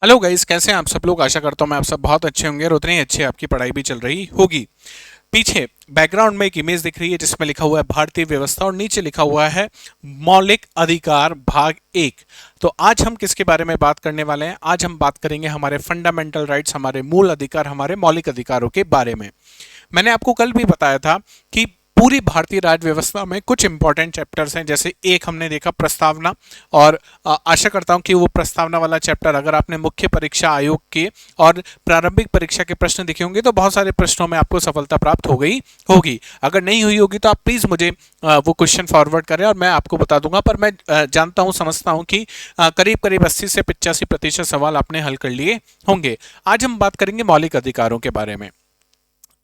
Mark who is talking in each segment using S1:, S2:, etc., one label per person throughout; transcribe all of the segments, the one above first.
S1: Hello guys, कैसे हैं आप सब लोग। आशा करता हूँ मैं आप सब बहुत अच्छे होंगे और उतनी ही अच्छी आपकी पढ़ाई भी चल रही होगी। पीछे बैकग्राउंड में एक इमेज दिख रही है जिसमें लिखा हुआ है भारतीय व्यवस्था और नीचे लिखा हुआ है मौलिक अधिकार भाग एक। तो आज हम किसके बारे में बात करने वाले हैं? आज हम बात करेंगे हमारे फंडामेंटल राइट्स, हमारे मूल अधिकार, हमारे मौलिक अधिकारों के बारे में। मैंने आपको कल भी बताया था कि पूरी भारतीय राज्य व्यवस्था में कुछ इंपॉर्टेंट चैप्टर्स हैं। जैसे एक हमने देखा प्रस्तावना, और आशा करता हूं कि वो प्रस्तावना वाला चैप्टर अगर आपने मुख्य परीक्षा आयोग के और प्रारंभिक परीक्षा के प्रश्न देखे होंगे तो बहुत सारे प्रश्नों में आपको सफलता प्राप्त हो गई होगी। अगर नहीं हुई होगी तो आप प्लीज मुझे वो क्वेश्चन फॉरवर्ड करें और मैं आपको बता दूंगा। पर मैं जानता हूं, समझता हूं कि करीब करीब 80 से 85% सवाल आपने हल कर लिए होंगे। आज हम बात करेंगे मौलिक अधिकारों के बारे में।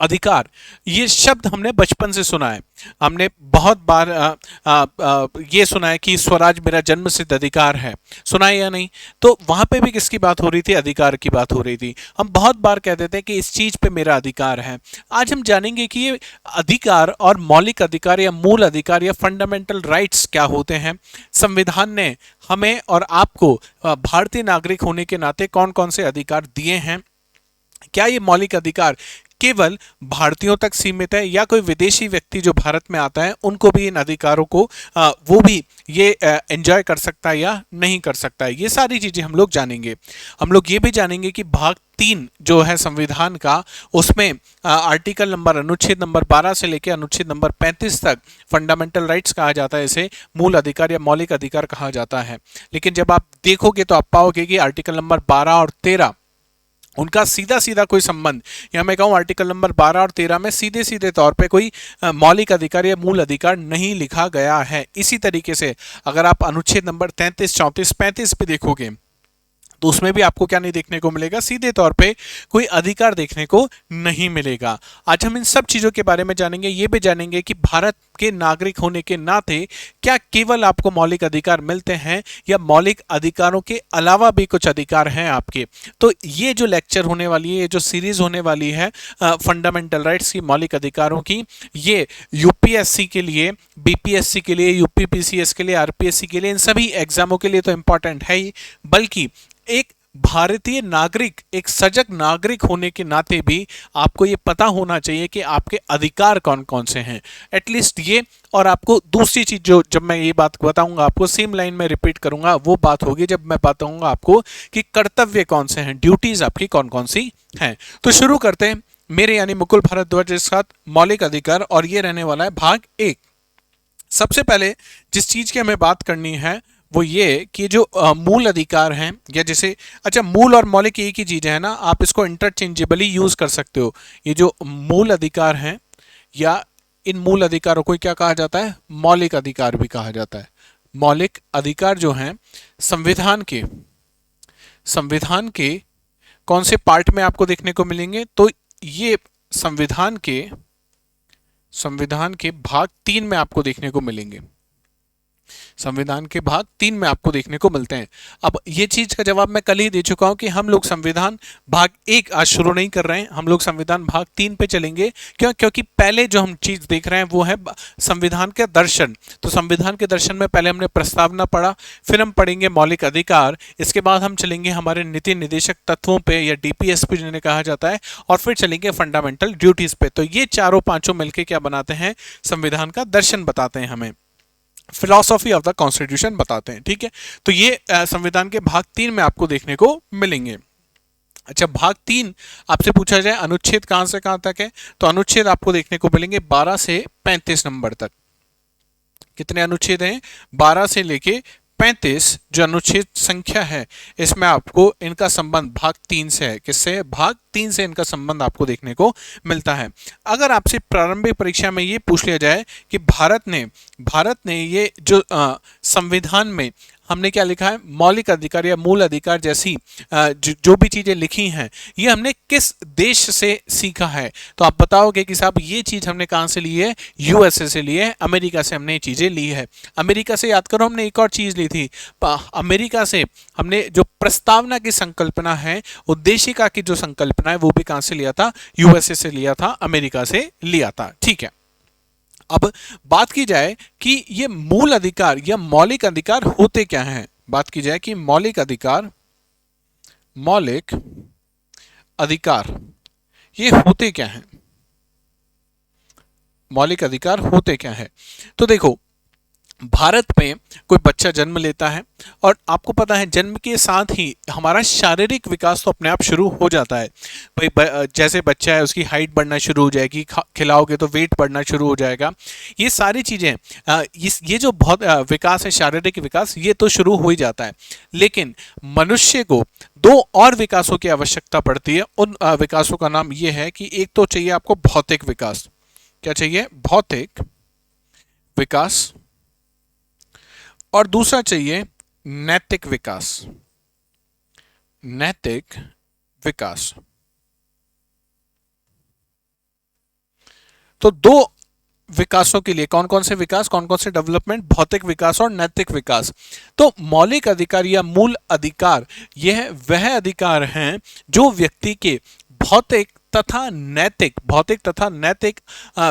S1: अधिकार, ये शब्द हमने बचपन से सुना है। हमने बहुत बार ये सुना है कि स्वराज मेरा जन्म सिद्ध अधिकार है। सुना है या नहीं? तो वहां पे भी किसकी बात हो रही थी? अधिकार की बात हो रही थी। हम बहुत बार कह देते हैं कि इस चीज पे मेरा अधिकार है। आज हम जानेंगे कि ये अधिकार और मौलिक अधिकार या मूल अधिकार या फंडामेंटल राइट्स क्या होते हैं। संविधान ने हमें और आपको भारतीय नागरिक होने के नाते कौन कौन से अधिकार दिए हैं। क्या ये मौलिक अधिकार केवल भारतीयों तक सीमित है या कोई विदेशी व्यक्ति जो भारत में आता है उनको भी इन अधिकारों को वो भी ये एंजॉय कर सकता है या नहीं कर सकता है? ये सारी चीजें हम लोग जानेंगे। हम लोग ये भी जानेंगे कि भाग 3 जो है संविधान का, उसमें आर्टिकल नंबर अनुच्छेद नंबर 12 से लेकर अनुच्छेद नंबर 35 तक फंडामेंटल राइट्स कहा जाता है। इसे मूल अधिकार या मौलिक अधिकार कहा जाता है। लेकिन जब आप देखोगे तो आप पाओगे कि आर्टिकल नंबर 12 और 13 उनका सीधा सीधा कोई संबंध, या मैं कहूं आर्टिकल नंबर 12 और 13 में सीधे सीधे तौर पे कोई मौलिक अधिकार या मूल अधिकार नहीं लिखा गया है। इसी तरीके से अगर आप अनुच्छेद नंबर 33, 34, 35 पे देखोगे तो उसमें भी आपको क्या नहीं देखने को मिलेगा? सीधे तौर पे कोई अधिकार देखने को नहीं मिलेगा। आज हम इन सब चीजों के बारे में जानेंगे। ये भी जानेंगे कि भारत के नागरिक होने के नाते क्या केवल आपको मौलिक अधिकार मिलते हैं या मौलिक अधिकारों के अलावा भी कुछ अधिकार हैं आपके। तो ये जो लेक्चर होने वाली है, ये जो सीरीज होने वाली है फंडामेंटल राइट्स की, मौलिक अधिकारों की, ये यूपीएससी के लिए, बीपीएससी के लिए, यूपीपीसीएस के लिए, आरपीएससी के लिए, इन सभी एग्जामों के लिए तो इंपॉर्टेंट है ही, बल्कि एक भारतीय नागरिक, एक सजग नागरिक होने के नाते भी आपको ये पता होना चाहिए कि आपके अधिकार कौन कौन से हैं। एटलीस्ट ये, और आपको दूसरी चीज जो जब मैं ये बात बताऊंगा आपको सेम लाइन में रिपीट करूंगा, वो बात होगी जब मैं बताऊंगा आपको कि कर्तव्य कौन से हैं, ड्यूटीज आपकी कौन कौन सी हैं। तो शुरू करते हैं मेरे यानी मुकुल भारद्वाज के साथ मौलिक अधिकार, और ये रहने वाला है भाग 1। सबसे पहले जिस चीज की हमें बात करनी है वो ये कि जो मूल अधिकार हैं, या जैसे, अच्छा, मूल और मौलिक एक ही चीज है ना, आप इसको इंटरचेंजेबली यूज कर सकते हो। ये जो मूल अधिकार हैं, या इन मूल अधिकारों को क्या कहा जाता है? मौलिक अधिकार भी कहा जाता है। मौलिक अधिकार जो हैं संविधान के कौन से पार्ट में आपको देखने को मिलेंगे? तो ये संविधान के भाग 3 में आपको देखने को मिलेंगे। संविधान के भाग 3 में आपको देखने को मिलते हैं। अब ये चीज का जवाब मैं कल ही दे चुका हूं कि हम लोग संविधान भाग 1 आज शुरू नहीं कर रहे हैं, हम लोग संविधान भाग 3 पे चलेंगे। क्यों? क्योंकि पहले जो हम चीज देख रहे हैं वो है संविधान के दर्शन। तो संविधान के दर्शन में पहले हमने प्रस्तावना पढ़ा, फिर हम पढ़ेंगे मौलिक अधिकार, इसके बाद हम चलेंगे हमारे नीति निर्देशक तत्वों पे या डीपीएस पे जिन्हें कहा जाता है, और फिर चलेंगे फंडामेंटल ड्यूटीज पे। तो ये चारों पांचों मिलकर क्या बनाते हैं? संविधान का दर्शन बताते हैं, हमें फिलॉसफी ऑफ द कॉन्स्टिट्यूशन बताते हैं। ठीक है, तो ये संविधान के भाग 3 में आपको देखने को मिलेंगे। अच्छा, भाग 3 आपसे पूछा जाए अनुच्छेद कहां से कहां तक है, तो अनुच्छेद आपको देखने को मिलेंगे 12 से 35 नंबर तक। कितने अनुच्छेद हैं? 12 से लेके 35 जो अनुच्छेद संख्या है, इसमें आपको इनका संबंध भाग 3 से है। किससे? भाग 3 से इनका संबंध आपको देखने को मिलता है। अगर आपसे प्रारंभिक परीक्षा में ये पूछ लिया जाए कि भारत ने ये जो संविधान में हमने क्या लिखा है, मौलिक अधिकार या मूल अधिकार जैसी जो भी चीजें लिखी हैं, ये हमने किस देश से सीखा है, तो आप बताओगे कि साहब ये चीज हमने कहां से ली है? यूएसए से ली है, अमेरिका से हमने ये चीजें ली है। अमेरिका से याद करो, हमने एक और चीज ली थी, अमेरिका से हमने जो प्रस्तावना की संकल्पना है, उद्देशिका की जो संकल्पना है, वो भी कहां से लिया था? यूएसए से लिया था, अमेरिका से लिया था। ठीक है, अब बात की जाए कि ये मूल अधिकार या मौलिक अधिकार होते क्या हैं। बात की जाए कि मौलिक अधिकार ये होते क्या हैं? मौलिक अधिकार होते क्या है? तो देखो, भारत में कोई बच्चा जन्म लेता है और आपको पता है जन्म के साथ ही हमारा शारीरिक विकास तो अपने आप शुरू हो जाता है। भाई जैसे बच्चा है उसकी हाइट बढ़ना शुरू हो जाएगी, खिलाओगे तो वेट बढ़ना शुरू हो जाएगा। ये सारी चीज़ें ये जो बहुत विकास है, शारीरिक विकास, ये तो शुरू हो ही जाता है। लेकिन मनुष्य को दो और विकासों की आवश्यकता पड़ती है। उन विकासों का नाम ये है कि एक तो चाहिए आपको भौतिक विकास। क्या चाहिए? भौतिक विकास। और दूसरा चाहिए नैतिक विकास। नैतिक विकास। तो दो विकासों के लिए कौन कौन से विकास, कौन कौन से डेवलपमेंट? भौतिक विकास और नैतिक विकास। तो मौलिक अधिकार या मूल अधिकार यह वह अधिकार हैं जो व्यक्ति के भौतिक तथा नैतिक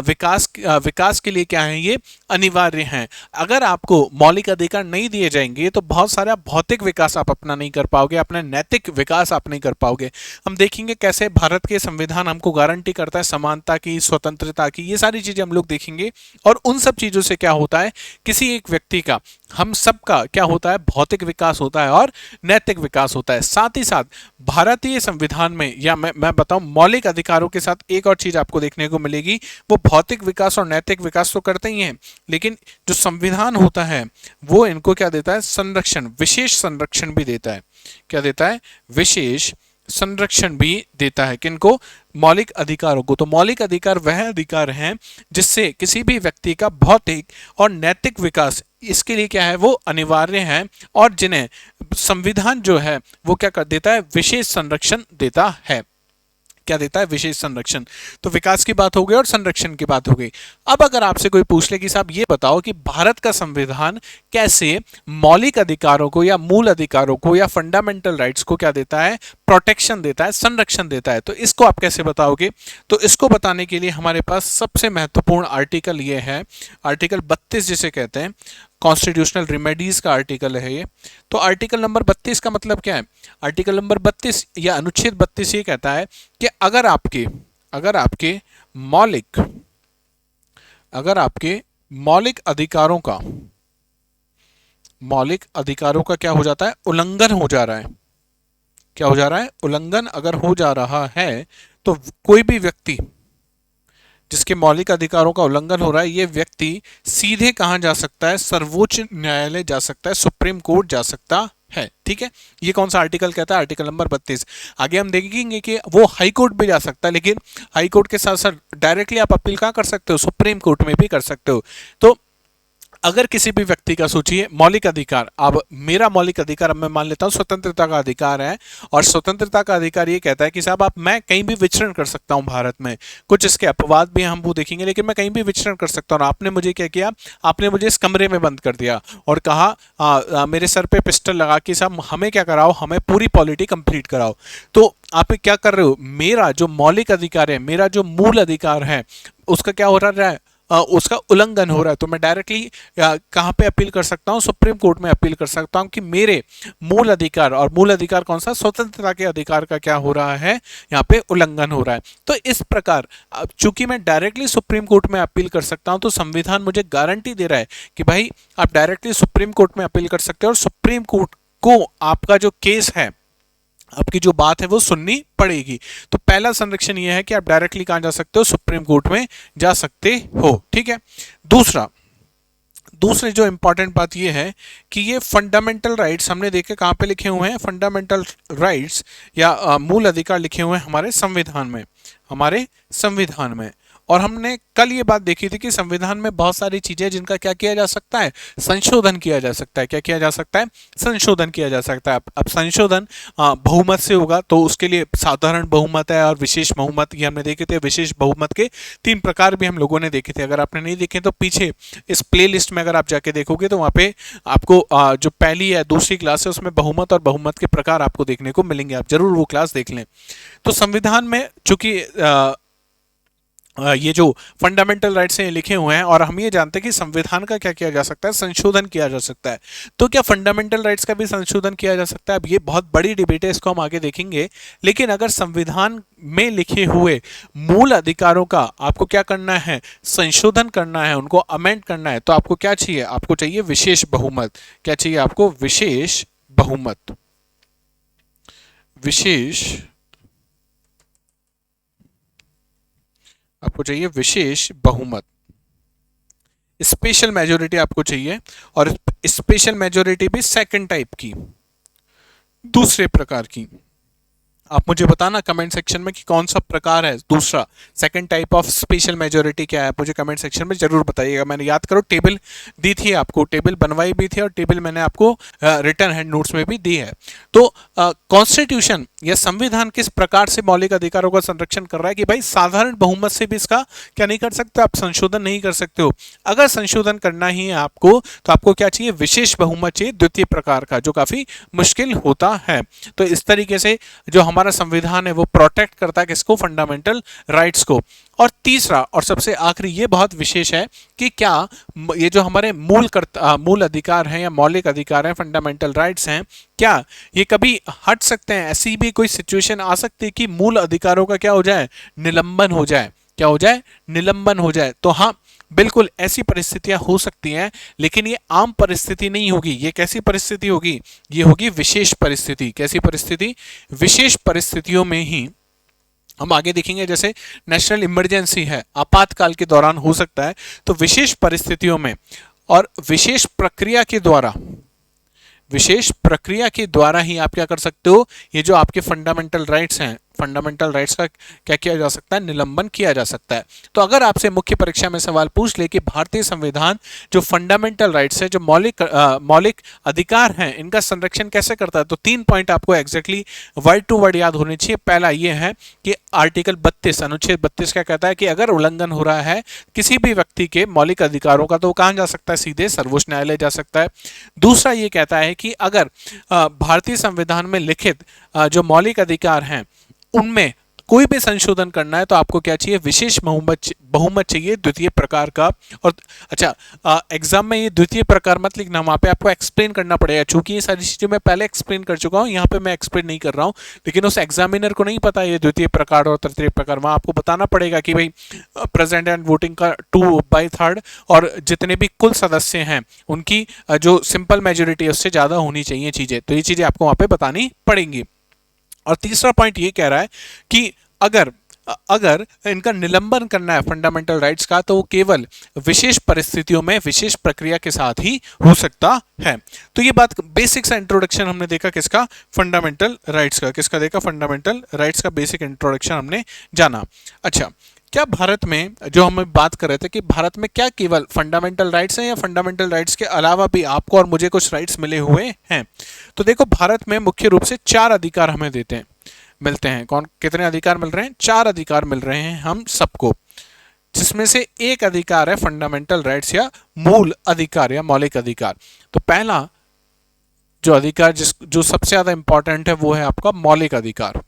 S1: विकास के लिए क्या है, ये अनिवार्य हैं। अगर आपको मौलिक अधिकार नहीं दिए जाएंगे तो बहुत सारा भौतिक विकास आप अपना नहीं कर पाओगे, अपना नैतिक विकास आप नहीं कर पाओगे। हम देखेंगे कैसे भारत के संविधान हमको गारंटी करता है समानता की, स्वतंत्रता की, ये सारी चीजें हम लोग देखेंगे। और उन सब चीजों से क्या होता है, किसी एक व्यक्ति का, हम सबका क्या होता है, भौतिक विकास होता है और नैतिक विकास होता है। साथ ही साथ भारतीय संविधान में, या मैं बताऊं, मौलिक अधिकारों के साथ एक और चीज आपको देखने को मिलेगी। वो भौतिक विकास और नैतिक विकास तो करते ही हैं, लेकिन जो संविधान होता है वो इनको क्या देता है? संरक्षण, विशेष संरक्षण भी देता है। क्या देता है? विशेष संरक्षण भी देता है। किनको? मौलिक अधिकारों को। तो मौलिक अधिकार वह अधिकार हैं जिससे किसी भी व्यक्ति का भौतिक और नैतिक विकास, इसके लिए क्या है, वो अनिवार्य है, और जिन्हें संविधान जो है वो क्या कर देता है? विशेष संरक्षण देता है। क्या देता है? विशेष संरक्षण। तो विकास की बात हो गई और संरक्षण की बात हो गई। अब अगर आपसे कोई पूछ ले कि साहब ये बताओ कि भारत का संविधान कैसे मौलिक अधिकारों को या मूल अधिकारों को या फंडामेंटल राइट्स को क्या देता है? प्रोटेक्शन देता है, संरक्षण देता है। तो इसको आप कैसे बताओगे? तो इसको बताने के लिए हमारे पास सबसे महत्वपूर्ण आर्टिकल ये है, आर्टिकल 32 जिसे कहते हैं, कॉन्स्टिट्यूशनल रेमेडीज का आर्टिकल है ये। तो आर्टिकल नंबर 32 का मतलब क्या है? आर्टिकल नंबर 32 या अनुच्छेद 32 ये कहता है कि अगर आपके मौलिक अधिकारों का क्या हो जाता है? उल्लंघन हो जा रहा है। क्या हो जा रहा है? उल्लंघन अगर हो जा रहा है तो कोई भी व्यक्ति जिसके मौलिक अधिकारों का उल्लंघन हो रहा है, ये व्यक्ति सीधे कहां जा सकता है? सर्वोच्च न्यायालय जा सकता है, सुप्रीम कोर्ट जा सकता है। ठीक है, ये कौन सा आर्टिकल कहता है? Article number 32। आगे हम देखेंगे कि वो हाई कोर्ट भी जा सकता है, लेकिन हाई कोर्ट के साथ साथ डायरेक्टली आप अपील कहां कर सकते हो? सुप्रीम कोर्ट में भी कर सकते हो। तो अगर किसी भी व्यक्ति का, सोचिए, मौलिक अधिकार, अब मेरा मौलिक अधिकार, अब मैं मान लेता हूं स्वतंत्रता का अधिकार है, और स्वतंत्रता का अधिकार ये कहता है कि साहब मैं कहीं भी विचरण कर सकता हूं भारत में। कुछ इसके अपवाद भी हम वो देखेंगे, लेकिन मैं कहीं भी विचरण कर सकता हूं। आपने मुझे क्या किया? आपने मुझे इस कमरे में बंद कर दिया और कहा मेरे सर पे पिस्टल लगा कि साहब हमें क्या कराओ, हमें पूरी पॉलिटी कंप्लीट कराओ। तो आप क्या कर रहे हो? मेरा जो मौलिक अधिकार है, मेरा जो मूल अधिकार है, उसका क्या हो रहा है? उसका उल्लंघन हो रहा है। तो मैं डायरेक्टली कहां पे अपील कर सकता हूं? सुप्रीम कोर्ट में अपील कर सकता हूं कि मेरे मूल अधिकार, और मूल अधिकार कौन सा? स्वतंत्रता के अधिकार का क्या हो रहा है? यहां पे उल्लंघन हो रहा है। तो इस प्रकार चूंकि मैं डायरेक्टली सुप्रीम कोर्ट में अपील कर सकता हूं, तो संविधान मुझे गारंटी दे रहा है कि भाई आप डायरेक्टली सुप्रीम कोर्ट में अपील कर सकते हो, और सुप्रीम कोर्ट को आपका जो केस है, आपकी जो बात है वो सुननी पड़ेगी। तो पहला संरक्षण ये है कि आप डायरेक्टली कहां जा सकते हो? सुप्रीम कोर्ट में जा सकते हो। ठीक है। दूसरी जो इंपॉर्टेंट बात ये है कि ये फंडामेंटल राइट्स हमने देखे कहां पे लिखे हुए हैं? फंडामेंटल राइट्स या मूल अधिकार लिखे हुए हैं हमारे संविधान में। और हमने कल ये बात देखी थी कि संविधान में बहुत सारी चीजें जिनका क्या किया जा सकता है? संशोधन किया जा सकता है। क्या किया जा सकता है? संशोधन किया जा सकता है। अब संशोधन बहुमत से होगा, तो उसके लिए साधारण बहुमत है और विशेष बहुमत, ये हमने देखे थे। विशेष बहुमत के 3 प्रकार भी हम लोगों ने देखे थे। अगर आपने नहीं देखे तो पीछे इस प्ले लिस्ट में अगर आप जाके देखोगे तो वहाँ पे आपको जो पहली या दूसरी क्लास है उसमें बहुमत और बहुमत के प्रकार आपको देखने को मिलेंगे। आप जरूर वो क्लास देख लें। तो संविधान में चूंकि ये जो फंडामेंटल राइट्स हैं लिखे हुए हैं, और हम ये जानते हैं कि संविधान का क्या किया जा सकता है, संशोधन किया जा सकता है। तो क्या फंडामेंटल राइट्स का भी संशोधन किया जा सकता है? अब ये बहुत बड़ी डिबेट है, इसको हम आगे देखेंगे। लेकिन अगर संविधान में लिखे हुए मूल अधिकारों का आपको क्या करना है, संशोधन करना है, उनको अमेंड करना है, तो आपको क्या चाहिए? आपको चाहिए विशेष बहुमत। क्या चाहिए आपको? विशेष बहुमत। विशेष, आपको चाहिए विशेष बहुमत। स्पेशल मेजोरिटी आपको चाहिए, और स्पेशल मेजोरिटी भी सेकंड टाइप की, दूसरे प्रकार की। आप मुझे बताना कमेंट सेक्शन में कि कौन सा प्रकार है दूसरा, second type of special majority क्या है, मुझे कमेंट सेक्शन में जरूर बताइएगा। मैंने याद करो टेबल दी थी आपको, टेबल बनवाई भी थी, और टेबल मैंने आपको रिटर्न हैंड नोट्स में भी दी है। तो कॉन्स्टिट्यूशन या संविधान किस प्रकार से मौलिक अधिकारों का संरक्षण कर रहा है कि भाई साधारण बहुमत से भी इसका क्या नहीं कर सकते, आप संशोधन नहीं कर सकते हो। अगर संशोधन करना ही है आपको, तो आपको क्या चाहिए? विशेष बहुमत चाहिए, द्वितीय प्रकार का, जो काफी मुश्किल होता है। तो इस तरीके से जो हमारा संविधान है वो प्रोटेक्ट करता है किसको? फंडामेंटल राइट्स को। और तीसरा और सबसे आखिरी, ये बहुत विशेष है कि क्या ये जो हमारे मूल अधिकार हैं या मौलिक अधिकार हैं, फंडामेंटल राइट्स हैं, क्या ये कभी हट सकते हैं? ऐसी भी कोई सिचुएशन आ सकती है कि मूल अधिकारों का क्या हो जाए? निलंबन हो जाए। क्या हो जाए? निलंबन हो जाए। तो हाँ, बिल्कुल ऐसी परिस्थितियां हो सकती हैं, लेकिन ये आम परिस्थिति नहीं होगी। ये कैसी परिस्थिति होगी? ये होगी विशेष परिस्थिति। कैसी परिस्थिति? विशेष परिस्थितियों में ही हम आगे देखेंगे। जैसे नेशनल इमरजेंसी है, आपातकाल के दौरान हो सकता है, तो विशेष परिस्थितियों में और विशेष प्रक्रिया के द्वारा ही आप क्या कर सकते हो? ये जो आपके फंडामेंटल राइट्स हैं, फंडामेंटल राइट्स का क्या किया जा सकता है? निलंबन किया जा सकता है। तो अगर आपसे मुख्य परीक्षा में सवाल पूछ ले कि भारतीय संविधान जो फंडामेंटल राइट्स है, जो मौलिक अधिकार हैं, इनका संरक्षण कैसे करता है, तो 3 पॉइंट आपको एग्जैक्टली वर्ड टू वर्ड याद होने चाहिए। पहला ये है कि आर्टिकल 32, अनुच्छेद 32 क्या कहता है कि अगर उल्लंघन हो रहा है किसी भी व्यक्ति के मौलिक अधिकारों का, तो वो कहां जा सकता है? सीधे सर्वोच्च न्यायालय जा सकता है। दूसरा ये कहता है कि अगर भारतीय संविधान में लिखित जो मौलिक अधिकार हैं उनमें कोई भी संशोधन करना है, तो आपको क्या चाहिए? विशेष बहुमत चाहिए, द्वितीय प्रकार का। और अच्छा, एग्जाम में ये द्वितीय प्रकार मत लिखना, वहां पे आपको एक्सप्लेन करना पड़ेगा। चूंकि ये सारी चीजें मैं पहले एक्सप्लेन कर चुका हूं, यहाँ पे मैं एक्सप्लेन नहीं कर रहा हूं, लेकिन उस एग्जामिनर को नहीं पता ये द्वितीय प्रकार और तृतीय प्रकार। वहां आपको बताना पड़ेगा कि भाई प्रेजेंट एंड वोटिंग का 2/3 और जितने भी कुल सदस्य हैं उनकी जो सिंपल मेजोरिटी है उससे ज्यादा होनी चाहिए चीजें। तो ये चीजें आपको वहां पे बतानी पड़ेंगी। और तीसरा पॉइंट ये कह रहा है कि अगर अगर इनका निलंबन करना है फंडामेंटल राइट्स का, तो वो केवल विशेष परिस्थितियों में विशेष प्रक्रिया के साथ ही हो सकता है। तो ये बात, बेसिक सा इंट्रोडक्शन हमने देखा किसका? फंडामेंटल राइट्स का। किसका देखा? फंडामेंटल राइट्स का बेसिक इंट्रोडक्शन हमने जाना। अच्छा, क्या भारत में, जो हम बात कर रहे थे कि भारत में क्या केवल फंडामेंटल राइट्स हैं या फंडामेंटल राइट्स के अलावा भी आपको और मुझे कुछ राइट्स मिले हुए हैं? तो देखो, भारत में मुख्य रूप से 4 अधिकार हमें मिलते हैं। कितने अधिकार मिल रहे हैं? 4 अधिकार मिल रहे हैं हम सबको, जिसमें से एक अधिकार है फंडामेंटल राइट्स या मूल अधिकार या मौलिक अधिकार। तो पहला जो अधिकार जो सबसे ज्यादा इंपॉर्टेंट है वो है आपका मौलिक अधिकार।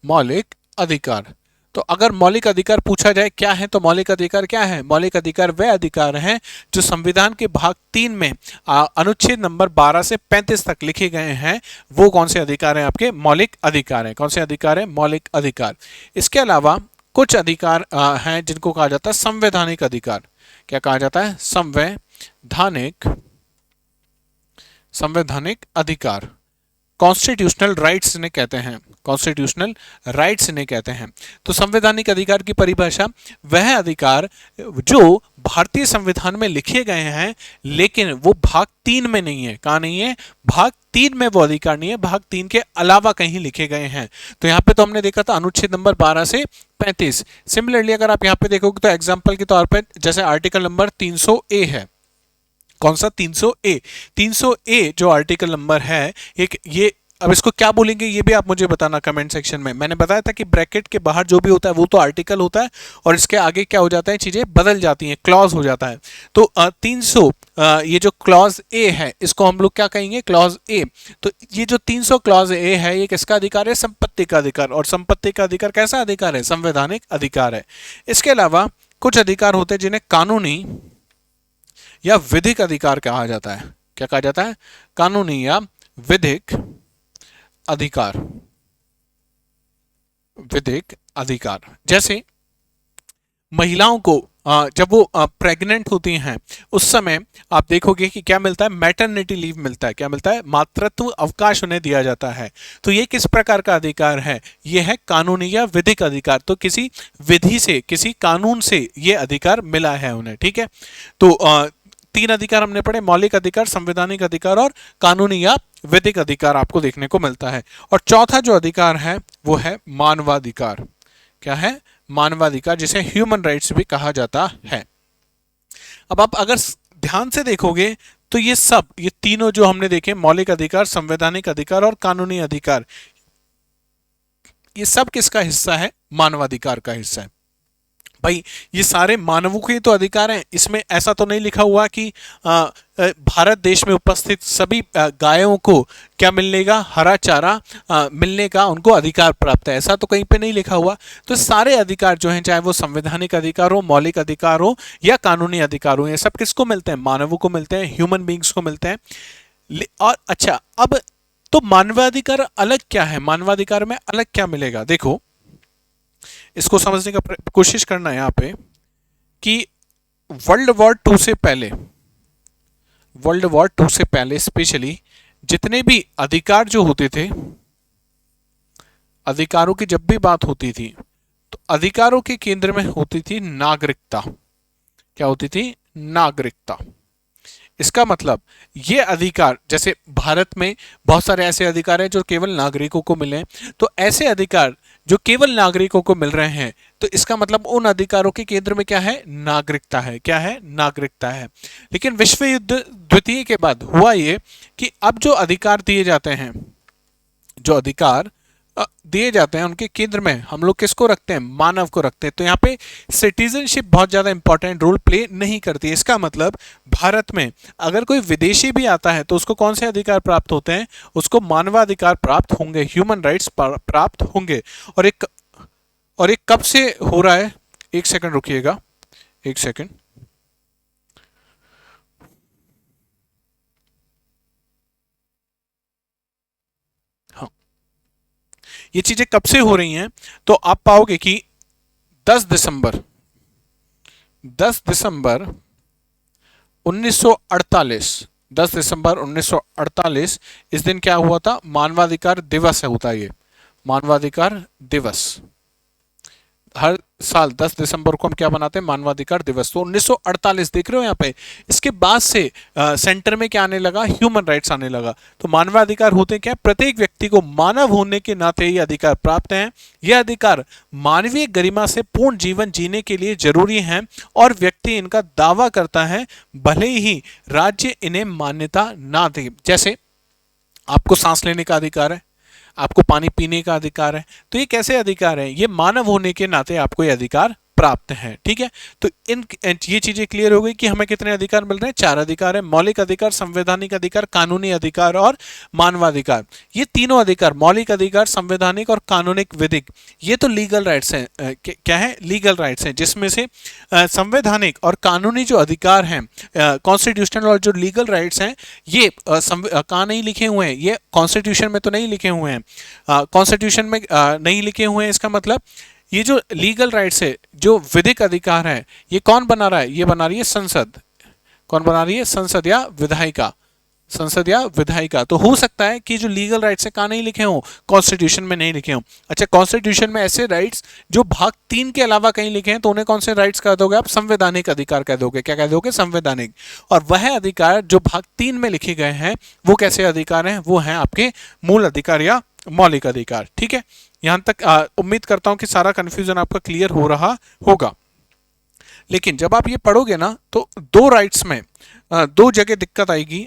S1: मौलिक अधिकार। तो अगर मौलिक अधिकार पूछा जाए क्या है, तो मौलिक अधिकार क्या है? मौलिक अधिकार वह अधिकार हैं जो संविधान के भाग 3 में अनुच्छेद नंबर 12 से 35 तक लिखे गए हैं। वो कौन से अधिकार हैं? आपके मौलिक अधिकार हैं। कौन से अधिकार हैं? मौलिक अधिकार। इसके अलावा कुछ अधिकार हैं जिनको कहा जाता है संवैधानिक अधिकार। क्या कहा जाता है? संवैधानिक अधिकार। कॉन्स्टिट्यूशनल राइट्स इन्हें कहते हैं। कॉन्स्टिट्यूशनल राइट्स इन्हें कहते हैं। तो संवैधानिक अधिकार की परिभाषा, वह अधिकार जो भारतीय संविधान में लिखे गए हैं, लेकिन वो भाग 3 में नहीं है। कहां नहीं है? भाग 3 में वो अधिकार नहीं है, भाग 3 के अलावा कहीं लिखे गए हैं। तो यहां पे तो हमने देखा था अनुच्छेद नंबर 12 से 35। सिमिलरली अगर आप यहां पे देखोगे तो एग्जाम्पल के तौर पर जैसे आर्टिकल नंबर 300A है। कौन सा? 300A। 300A जो आर्टिकल नंबर है, एक ये अब इसको क्या बोलेंगे ये भी आप मुझे बताना कमेंट सेक्शन में। मैंने बताया था कि ब्रैकेट के बाहर जो भी होता है वो तो आर्टिकल होता है और इसके आगे क्या हो जाता है, चीजें बदल जाती हैं, क्लॉज हो जाता है। तो 300 ये जो क्लॉज ए है इसको हम लोग क्या कहेंगे, क्लॉज ए। तो ये जो 300 क्लॉज ए है ये किसका अधिकार है, संपत्ति का अधिकार। और संपत्ति का अधिकार कैसा अधिकार है, संवैधानिक अधिकार है। इसके अलावा कुछ अधिकार होते हैं जिन्हें कानूनी या विधिक अधिकार कहा जाता है। क्या कहा जाता है, कानूनी या विधिक अधिकार। विधिक अधिकार जैसे महिलाओं को जब वो प्रेग्नेंट होती हैं उस समय आप देखोगे कि क्या मिलता है, मैटरनिटी लीव मिलता है। क्या मिलता है, मातृत्व अवकाश उन्हें दिया जाता है। तो ये किस प्रकार का अधिकार है, ये है कानूनी या विधिक अधिकार। तो किसी विधि से, किसी कानून से ये अधिकार मिला है उन्हें। ठीक है, तो 3 अधिकार हमने पढ़े, मौलिक अधिकार, संवैधानिक अधिकार और कानूनी या विधिक अधिकार आपको देखने को मिलता है। और चौथा जो अधिकार है वो है मानवाधिकार। क्या है, मानवाधिकार, जिसे ह्यूमन राइट्स भी कहा जाता है। अब आप अगर ध्यान से देखोगे तो ये तीनों जो हमने देखे, मौलिक अधिकार, संवैधानिक अधिकार और कानूनी अधिकार, ये सब किसका हिस्सा है, मानवाधिकार का हिस्सा है। भाई ये सारे मानवों के तो अधिकार हैं, इसमें ऐसा तो नहीं लिखा हुआ कि भारत देश में उपस्थित सभी गायों को क्या मिलेगा, हरा चारा मिलने का उनको अधिकार प्राप्त है, ऐसा तो कहीं पे नहीं लिखा हुआ। तो सारे अधिकार जो हैं, चाहे वो संवैधानिक अधिकार हो, मौलिक अधिकार हो या कानूनी अधिकार हो, ये सब किसको मिलते हैं, मानवों को मिलते हैं, ह्यूमन बींग्स को मिलते हैं। और अच्छा, अब तो मानवाधिकार अलग क्या है, मानवाधिकार में अलग क्या मिलेगा, देखो इसको समझने का कोशिश करना है यहां पे कि वर्ल्ड वॉर टू से पहले स्पेशली जितने भी अधिकार जो होते थे, अधिकारों की जब भी बात होती थी तो अधिकारों के केंद्र में होती थी नागरिकता। क्या होती थी, नागरिकता। इसका मतलब ये अधिकार, जैसे भारत में बहुत सारे ऐसे अधिकार हैं जो केवल नागरिकों को मिले हैं, तो ऐसे अधिकार जो केवल नागरिकों को मिल रहे हैं, तो इसका मतलब उन अधिकारों के केंद्र में क्या है, नागरिकता है। क्या है, नागरिकता है। लेकिन विश्व युद्ध द्वितीय के बाद हुआ ये कि अब जो अधिकार दिए जाते हैं, जो अधिकार दिए जाते हैं उनके केंद्र में हम लोग किसको रखते हैं, मानव को रखते हैं। तो यहाँ पे सिटीजनशिप बहुत ज्यादा इंपॉर्टेंट रोल प्ले नहीं करती है। इसका मतलब भारत में अगर कोई विदेशी भी आता है तो उसको कौन से अधिकार प्राप्त होते हैं, उसको मानवाधिकार प्राप्त होंगे, ह्यूमन राइट्स प्राप्त होंगे। और एक कब से हो रहा है, एक सेकंड रुकिएगा, एक सेकंड। ये चीजें कब से हो रही हैं, तो आप पाओगे कि 10 दिसंबर 1948, 10 दिसंबर 1948 इस दिन क्या हुआ था, मानवाधिकार दिवस है, होता है ये मानवाधिकार दिवस। हर साल 10 दिसंबर को हम क्या मनाते हैं, मानवाधिकार दिवस। तो 1948 देख रहे हो यहाँ पे, इसके बाद से सेंटर में क्या आने लगा, ह्यूमन राइट्स आने लगा। तो मानवाधिकार होते क्या, प्रत्येक व्यक्ति को मानव होने के नाते ये अधिकार प्राप्त हैं। ये अधिकार मानवीय गरिमा से पूर्ण जीवन जीने के लिए जरूरी हैं और व्यक्ति इनका दावा करता है भले ही राज्य इन्हें मान्यता ना दे। जैसे आपको सांस लेने का अधिकार है, आपको पानी पीने का अधिकार है, तो ये कैसे अधिकार है, ये मानव होने के नाते आपको ये अधिकार प्राप्त है। ठीक है, तो ये चीजें क्लियर हो गई कि हमें कितने अधिकार मिल रहे हैं, 4 अधिकार है, मौलिक अधिकार, संवैधानिक अधिकार, कानूनी अधिकार और मानवाधिकार। ये तीनों अधिकार, मौलिक अधिकार, संवैधानिक और कानूनिक विधिक, ये तो लीगल राइट्स हैं। क्या है, लीगल राइट्स हैं, जिसमें से संवैधानिक और कानूनी जो अधिकार हैं, कॉन्स्टिट्यूशनल और जो लीगल राइट्स हैं, ये कहाँ नहीं लिखे हुए हैं, ये कॉन्स्टिट्यूशन में तो नहीं लिखे हुए हैं। कॉन्स्टिट्यूशन में नहीं लिखे हुए हैं, इसका मतलब ये जो लीगल राइट्स है, जो विधिक अधिकार है, ये कौन बना रहा है, ये बना रही है संसद। कौन बना रही है, संसद या विधायिका, संसद या विधायिका। तो हो सकता है कि जो लीगल राइट्स है कहाँ नहीं लिखे हों, कॉन्स्टिट्यूशन में नहीं लिखे हों। अच्छा, कॉन्स्टिट्यूशन में ऐसे राइट्स जो भाग 3 के अलावा कहीं लिखे हैं, तो उन्हें कौन से राइट्स कह दोगे आप, संवैधानिक अधिकार कह दोगे। क्या कह दोगे, संवैधानिक। और वह अधिकार जो भाग 3 में लिखे गए हैं वो कैसे अधिकार हैं, वो हैं आपके मूल अधिकार या मौलिक अधिकार। ठीक है, यहां तक उम्मीद करता हूं कि सारा कंफ्यूजन आपका क्लियर हो रहा होगा। लेकिन जब आप ये पढ़ोगे ना तो 2 राइट्स में 2 जगह दिक्कत आएगी।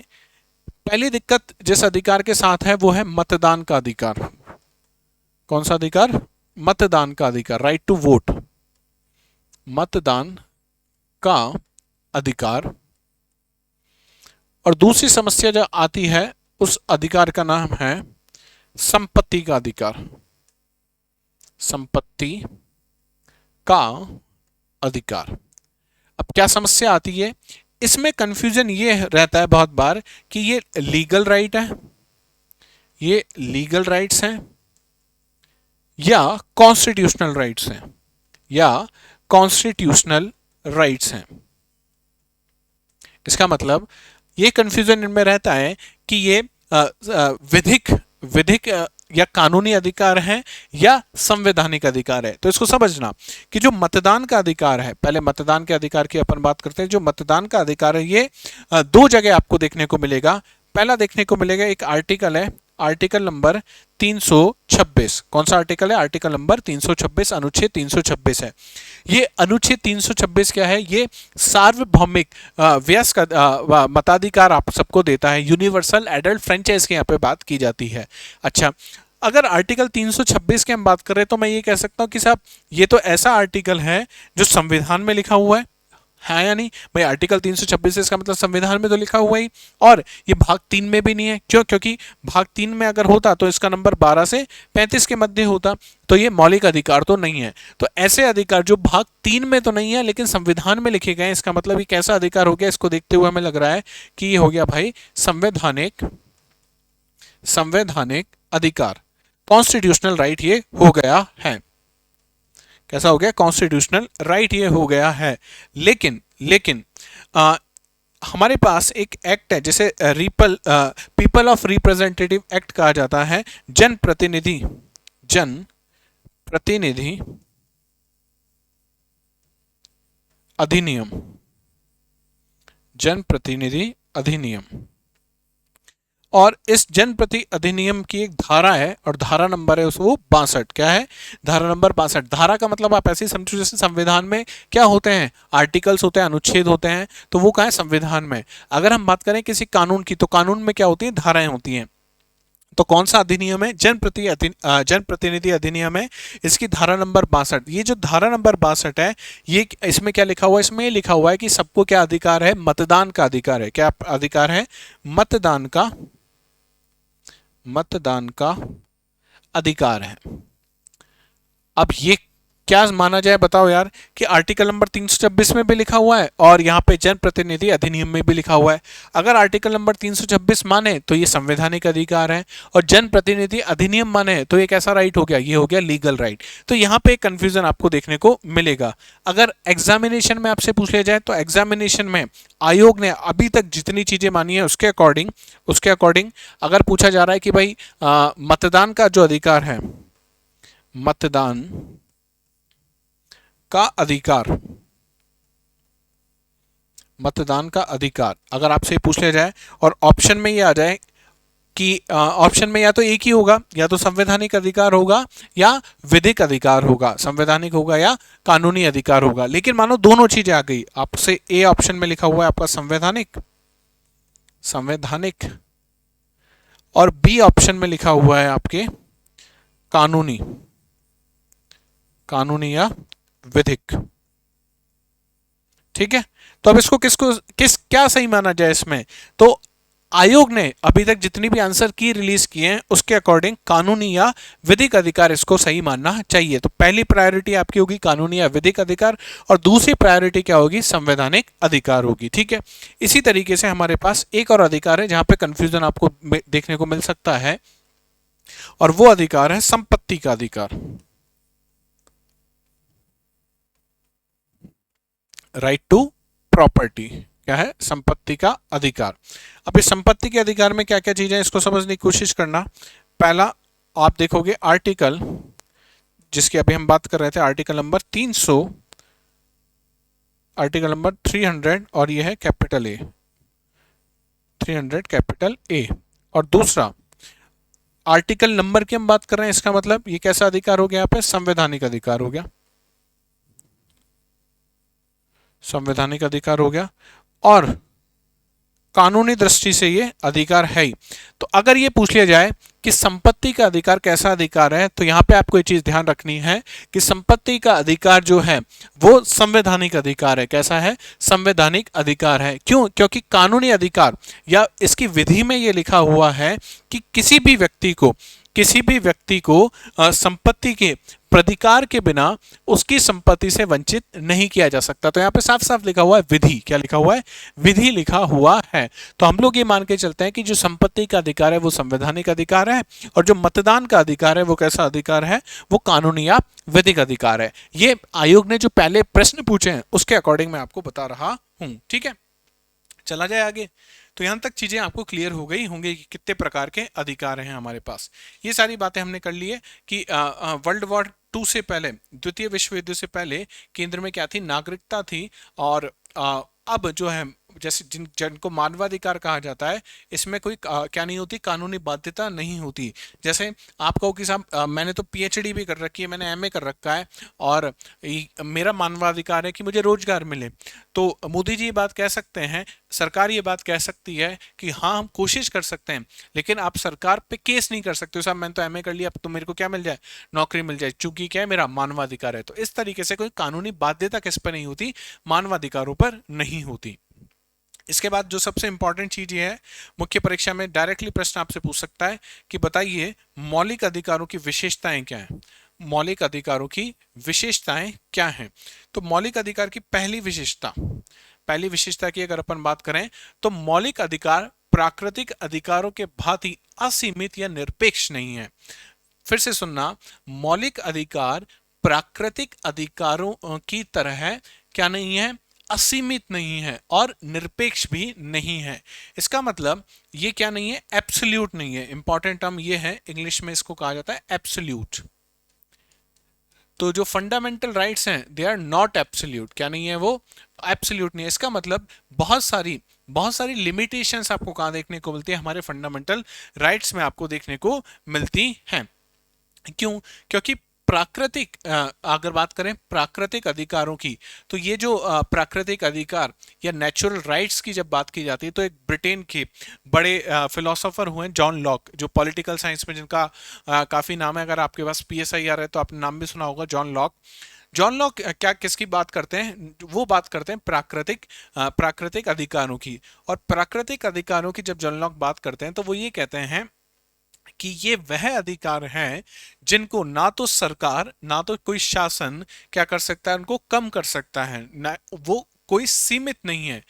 S1: पहली दिक्कत जिस अधिकार के साथ है वो है मतदान का अधिकार। कौन सा अधिकार? मतदान का अधिकार, राइट टू वोट, मतदान का अधिकार। और दूसरी समस्या जो आती है उस अधिकार का नाम है संपत्ति का अधिकार, संपत्ति का अधिकार। अब क्या समस्या आती है इसमें? कंफ्यूजन ये रहता है बहुत बार कि ये लीगल राइट है, ये लीगल राइट्स हैं या कॉन्स्टिट्यूशनल राइट्स हैं, या कॉन्स्टिट्यूशनल राइट्स हैं। इसका मतलब ये कंफ्यूजन इनमें रहता है कि ये विधिक विधिक या कानूनी अधिकार है या संवैधानिक अधिकार है। तो इसको समझना कि जो मतदान का अधिकार है, पहले मतदान के अधिकार की अपन बात करते हैं। जो मतदान का अधिकार है ये दो जगह आपको देखने को मिलेगा। पहला देखने को मिलेगा एक आर्टिकल है, आर्टिकल नंबर 326। कौन सा आर्टिकल है? आर्टिकल नंबर 326, अनुच्छेद 326 है। ये अनुच्छेद 326 क्या है? ये सार्वभौमिक वयस्क मताधिकार आप सबको देता है। यूनिवर्सल एडल्ट फ्रेंचाइज की यहाँ पे बात की जाती है। अच्छा, अगर आर्टिकल 326 की हम बात करें तो मैं ये कह सकता हूँ कि साहब ये तो ऐसा आर्टिकल है जो संविधान में लिखा हुआ है या नहीं? भाई आर्टिकल 326 इसका मतलब संविधान में तो लिखा हुआ ही, और ये भाग 3 में भी नहीं है। क्यों? क्योंकि भाग 3 में अगर होता तो इसका नंबर 12 से 35 के मध्य होता, तो ये मौलिक अधिकार तो नहीं है। तो ऐसे अधिकार जो भाग 3 में तो नहीं है लेकिन संविधान में लिखे गए, इसका मतलब ये कैसा अधिकार हो गया? इसको देखते हुए हमें लग रहा है कि ये हो गया भाई संवैधानिक अधिकार, कॉन्स्टिट्यूशनल राइट ये हो गया है। कैसा हो गया? कॉन्स्टिट्यूशनल राइट ये हो गया है। लेकिन हमारे पास एक एक्ट है जिसे पीपल ऑफ रिप्रेजेंटेटिव एक्ट कहा जाता है, जनप्रतिनिधि अधिनियम, जनप्रतिनिधि अधिनियम। और इस जनप्रति अधिनियम की एक धारा है और धारा नंबर है वो 62। क्या है? धारा नंबर 62। धारा का मतलब आप ऐसे ही समझो जैसे संविधान में क्या होते हैं? आर्टिकल्स होते हैं, अनुच्छेद होते हैं, तो वो कहाँ है? संविधान में। अगर हम बात करें किसी कानून की तो कानून में क्या होती है? धाराएं होती हैं। तो कौन सा अधिनियम है? जनप्रतिनिधि अधिनियम है। इसकी धारा नंबर 62। ये जो धारा नंबर 62 है, ये इसमें क्या लिखा हुआ है? इसमें लिखा हुआ है कि सबको क्या अधिकार है? मतदान का अधिकार है। क्या अधिकार है? मतदान का अधिकार है। अब ये क्या माना जाए बताओ यार, कि आर्टिकल नंबर 326 में भी लिखा हुआ है और यहाँ पे जनप्रतिनिधि अधिनियम में भी लिखा हुआ है। अगर आर्टिकल नंबर 326 माने तो ये संवैधानिक अधिकार है, और जनप्रतिनिधि अधिनियम माने तो ये कैसा राइट हो गया? ये हो गया लीगल राइट। तो यहाँ पे कंफ्यूजन आपको देखने को मिलेगा। अगर एग्जामिनेशन में आपसे पूछ लिया जाए तो एग्जामिनेशन में आयोग ने अभी तक जितनी चीजें मानी है उसके अकॉर्डिंग अगर पूछा जा रहा है कि भाई मतदान का जो अधिकार है, मतदान का अधिकार, मतदान का अधिकार अगर आपसे पूछ लिया जाए और ऑप्शन में ये आ जाए कि ऑप्शन में या तो एक ही होगा, या तो संवैधानिक अधिकार होगा या विधिक अधिकार होगा, संवैधानिक होगा या कानूनी अधिकार होगा। लेकिन मानो दोनों चीजें आ गई, आपसे ए ऑप्शन में लिखा हुआ है आपका संवैधानिक और बी ऑप्शन में लिखा हुआ है आपके कानूनी या विधिक। ठीक है, तो अब इसको क्या सही माना जाए इसमें? तो आयोग ने अभी तक जितनी भी आंसर की रिलीज किए हैं उसके अकॉर्डिंग कानूनी या विधिक अधिकार इसको सही मानना चाहिए। तो पहली प्रायोरिटी आपकी होगी कानूनी या विधिक अधिकार, और दूसरी प्रायोरिटी क्या होगी? संवैधानिक अधिकार होगी। ठीक है, इसी तरीके से हमारे पास एक और अधिकार है जहां पे कंफ्यूजन आपको देखने को मिल सकता है, और वो अधिकार है संपत्ति का अधिकार, राइट टू प्रॉपर्टी। क्या है? संपत्ति का अधिकार। अब इस संपत्ति के अधिकार में क्या क्या चीजें इसको समझने की कोशिश करना। पहला आप देखोगे आर्टिकल, जिसकी अभी हम बात कर रहे थे, आर्टिकल नंबर 300, आर्टिकल नंबर 300, और ये है कैपिटल ए, 300 कैपिटल ए। और दूसरा आर्टिकल नंबर की हम बात कर रहे हैं, इसका मतलब ये कैसा अधिकार हो गया? यहाँ पे संवैधानिक अधिकार हो गया, संवैधानिक अधिकार हो गया। और कानूनी दृष्टि से ये अधिकार है ही। तो अगर ये पूछ लिया जाए कि संपत्ति का अधिकार कैसा अधिकार है, तो यहाँ पे आपको ये चीज ध्यान रखनी है कि संपत्ति का अधिकार जो है वो संवैधानिक अधिकार है। कैसा है? संवैधानिक अधिकार है। क्यों? क्योंकि कानूनी अधिकार या इसकी विधि में ये लिखा हुआ है कि किसी भी व्यक्ति को संपत्ति के प्राधिकार के बिना उसकी संपत्ति से वंचित नहीं किया जा सकता। तो यहाँ पे साफ साफ लिखा हुआ है विधि। क्या लिखा हुआ है? विधि लिखा हुआ है। तो हम लोग ये मान के चलते हैं कि जो संपत्ति का अधिकार है वो संवैधानिक अधिकार है, और जो मतदान का अधिकार है वो कैसा अधिकार है? वो कानूनी या विधिक अधिकार है। ये आयोग ने जो पहले प्रश्न पूछे हैं उसके अकॉर्डिंग मैं आपको बता रहा हूं। ठीक है, चला जाए आगे। तो यहां तक चीजें आपको क्लियर हो गई होंगी कि कितने प्रकार के अधिकार हैं हमारे पास। ये सारी बातें हमने कर ली है कि वर्ल्ड वॉर 2 से पहले, द्वितीय विश्व युद्ध से पहले केंद्र में क्या थी? नागरिकता थी। और अब जो है जैसे जिनको मानवाधिकार कहा जाता है, इसमें कोई क्या नहीं होती? कानूनी बाध्यता नहीं होती। जैसे आप कहो कि साहब मैंने तो पीएचडी भी कर रखी है, मैंने एमए कर रखा है, और मेरा मानवाधिकार है कि मुझे रोजगार मिले, तो मोदी जी ये बात कह सकते हैं, सरकार ये बात कह सकती है कि हाँ हम कोशिश कर सकते हैं, लेकिन आप सरकार पे केस नहीं कर सकते हो साहब मैंने तो एमए कर लिया, अब तो मेरे को क्या मिल जाए? नौकरी मिल जाए, चूंकि क्या है? मेरा मानवाधिकार है। तो इस तरीके से कोई कानूनी बाध्यता किस पर नहीं होती? मानवाधिकारों पर नहीं होती। इसके बाद जो सबसे इंपॉर्टेंट चीज ये है, मुख्य परीक्षा में डायरेक्टली प्रश्न आपसे पूछ सकता है कि बताइए मौलिक अधिकारों की विशेषताएं क्या हैं? मौलिक अधिकारों की विशेषताएं क्या हैं? तो मौलिक अधिकार की पहली विशेषता की अगर अपन बात करें तो मौलिक अधिकार प्राकृतिक अधिकारों के भांति असीमित या निरपेक्ष नहीं है। फिर से सुनना, मौलिक अधिकार प्राकृतिक अधिकारों की तरह क्या नहीं है? असीमित नहीं है और निरपेक्ष भी नहीं है। इसका मतलब ये क्या नहीं है? एब्सोल्यूट नहीं है। इंपॉर्टेंट टर्म ये है, इंग्लिश में इसको कहा जाता है एब्सोल्यूट। तो जो फंडामेंटल राइट्स हैं दे आर नॉट एब्सोल्यूट। क्या नहीं है? वो एब्सोल्यूट नहीं है। इसका मतलब बहुत सारी लिमिटेशंस आपको कहां देखने को मिलती है? हमारे फंडामेंटल राइट्स में आपको देखने को मिलती हैं। क्यों? क्योंकि प्राकृतिक अगर बात करें प्राकृतिक अधिकारों की, तो ये जो प्राकृतिक अधिकार या नेचुरल राइट्स की जब बात की जाती है, तो एक ब्रिटेन के बड़े फिलोसोफर हुए जॉन लॉक, जो पॉलिटिकल साइंस में जिनका काफी नाम है। अगर आपके पास पीएसआई आ रहा है तो आपने नाम भी सुना होगा, जॉन लॉक। जॉन लॉक क्या किसकी बात करते हैं? वो बात करते हैं प्राकृतिक अधिकारों की। और प्राकृतिक अधिकारों की जब जॉन लॉक बात करते हैं तो वो ये कहते हैं कि ये वह अधिकार हैं जिनको ना तो सरकार ना तो कोई शासन क्या कर सकता है? उनको कम कर सकता है, ना वो कोई सीमित नहीं है।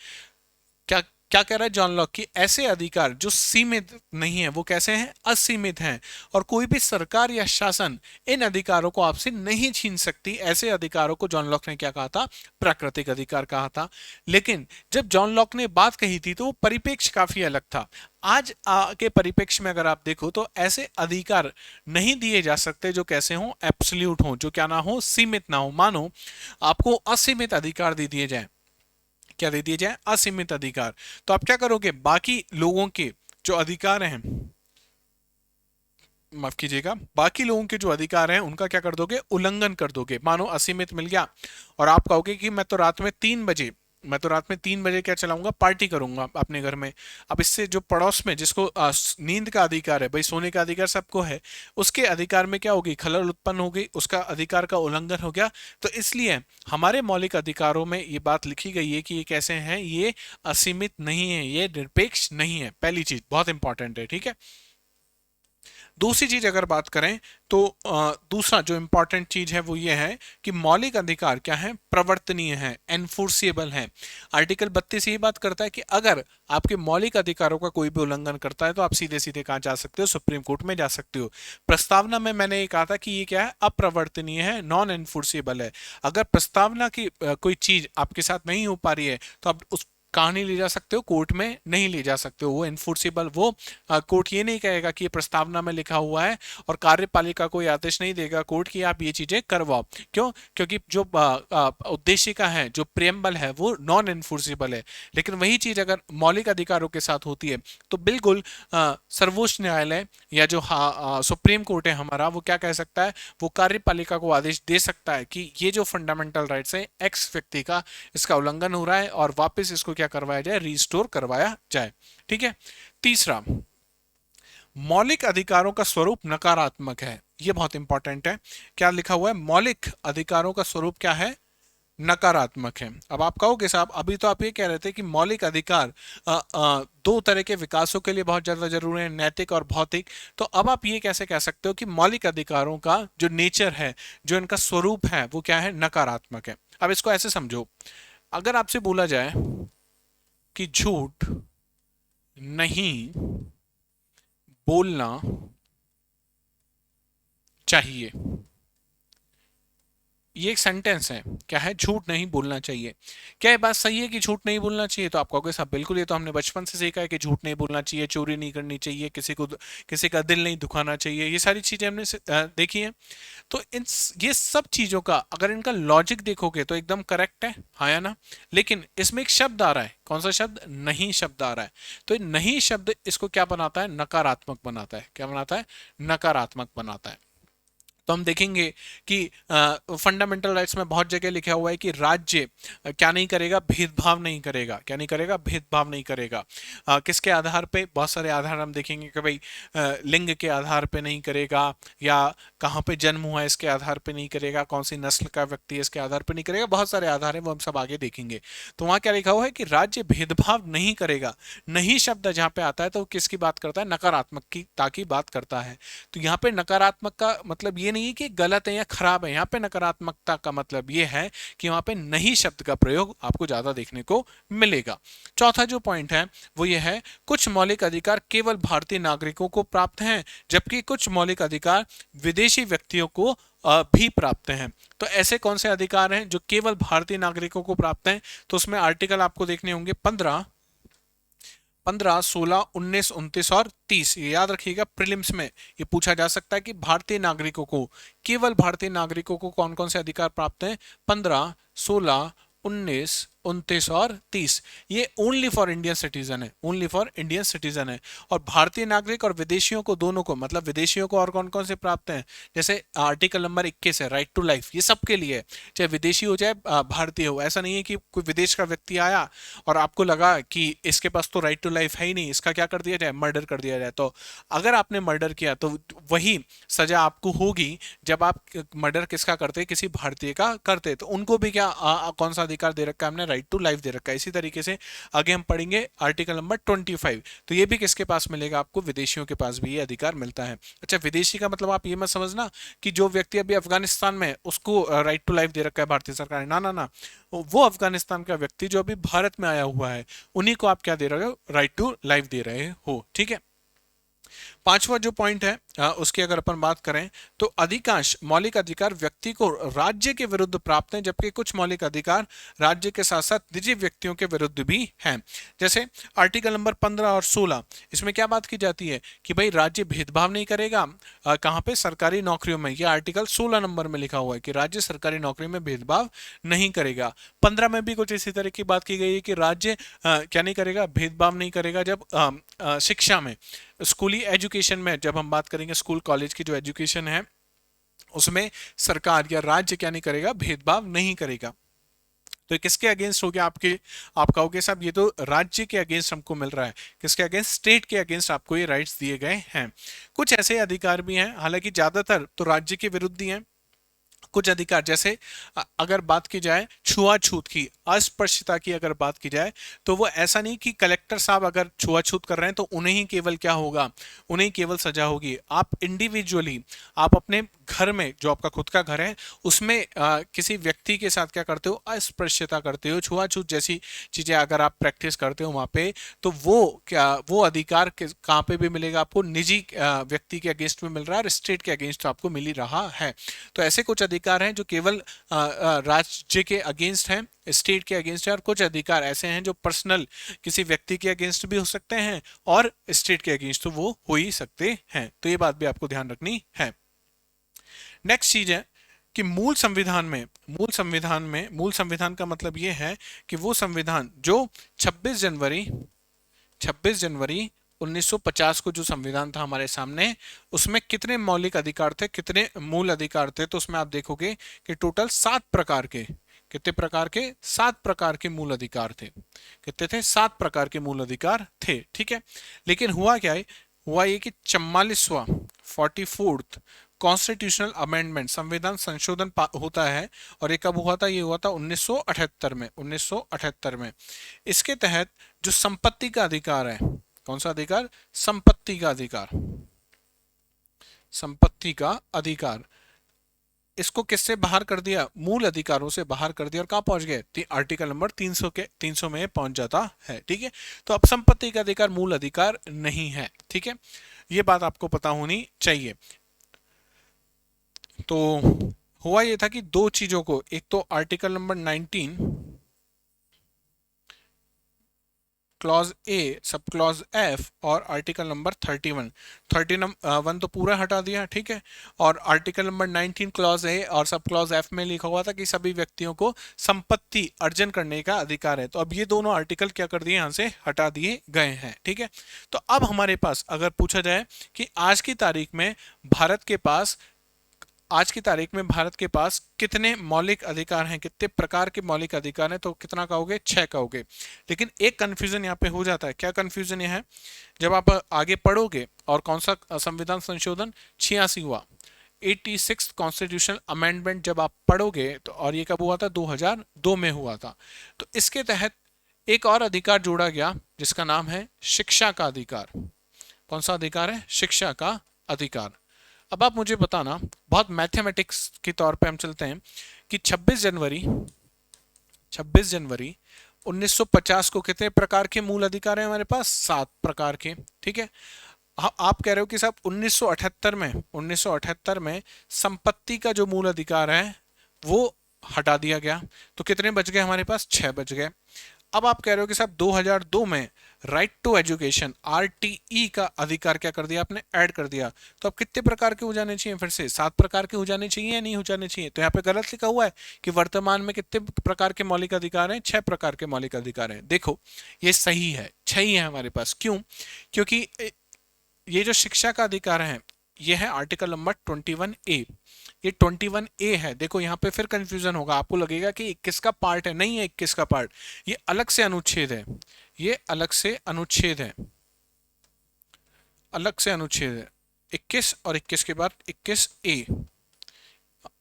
S1: क्या क्या कह रहा है जॉन लॉक की? ऐसे अधिकार जो सीमित नहीं है वो कैसे हैं? असीमित हैं, और कोई भी सरकार या शासन इन अधिकारों को आपसे नहीं छीन सकती। ऐसे अधिकारों को जॉन लॉक ने क्या कहा था? प्राकृतिक अधिकार कहा था। लेकिन जब जॉन लॉक ने बात कही थी तो वो परिप्रेक्ष्य काफी अलग था। आज के परिप्रेक्ष्य में अगर आप देखो तो ऐसे अधिकार नहीं दिए जा सकते जो कैसे हों? एब्सोल्यूट हों, जो क्या ना हो? सीमित ना हो। मानो आपको असीमित अधिकार दे दिए जाए, क्या दे दिए जाए? असीमित अधिकार। तो आप क्या करोगे? बाकी लोगों के जो अधिकार हैं, माफ कीजिएगा, बाकी लोगों के जो अधिकार हैं उनका क्या कर दोगे? उल्लंघन कर दोगे। मानो असीमित मिल गया और आप कहोगे कि मैं तो रात में 3 बजे क्या चलाऊंगा? पार्टी करूंगा अपने घर में। अब इससे जो पड़ोस में जिसको नींद का अधिकार है, भाई सोने का अधिकार सबको है, उसके अधिकार में क्या होगी? खलल उत्पन्न हो गई, उसका अधिकार का उल्लंघन हो गया। तो इसलिए हमारे मौलिक अधिकारों में ये बात लिखी गई है कि ये कैसे हैं? ये असीमित नहीं है, ये निरपेक्ष नहीं है। पहली चीज बहुत इंपॉर्टेंट है। ठीक है, दूसरी चीज अगर बात करें तो दूसरा जो इंपॉर्टेंट चीज है वो ये है कि मौलिक अधिकार क्या है? प्रवर्तनीय है, एनफोर्सेबल है। आर्टिकल 32 ये बात करता है कि अगर आपके मौलिक अधिकारों का कोई भी उल्लंघन करता है तो आप सीधे सीधे कहां जा सकते हो? सुप्रीम कोर्ट में जा सकते हो। प्रस्तावना में मैंने ये कहा था कि ये क्या है? अप्रवर्तनीय है, नॉन एनफोर्सेबल है। अगर प्रस्तावना की कोई चीज आपके साथ नहीं हो पा रही है तो आप उस कहां नहीं ले जा सकते हो? कोर्ट में नहीं ले जा सकते हो। वो इनफोर्सेबल, वो कोर्ट ये नहीं कहेगा कि ये प्रस्तावना में लिखा हुआ है और कार्यपालिका कोई आदेश नहीं देगा कोर्ट की आप ये चीजें करवाओ। क्यों? क्योंकि जो उद्देशिका है, जो प्रेम्बल है, वो नॉन इनफोर्सेबल है। लेकिन वही चीज अगर मौलिक अधिकारों के साथ होती है तो बिल्कुल सर्वोच्च न्यायालय या जो सुप्रीम कोर्ट है हमारा, वो क्या कह सकता है? वो कार्यपालिका को आदेश दे सकता है कि ये जो फंडामेंटल राइट्स है एक्स व्यक्ति का, इसका उल्लंघन हो रहा है और वापस इसको क्या करवाया जाए, रिस्टोर करवाया जाए। ठीक है। तीसरा, मौलिक अधिकारों का स्वरूप नकारात्मक है। यह बहुत इंपॉर्टेंट है। क्या लिखा हुआ है, मौलिक अधिकारों का स्वरूप क्या है, नकारात्मक है। अब आप कहोगे साहब अभी तो आप ये कह रहे थे कि मौलिक अधिकार दो तरह के विकासों के लिए बहुत ज्यादा जरूरी है, नैतिक और भौतिक। तो अब आप ये कैसे कह सकते हो कि मौलिक अधिकारों का जो नेचर है, जो इनका स्वरूप है, वो क्या है, नकारात्मक है। अब इसको ऐसे समझो, अगर आपसे बोला जाए कि झूठ नहीं बोलना चाहिए, ये एक सेंटेंस है, क्या है, झूठ नहीं बोलना चाहिए। क्या ये बात सही है कि झूठ नहीं बोलना चाहिए? तो आप कहोगे साहब बिल्कुल, ये तो हमने बचपन से सीखा है कि झूठ नहीं बोलना चाहिए, चोरी नहीं करनी चाहिए, किसी का दिल नहीं दुखाना चाहिए, ये सारी चीजें हमने देखी हैं। तो ये सब चीजों का अगर इनका लॉजिक देखोगे तो एकदम करेक्ट है, हाँ या ना। लेकिन इसमें एक शब्द आ रहा है, कौन सा शब्द, नहीं शब्द आ रहा है। तो ये नहीं शब्द इसको क्या बनाता है, नकारात्मक बनाता है। क्या बनाता है, नकारात्मक बनाता है। तो हम देखेंगे कि फंडामेंटल राइट्स में बहुत जगह लिखा हुआ है कि राज्य क्या नहीं करेगा, भेदभाव नहीं करेगा। क्या नहीं करेगा, भेदभाव नहीं करेगा। किसके आधार पे, बहुत सारे आधार हम देखेंगे कि भाई लिंग के आधार पे नहीं करेगा, या कहाँ पे जन्म हुआ है इसके आधार पे नहीं करेगा, कौन सी नस्ल का व्यक्ति है इसके आधार पे नहीं करेगा, बहुत सारे आधार है, वो हम सब आगे देखेंगे। तो वहां क्या लिखा हुआ है कि राज्य भेदभाव नहीं करेगा। नहीं शब्द जहां पे आता है तो किसकी बात करता है, नकारात्मक की ताकि बात करता है। तो यहाँ पे नकारात्मक का मतलब ये नहीं कि गलत है या खराब है, यहाँ पे नकारात्मकता का मतलब ये है कि वहां पे नहीं शब्द का प्रयोग आपको ज्यादा देखने को मिलेगा। चौथा जो पॉइंट है वो ये है, कुछ मौलिक अधिकार केवल भारतीय नागरिकों को प्राप्त हैं, जबकि कुछ मौलिक अधिकार विदेशी व्यक्तियों को भी प्राप्त हैं। तो ऐसे कौन से अधिकार हैं जो केवल भारतीय नागरिकों को प्राप्त हैं? तो उसमें आर्टिकल आपको देखने होंगे 15, 16, 19, 29 और 30। ये याद रखिएगा, प्रीलिम्स में ये पूछा जा सकता है कि भारतीय नागरिकों को, केवल भारतीय नागरिकों को कौन कौन से अधिकार प्राप्त हैं। 15, 16, 19, 29 और 30। ये ओनली फॉर इंडियन सिटीजन है, ओनली फॉर इंडियन सिटीजन है। और भारतीय नागरिक और विदेशियों को, दोनों को, मतलब विदेशियों को और कौन कौन से प्राप्त हैं, जैसे आर्टिकल नंबर 21 है, राइट टू लाइफ, ये सबके लिए है, चाहे विदेशी हो चाहे भारतीय हो। ऐसा नहीं है कि कोई विदेश का व्यक्ति आया और आपको लगा कि इसके पास तो राइट टू लाइफ है ही नहीं, इसका क्या कर दिया जाए, मर्डर कर दिया जाए। तो अगर आपने मर्डर किया तो वही सजा आपको होगी जब आप मर्डर किसका करते, किसी भारतीय का करते। तो उनको भी क्या कौन सा अधिकार दे रखा है हमने, राइट टू लाइफ दे रखा है। इसी तरीके से आगे हम पढ़ेंगे आर्टिकल नंबर 25। तो ये भी किसके पास मिलेगा आपको, विदेशियों के पास भी ये अधिकार मिलता है। अच्छा, विदेशी का मतलब आप ये मत समझना कि जो व्यक्ति अभी अफगानिस्तान में उसको राइट टू लाइफ दे रखा है भारतीय सरकार ने, ना ना ना, वो अफगानिस्तान का व्यक्ति जो अभी भारत में आया हुआ है, उन्हीं को आप क्या दे रहे हो, राइट टू लाइफ दे रहे हो। ठीक है। पांचवा जो पॉइंट है उसकी अगर अपन बात करें तो अधिकांश मौलिक अधिकार व्यक्ति को राज्य के विरुद्ध प्राप्त हैं, जबकि कुछ मौलिक अधिकार राज्य के साथ साथ निजी व्यक्तियों के विरुद्ध भी हैं। जैसे आर्टिकल नंबर 15 और 16, इसमें क्या बात की जाती है कि भाई राज्य भेदभाव नहीं करेगा, कहां पे, सरकारी नौकरियों में। यह आर्टिकल 16 नंबर में लिखा हुआ है कि राज्य सरकारी नौकरी में भेदभाव नहीं करेगा। 15 में भी कुछ इसी तरह की बात की गई है कि राज्य क्या नहीं करेगा, भेदभाव नहीं करेगा जब शिक्षा में, स्कूली एजुकेशन में, जब हम बात करेंगे स्कूल कॉलेज की जो एजुकेशन है उसमें सरकार या राज्य क्या नहीं करेगा, भेदभाव नहीं करेगा। तो किसके अगेंस्ट हो गया आपके, आप कहोगे साहब ये तो राज्य के अगेंस्ट हमको मिल रहा है। किसके अगेंस्ट, स्टेट के अगेंस्ट आपको ये राइट्स दिए गए हैं। कुछ ऐसे अधिकार भी हैं, हालांकि ज्यादातर तो राज्य के विरुद्ध ही हैं। कुछ अधिकार जैसे अगर बात की जाए छुआछूत की, अस्पृश्यता की अगर बात की जाए, तो वो ऐसा नहीं कि कलेक्टर साहब अगर छुआछूत कर रहे हैं तो उन्हें ही केवल क्या होगा, उन्हें केवल सजा होगी। आप इंडिविजुअली, आप अपने घर में, जो आपका खुद का घर है, उसमें किसी व्यक्ति के साथ क्या करते हो, अस्पृश्यता करते हो, छुआछूत जैसी चीजें अगर आप प्रैक्टिस करते हो वहां पे, तो वो अधिकार कहाँ पे भी मिलेगा आपको, निजी व्यक्ति के अगेंस्ट में मिल रहा है और स्टेट के अगेंस्ट आपको मिल ही रहा है। तो ऐसे कुछ अधिकार हैं जो केवल राज्य के अगेंस्ट हैं, स्टेट के अगेंस्ट है, और कुछ अधिकार ऐसे हैं जो पर्सनल किसी व्यक्ति के अगेंस्ट भी हो सकते हैं और स्टेट के अगेंस्ट तो वो हो ही सकते हैं। तो ये बात भी आपको ध्यान रखनी है। नेक्स्ट चीज है कि मूल संविधान का मतलब ये है कि वो संविधान जो 26 जनवरी 1950 को जो संविधान था हमारे सामने, उसमें कितने मौलिक अधिकार थे, कितने मूल अधिकार थे। तो उसमें आप देखोगे कि टोटल 7 प्रकार के, कितने प्रकार के? 7 प्रकार के मूल अधिकार थे। कितने थे? 7 प्रकार के मूल अधिकार थे, ठीक है। लेकिन हुआ क्या है? हुआ ये कि 44वां 44th कॉन्स्टिट्यूशनल अमेंडमेंट, संविधान संशोधन होता है। और ये कब हुआ था? ये हुआ था 1978 में। 1978 में इसके तहत जो संपत्ति का अधिकार है, कौन सा अधिकार? संपत्ति का अधिकार। संपत्ति का अधिकार, इसको किससे बाहर कर दिया? मूल अधिकारों से बाहर कर दिया। और कहां पहुंच गए? आर्टिकल नंबर 300 में पहुंच जाता है, ठीक है। तो अब संपत्ति का अधिकार मूल अधिकार नहीं है, ठीक है। ये बात आपको पता होनी चाहिए। तो हुआ ये था कि दो चीजों को, एक तो article number 19 clause A sub clause F और आर्टिकल नंबर 31 तो पूरा हटा दिया, ठीक है। और आर्टिकल नंबर 19 क्लॉज ए और सब क्लॉज एफ में लिखा हुआ था कि सभी व्यक्तियों को संपत्ति अर्जन करने का अधिकार है। तो अब ये दोनों आर्टिकल क्या कर दिए? यहाँ से हटा दिए गए हैं, ठीक है। तो अब हमारे पास अगर पूछा जाए कि आज की तारीख में भारत के पास कितने मौलिक अधिकार हैं, कितने प्रकार के मौलिक अधिकार हैं, तो कितना कहोगे? 6 कहोगे। लेकिन एक कंफ्यूजन यहाँ पे हो जाता है। क्या कंफ्यूजन ये है? जब आप आगे पढ़ोगे और कौन सा संविधान संशोधन 86 हुआ, 86 कॉन्स्टिट्यूशनल अमेंडमेंट जब आप पढ़ोगे तो, और ये कब हुआ था? 2002 में हुआ था। तो इसके तहत एक और अधिकार जोड़ा गया जिसका नाम है शिक्षा का अधिकार। कौन सा अधिकार है? शिक्षा का अधिकार। अब आप मुझे बताना, बहुत मैथमेटिक्स के तौर पे हम चलते हैं, कि 26 जनवरी 1950 को कितने प्रकार के मूल अधिकार हैं हमारे पास? 7 प्रकार के, ठीक है। आप कह रहे हो कि साहब 1978 में संपत्ति का जो मूल अधिकार है वो हटा दिया गया, तो कितने बच गए हमारे पास? 6 बच गए। अब आप कह रहे हो कि साहब 2002 में राइट टू एजुकेशन आरटीई का अधिकार क्या कर दिया आपने? ऐड कर दिया। तो अब कितने प्रकार के हो जाने चाहिए? फिर से 7 प्रकार के हो जाने चाहिए या नहीं हो जाने चाहिए? तो यहाँ पे गलत लिखा हुआ है कि वर्तमान में कितने प्रकार के मौलिक अधिकार हैं? 6 प्रकार के मौलिक अधिकार हैं। देखो ये सही है, 6 ही है हमारे पास। क्यों? क्योंकि ये जो शिक्षा का अधिकार है ये है आर्टिकल नंबर 21A। ये 21A है। देखो यहाँ पे फिर कंफ्यूजन होगा, आपको लगेगा कि 21 का पार्ट है। नहीं है 21 का पार्ट, ये अलग से अनुच्छेद है। ये अलग से अनुच्छेद है, अलग से अनुच्छेद है। 21 और 21 के बाद 21A।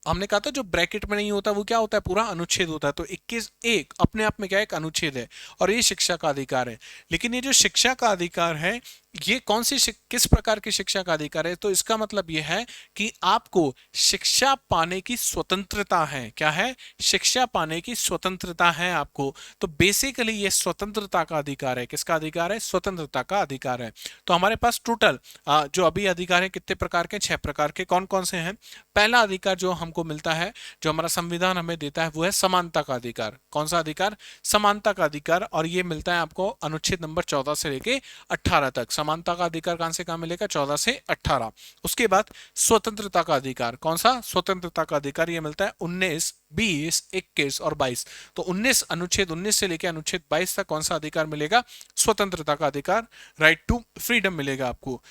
S1: हमने कहा था जो ब्रैकेट में नहीं होता वो क्या होता है? पूरा अनुच्छेद होता है। तो 21A अपने आप में क्या है? एक अनुच्छेद है और ये शिक्षा का अधिकार है। लेकिन ये जो शिक्षा का अधिकार है ये कौन सी किस प्रकार की शिक्षा का अधिकार है? तो इसका मतलब ये है कि आपको शिक्षा पाने की स्वतंत्रता है। क्या है? शिक्षा पाने की स्वतंत्रता है आपको। तो बेसिकली ये स्वतंत्रता का अधिकार है। किसका अधिकार है? स्वतंत्रता का अधिकार है। तो हमारे पास टोटल जो अभी अधिकार है कितने प्रकार के? 6 प्रकार के। कौन कौन से हैं? पहला अधिकार जो हमको मिलता है, जो हमारा संविधान हमें देता है, वो है समानता का अधिकार। कौन सा अधिकार? समानता का अधिकार। और ये मिलता है आपको अनुच्छेद नंबर 14 से लेके 18 तक। समानता का अधिकार कहां से कहां मिलेगा? 14 से 18। उसके बाद स्वतंत्रता का अधिकार। कौन सा? स्वतंत्रता का अधिकार ये मिलता है 19, 20, 21 और 22। तो 19 अनुच्छेद 19 से लेकर अनुच्छेद 22 तक कौन सा अधिकार मिलेगा? स्वतंत्रता का अधिकार। राइट टू फ्रीडम मिलेगा आपको।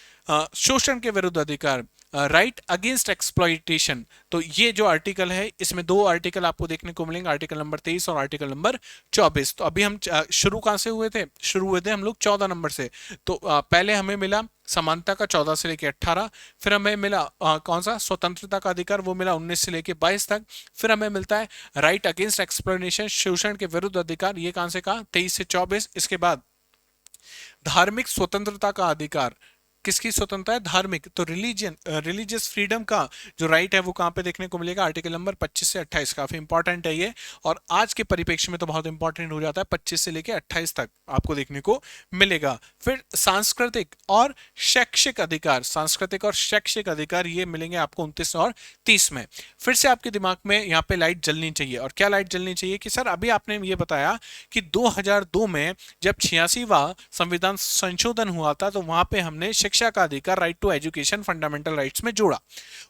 S1: शोषण के विरुद्ध अधिकार, राइट अगेंस्ट एक्सप्लॉइटेशन। तो ये जो आर्टिकल है इसमें 2 आर्टिकल आपको देखने को मिलेंगे, आर्टिकल नंबर 23 और आर्टिकल नंबर 24। तो अभी हम शुरू कहां से हुए थे? शुरू हुए थे हम लोग 14 नंबर से। तो पहले हमें मिला समानता का 14 से लेकर 18। फिर हमें मिला कौन सा? स्वतंत्रता का अधिकार, वो मिला 19 से लेकर 22 तक। फिर हमें मिलता है राइट अगेंस्ट एक्सप्लॉइटेशन, शोषण के विरुद्ध अधिकार, ये कहां से कहा? 23 से 24। इसके बाद धार्मिक स्वतंत्रता का अधिकार। किसकी स्वतंत्रता है? धार्मिक। तो रिलीजियस फ्रीडम का जो राइट है वो कहां पे देखने को मिलेगा? आर्टिकल नंबर 25 से 28। काफी इंपॉर्टेंट है ये, और आज के परिप्रेक्ष्य में तो बहुत इंपॉर्टेंट हो जाता है। 25 से लेके 28 तक आपको देखने को मिलेगा। फिर सांस्कृतिक और शैक्षिक अधिकार, सांस्कृतिक और शैक्षिक अधिकार ये मिलेंगे आपको 29 और 30 में। फिर से आपके दिमाग में यहाँ पे लाइट जलनी चाहिए। और क्या लाइट जलनी चाहिए? कि सर अभी आपने ये बताया कि 2002 में जब 86वां संविधान संशोधन हुआ था तो वहां पे हमने शिक्षा का अधिकार, right to education, fundamental rights में जोड़ा।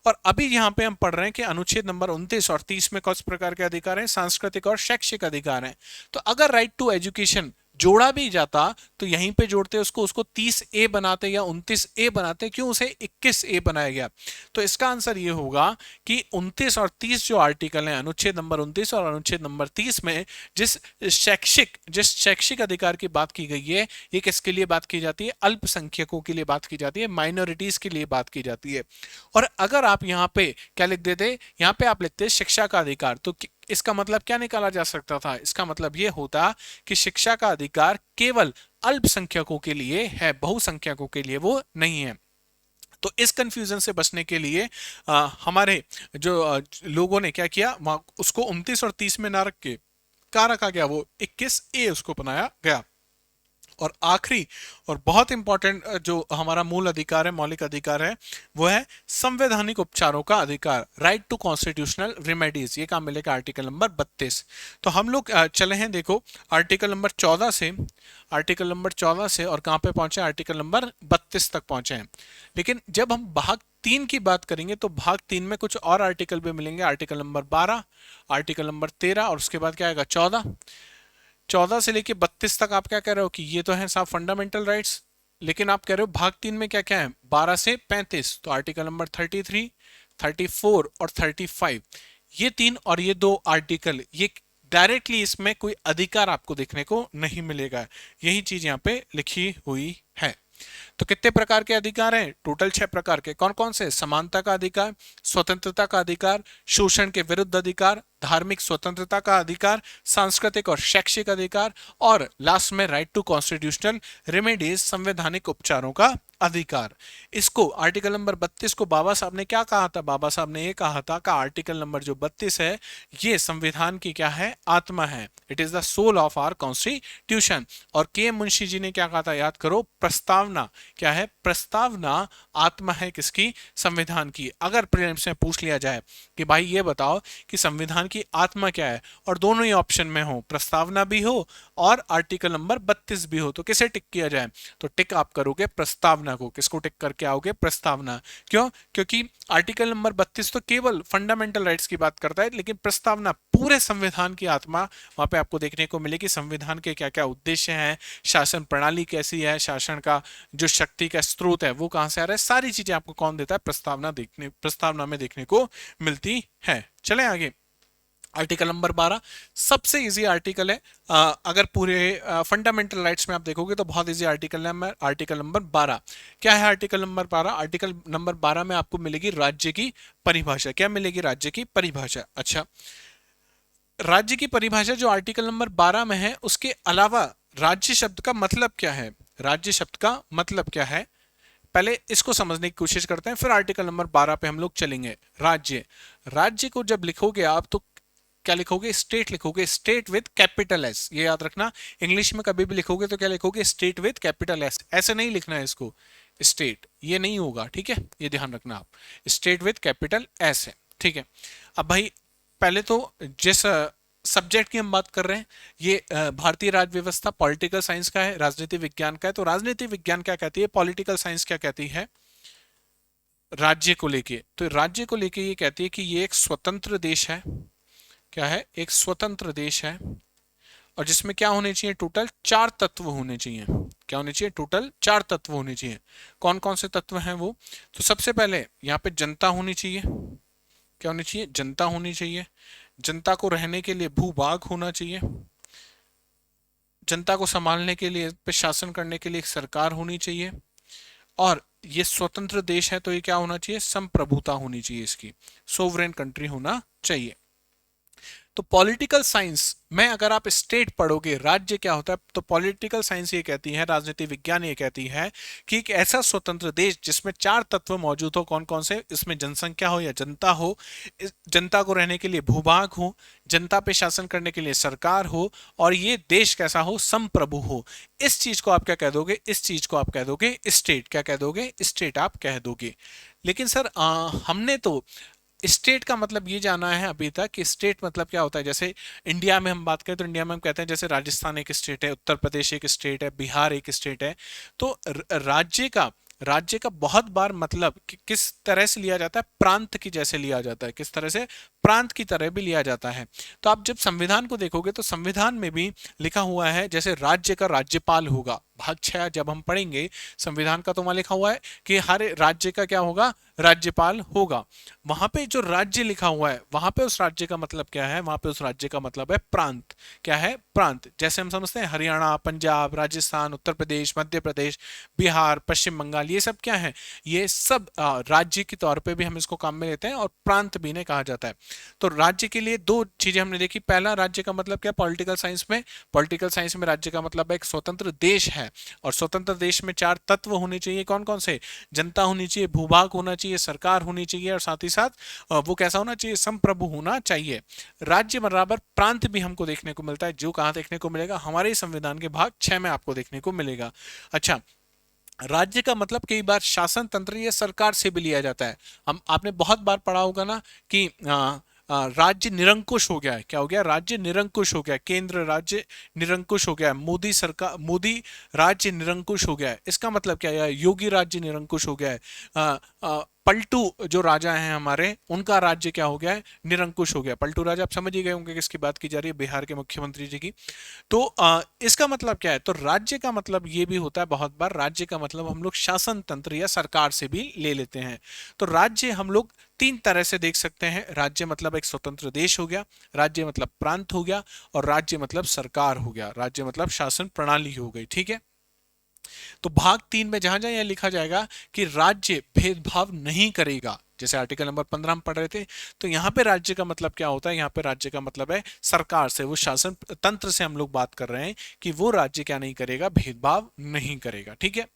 S1: और अभी यहां पे हम पढ़ रहे हैं कि अनुच्छेद नंबर 29 और 30 में किस प्रकार के अधिकार हैं? सांस्कृतिक और शैक्षिक अधिकार हैं। तो अगर राइट टू एजुकेशन जोड़ा भी जाता तो यहीं पे जोड़ते उसको, उसको 30A बनाते या 29A बनाते, क्यों उसे 21A बनाया गया? तो इसका आंसर ये होगा कि 29 और 30 जो आर्टिकल हैं, अनुच्छेद नंबर 29 और अनुच्छेद नंबर 30 में जिस शैक्षिक अधिकार की बात की गई है, ये किसके लिए बात की जाती है? अल्पसंख्यकों के लिए बात की जाती है, माइनॉरिटीज के लिए बात की जाती है। और अगर आप यहाँ पे क्या लिख देते, यहाँ पे आप लिखते शिक्षा का अधिकार, तो इसका मतलब क्या निकाला जा सकता था? इसका मतलब यह होता कि शिक्षा का अधिकार केवल अल्पसंख्यकों के लिए है, बहुसंख्यकों के लिए वो नहीं है। तो इस कंफ्यूजन से बचने के लिए हमारे जो लोगों ने क्या किया, उसको 29 और 30 में ना रख के क्या रखा गया, वो 21A उसको बनाया गया। और आखिरी और बहुत इंपॉर्टेंट जो हमारा मूल अधिकार है, मौलिक अधिकार है, वो है संवैधानिक उपचारों का अधिकार, राइट टू कॉन्स्टिट्यूशनल रेमेडीज। ये काम मिलेगा आर्टिकल नंबर 32। तो हम लोग चले हैं, देखो आर्टिकल नंबर 14 से और कहां पे पहुंचे, आर्टिकल नंबर 32 तक पहुंचे हैं। लेकिन जब हम भाग 3 की बात करेंगे तो भाग 3 में कुछ और आर्टिकल भी मिलेंगे, आर्टिकल नंबर 12, आर्टिकल नंबर 13 और उसके बाद क्या आएगा 14 से लेके 32 तक। आप क्या कह रहे हो कि ये तो है साहब फंडामेंटल राइट्स, लेकिन आप कह रहे हो भाग 3 में क्या क्या है, 12 से 35, तो आर्टिकल नंबर 33, 34 और 35, ये 3 और ये 2 आर्टिकल, ये डायरेक्टली इसमें कोई अधिकार आपको देखने को नहीं मिलेगा। यही चीज यहाँ पे लिखी हुई है। तो कितने प्रकार के अधिकार हैं? टोटल 6 प्रकार के। कौन कौन से? समानता का अधिकार, स्वतंत्रता का अधिकार, शोषण के विरुद्ध अधिकार, धार्मिक स्वतंत्रता का अधिकार, सांस्कृतिक और शैक्षिक अधिकार, और लास्ट में राइट टू कॉन्स्टिट्यूशनल रेमेडीज, संवैधानिक उपचारों का अधिकार। इसको आर्टिकल नंबर 32 को बाबा साहब ने क्या कहा था? बाबा साहब ने ये कहा था कि आर्टिकल नंबर जो 32 है, ये संविधान की क्या है? आत्मा है। It is the soul of our constitution. और के मुंशी जी ने क्या कहा था? याद करो, प्रस्तावना क्या है? प्रस्तावना आत्मा है किसकी? संविधान की। अगर प्रीलिम्स में पूछ लिया जाए कि भाई ये बताओ कि संविधान की आत्मा क्या है, और दोनों ही ऑप्शन में हो, प्रस्तावना भी हो और आर्टिकल नंबर 32 भी हो, तो किसे टिक किया जाए? तो टिक आप करोगे प्रस्तावना को। किसको टिक करके आओगे? प्रस्तावना। क्यों? क्योंकि आर्टिकल नंबर 32 तो केवल फंडामेंटल राइट्स की बात करता है, लेकिन प्रस्तावना पूरे संविधान की आत्मा, वहां पे आपको देखने को मिलेगी संविधान के क्या क्या उद्देश्य हैं, शासन प्रणाली कैसी है, शासन का जो शक्ति का स्रोत है वो कहां से आ रहा है, सारी चीजें आपको कौन देता है? प्रस्तावना में देखने को मिलती है। चलें आगे। आर्टिकल नंबर 12 सबसे इजी आर्टिकल है। अगर पूरे फंडामेंटल राइट्स में आप देखोगे तो बहुत इजी आर्टिकल है। आर्टिकल नंबर 12 क्या है? आर्टिकल नंबर 12, आर्टिकल नंबर 12 में आपको मिलेगी राज्य की परिभाषा। क्या मिलेगी? राज्य की परिभाषा। अच्छा, राज्य की परिभाषा जो आर्टिकल नंबर 12 में है, उसके अलावा राज्य शब्द का मतलब क्या है? राज्य शब्द का मतलब क्या है, पहले इसको समझने की कोशिश करते हैं, फिर आर्टिकल नंबर 12 पे हम लोग चलेंगे। राज्य, राज्य को जब लिखोगे आप तो क्या लिखोगे? स्टेट लिखोगे, स्टेट विद कैपिटल एस। ये याद रखना, इंग्लिश में कभी भी लिखोगे तो क्या लिखोगे? State with capital S. ऐसे नहीं लिखना है इसको, स्टेट, ये नहीं होगा, ठीक है, ये ध्यान रखना आप। स्टेट विद कैपिटल एस है, ठीक है। अब भाई पहले तो जिस सब्जेक्ट की हम बात कर रहे हैं, ये भारतीय राज्य व्यवस्था पॉलिटिकल साइंस का है, राजनीति विज्ञान का है। तो राजनीति विज्ञान क्या कहती है, पॉलिटिकल साइंस क्या कहती है? राज्य को लेके, तो राज्य को लेके ये कहती है कि ये एक स्वतंत्र देश है। क्या है? एक स्वतंत्र देश है, और जिसमें क्या होने चाहिए? टोटल 4 तत्व होने चाहिए। क्या होने चाहिए? टोटल 4 तत्व होने चाहिए। कौन कौन से तत्व हैं वो? तो सबसे पहले यहाँ पे जनता होनी चाहिए। क्या होनी चाहिए? जनता होनी चाहिए। जनता को रहने के लिए भूभाग होना चाहिए। जनता को संभालने के लिए, पे शासन करने के लिए एक सरकार होनी चाहिए। और ये स्वतंत्र देश है तो ये क्या होना चाहिए? संप्रभुता होनी चाहिए, इसकी सोवरेन कंट्री होना चाहिए। तो पॉलिटिकल साइंस में अगर आप स्टेट पढ़ोगे, राज्य क्या होता है, तो पॉलिटिकल साइंस ये कहती है, राजनीति विज्ञान ये कहती है कि एक ऐसा स्वतंत्र देश जिसमें 4 तत्व मौजूद हो। कौन कौन से? इसमें जनसंख्या हो या जनता हो, जनता को रहने के लिए भूभाग हो, जनता पे शासन करने के लिए सरकार हो, और ये देश कैसा हो? संप्रभु हो। इस चीज को आप क्या कह दोगे? इस चीज को आप कह दोगे स्टेट। क्या कह दोगे? स्टेट आप कह दोगे। लेकिन सर हमने तो स्टेट का मतलब ये जाना है अभी तक कि स्टेट मतलब क्या होता है। जैसे इंडिया में हम बात करें तो इंडिया में हम कहते हैं जैसे राजस्थान एक स्टेट है, उत्तर प्रदेश एक स्टेट है, बिहार एक स्टेट है। तो राज्य का, राज्य का बहुत बार मतलब किस तरह से लिया जाता है, प्रांत की जैसे लिया जाता है, किस तरह से, प्रांत की तरह भी लिया जाता है। तो आप जब संविधान को देखोगे तो संविधान में भी लिखा हुआ है जैसे राज्य का राज्यपाल होगा, भाग 6 जब हम पढ़ेंगे संविधान का तो वहां लिखा हुआ है कि हर राज्य का क्या होगा, राज्यपाल होगा। वहां पे जो राज्य लिखा हुआ है वहां पे उस राज्य का मतलब क्या है, वहां पे उस राज्य का मतलब है प्रांत। क्या है, प्रांत। जैसे हम समझते हैं हरियाणा, पंजाब, राजस्थान, उत्तर प्रदेश, मध्य प्रदेश, बिहार, पश्चिम बंगाल, ये सब क्या है, ये सब राज्य के तौर पे भी हम इसको काम में लेते हैं और प्रांत भी इन्हें कहा जाता है। तो राज्य के लिए दो चीजें हमने देखी। पहला, राज्य का मतलब क्या, पॉलिटिकल साइंस में, पॉलिटिकल साइंस में राज्य का मतलब है एक स्वतंत्र देश है। और स्वतंत्र देश में 4 तत्व होने चाहिए, कौन कौन से, जनता होनी चाहिए, भूभाग होना चाहिए, सरकार होनी चाहिए और साथ ही साथ वो कैसा होना चाहिए, संप्रभु होना चाहिए। राज्य बराबर प्रांत भी हमको देखने को मिलता है, जो कहां देखने को मिलेगा, हमारे संविधान के भाग 6 में आपको देखने को मिलेगा। अच्छा, राज्य का मतलब कई बार शासन तंत्र या सरकार से भी लिया जाता है। हम आपने बहुत बार पढ़ा होगा ना कि राज्य निरंकुश हो गया है। क्या हो गया, राज्य निरंकुश हो गया, केंद्र राज्य निरंकुश हो गया है, मोदी सरकार, मोदी राज्य निरंकुश हो गया है। इसका मतलब क्या है, योगी राज्य निरंकुश हो गया है, पलटू जो राजा हैं हमारे, उनका राज्य क्या हो गया है, निरंकुश हो गया। पलटू राजा आप समझ ही गए होंगे किसकी बात की जा रही है, बिहार के मुख्यमंत्री जी की। तो इसका मतलब क्या है, तो राज्य का मतलब ये भी होता है, बहुत बार राज्य का मतलब हम लोग शासन तंत्र या सरकार से भी ले लेते हैं। तो राज्य हम लोग 3 तरह से देख सकते हैं। राज्य मतलब एक स्वतंत्र देश हो गया, राज्य मतलब प्रांत हो गया, और राज्य मतलब सरकार हो गया, राज्य मतलब शासन प्रणाली हो गई। ठीक है। तो भाग 3 में जहां जहां यह लिखा जाएगा कि राज्य भेदभाव नहीं करेगा, जैसे आर्टिकल नंबर 15 हम पढ़ रहे थे, तो यहाँ पे राज्य का मतलब क्या होता है, यहाँ पे राज्य का मतलब है सरकार से, वो शासन तंत्र से हम लोग बात कर रहे हैं कि वो राज्य क्या नहीं करेगा, भेदभाव नहीं करेगा। ठीक है।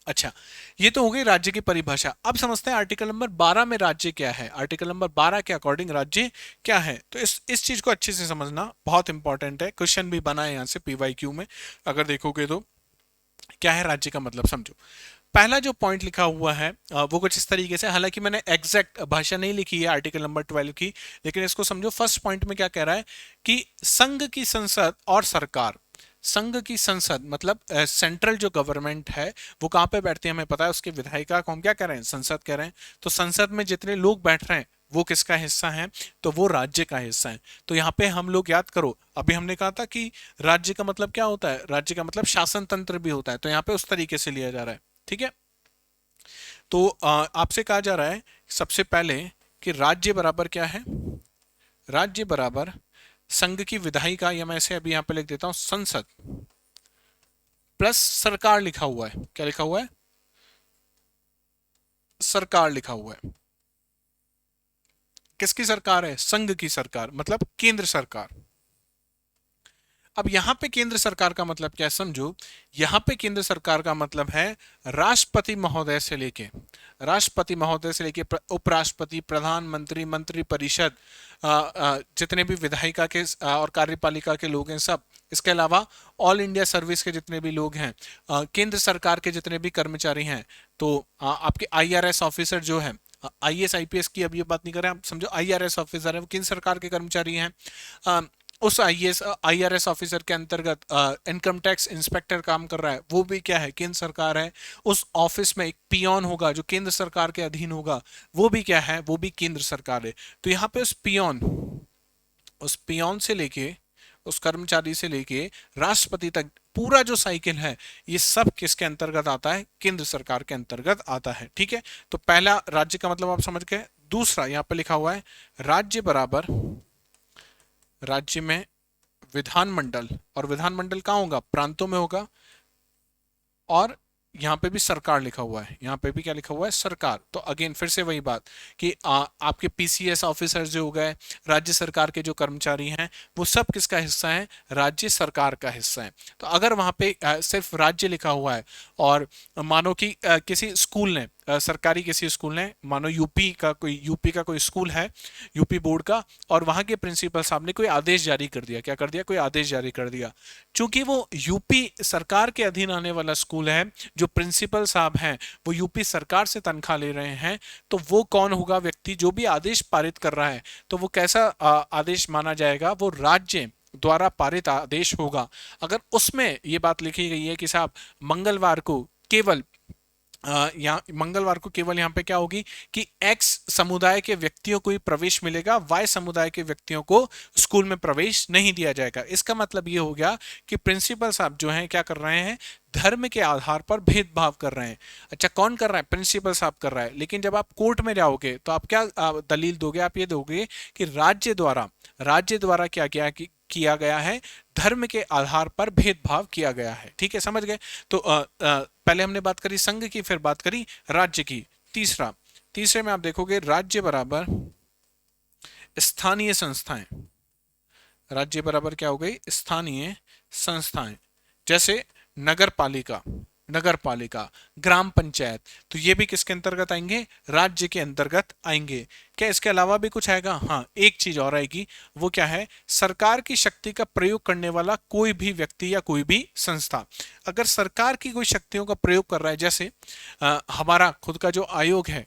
S1: अच्छा, ये तो हो गई राज्य की परिभाषा। अब समझते हैं आर्टिकल नंबर 12 में राज्य क्या है। आर्टिकल नंबर 12 के अकॉर्डिंग राज्य क्या है, तो इस चीज को अच्छे से समझना बहुत इंपॉर्टेंट है। क्वेश्चन भी बना है यहाँ से पीवाईक्यू में, अगर देखोगे तो। क्या है राज्य का मतलब, समझो। पहला जो पॉइंट लिखा हुआ है वो कुछ इस तरीके से, हालांकि मैंने एग्जैक्ट भाषा नहीं लिखी है आर्टिकल नंबर 12 की, लेकिन इसको समझो। फर्स्ट पॉइंट में क्या कह रहा है कि संघ की संसद और सरकार, संघ की संसद मतलब सेंट्रल जो गवर्नमेंट है वो कहाँ पे बैठती है हमें पता है, उसके विधायिका को हम क्या कह रहे हैं, संसद कह रहे हैं। तो संसद में जितने लोग बैठ रहे हैं वो किसका हिस्सा है, तो वो राज्य का हिस्सा है। तो यहाँ पे हम लोग याद करो, अभी हमने कहा था कि राज्य का मतलब क्या होता है, राज्य का मतलब शासन तंत्र भी होता है, तो यहाँ पे उस तरीके से लिया जा रहा है। ठीक है। तो आपसे कहा जा रहा है सबसे पहले कि राज्य बराबर क्या है, राज्य बराबर संघ की विधायिका, या मैं इसे अभी यहां पे लिख देता हूं संसद, प्लस सरकार लिखा हुआ है। क्या लिखा हुआ है, सरकार लिखा हुआ है। किसकी सरकार है, संघ की सरकार, मतलब केंद्र सरकार। अब यहां पे केंद्र सरकार का मतलब क्या है, समझो। यहां पे केंद्र सरकार का मतलब है राष्ट्रपति महोदय से लेके, राष्ट्रपति महोदय से लेके उपराष्ट्रपति, प्रधानमंत्री, मंत्री परिषद, जितने भी विधायिका के और कार्यपालिका के लोग हैं सब, इसके अलावा ऑल इंडिया सर्विस के जितने भी लोग हैं, केंद्र सरकार के जितने भी कर्मचारी हैं, तो आपके आईआरएस ऑफिसर जो है, आईएएस आईपीएस की अब ये बात नहीं कर रहे हैं, आप समझो आईआरएस ऑफिसर है, वो केंद्र सरकार के कर्मचारी हैं। उस आईआरएस ऑफिसर के अंतर्गत इनकम टैक्स इंस्पेक्टर काम कर रहा है, वो भी क्या है, केंद्र सरकार है। उस ऑफिस में एक पियोन होगा जो केंद्र सरकार के अधीन होगा, वो भी क्या है, वो भी केंद्र सरकार है। तो यहाँ पे उस पियोन से लेके, उस कर्मचारी से लेके राष्ट्रपति तक पूरा जो साइकिल है, ये सब किसके अंतर्गत आता है, केंद्र सरकार के अंतर्गत आता है। ठीक है। तो पहला राज्य का मतलब आप समझ गए। दूसरा यहाँ पे लिखा हुआ है राज्य बराबर, राज्य में विधानमंडल, और विधानमंडल कहाँ होगा, प्रांतों में होगा। और यहाँ पे भी सरकार लिखा हुआ है, यहाँ पे भी क्या लिखा हुआ है, सरकार। तो अगेन फिर से वही बात कि आपके पीसीएस ऑफिसर जो हो गए, राज्य सरकार के जो कर्मचारी हैं, वो सब किसका हिस्सा है, राज्य सरकार का हिस्सा है। तो अगर वहां पे सिर्फ राज्य लिखा हुआ है, और मानो कि किसी स्कूल ने, सरकारी किसी स्कूल ने, मानो यूपी का कोई स्कूल है, यूपी बोर्ड का, और वहां के प्रिंसिपल साहब ने कोई आदेश जारी कर दिया, क्या कर दिया, कोई आदेश जारी कर दिया। चूंकि वो यूपी सरकार के अधीन आने वाला स्कूल है, जो प्रिंसिपल साहब हैं वो यूपी सरकार से तनख्वाह ले रहे हैं, तो वो कौन होगा व्यक्ति, जो भी आदेश पारित कर रहा है, तो वो कैसा आदेश माना जाएगा, वो राज्य द्वारा पारित आदेश होगा। अगर उसमें ये बात लिखी गई है कि साहब मंगलवार को केवल यहाँ मंगलवार को केवल यहाँ पे क्या होगी कि एक्स समुदाय के व्यक्तियों को ही प्रवेश मिलेगा, वाई समुदाय के व्यक्तियों को स्कूल में प्रवेश नहीं दिया जाएगा। इसका मतलब ये हो गया कि प्रिंसिपल साहब जो हैं क्या कर रहे हैं, धर्म के आधार पर भेदभाव कर रहे हैं। अच्छा, कौन कर रहा है? प्रिंसिपल साहब कर रहा है। लेकिन जब आप कोर्ट में जाओगे तो आप क्या दलील दोगे? आप ये दोगे कि राज्य द्वारा क्या किया गया है, धर्म के आधार पर भेदभाव किया गया है। ठीक है, समझ गए? तो पहले हमने बात करी संघ की, फिर बात करी राज्य की। तीसरे में आप देखोगे राज्य बराबर स्थानीय संस्थाएं। राज्य बराबर क्या हो गई? स्थानीय संस्थाएं। जैसे नगर पालिका, ग्राम पंचायत, तो ये भी किसके अंतर्गत आएंगे? राज्य के अंतर्गत आएंगे। क्या इसके अलावा भी कुछ आएगा? हाँ, एक चीज और आएगी। वो क्या है? सरकार की शक्ति का प्रयोग करने वाला कोई भी व्यक्ति या कोई भी संस्था। अगर सरकार की कोई शक्तियों का प्रयोग कर रहा है, जैसे हमारा खुद का जो आयोग है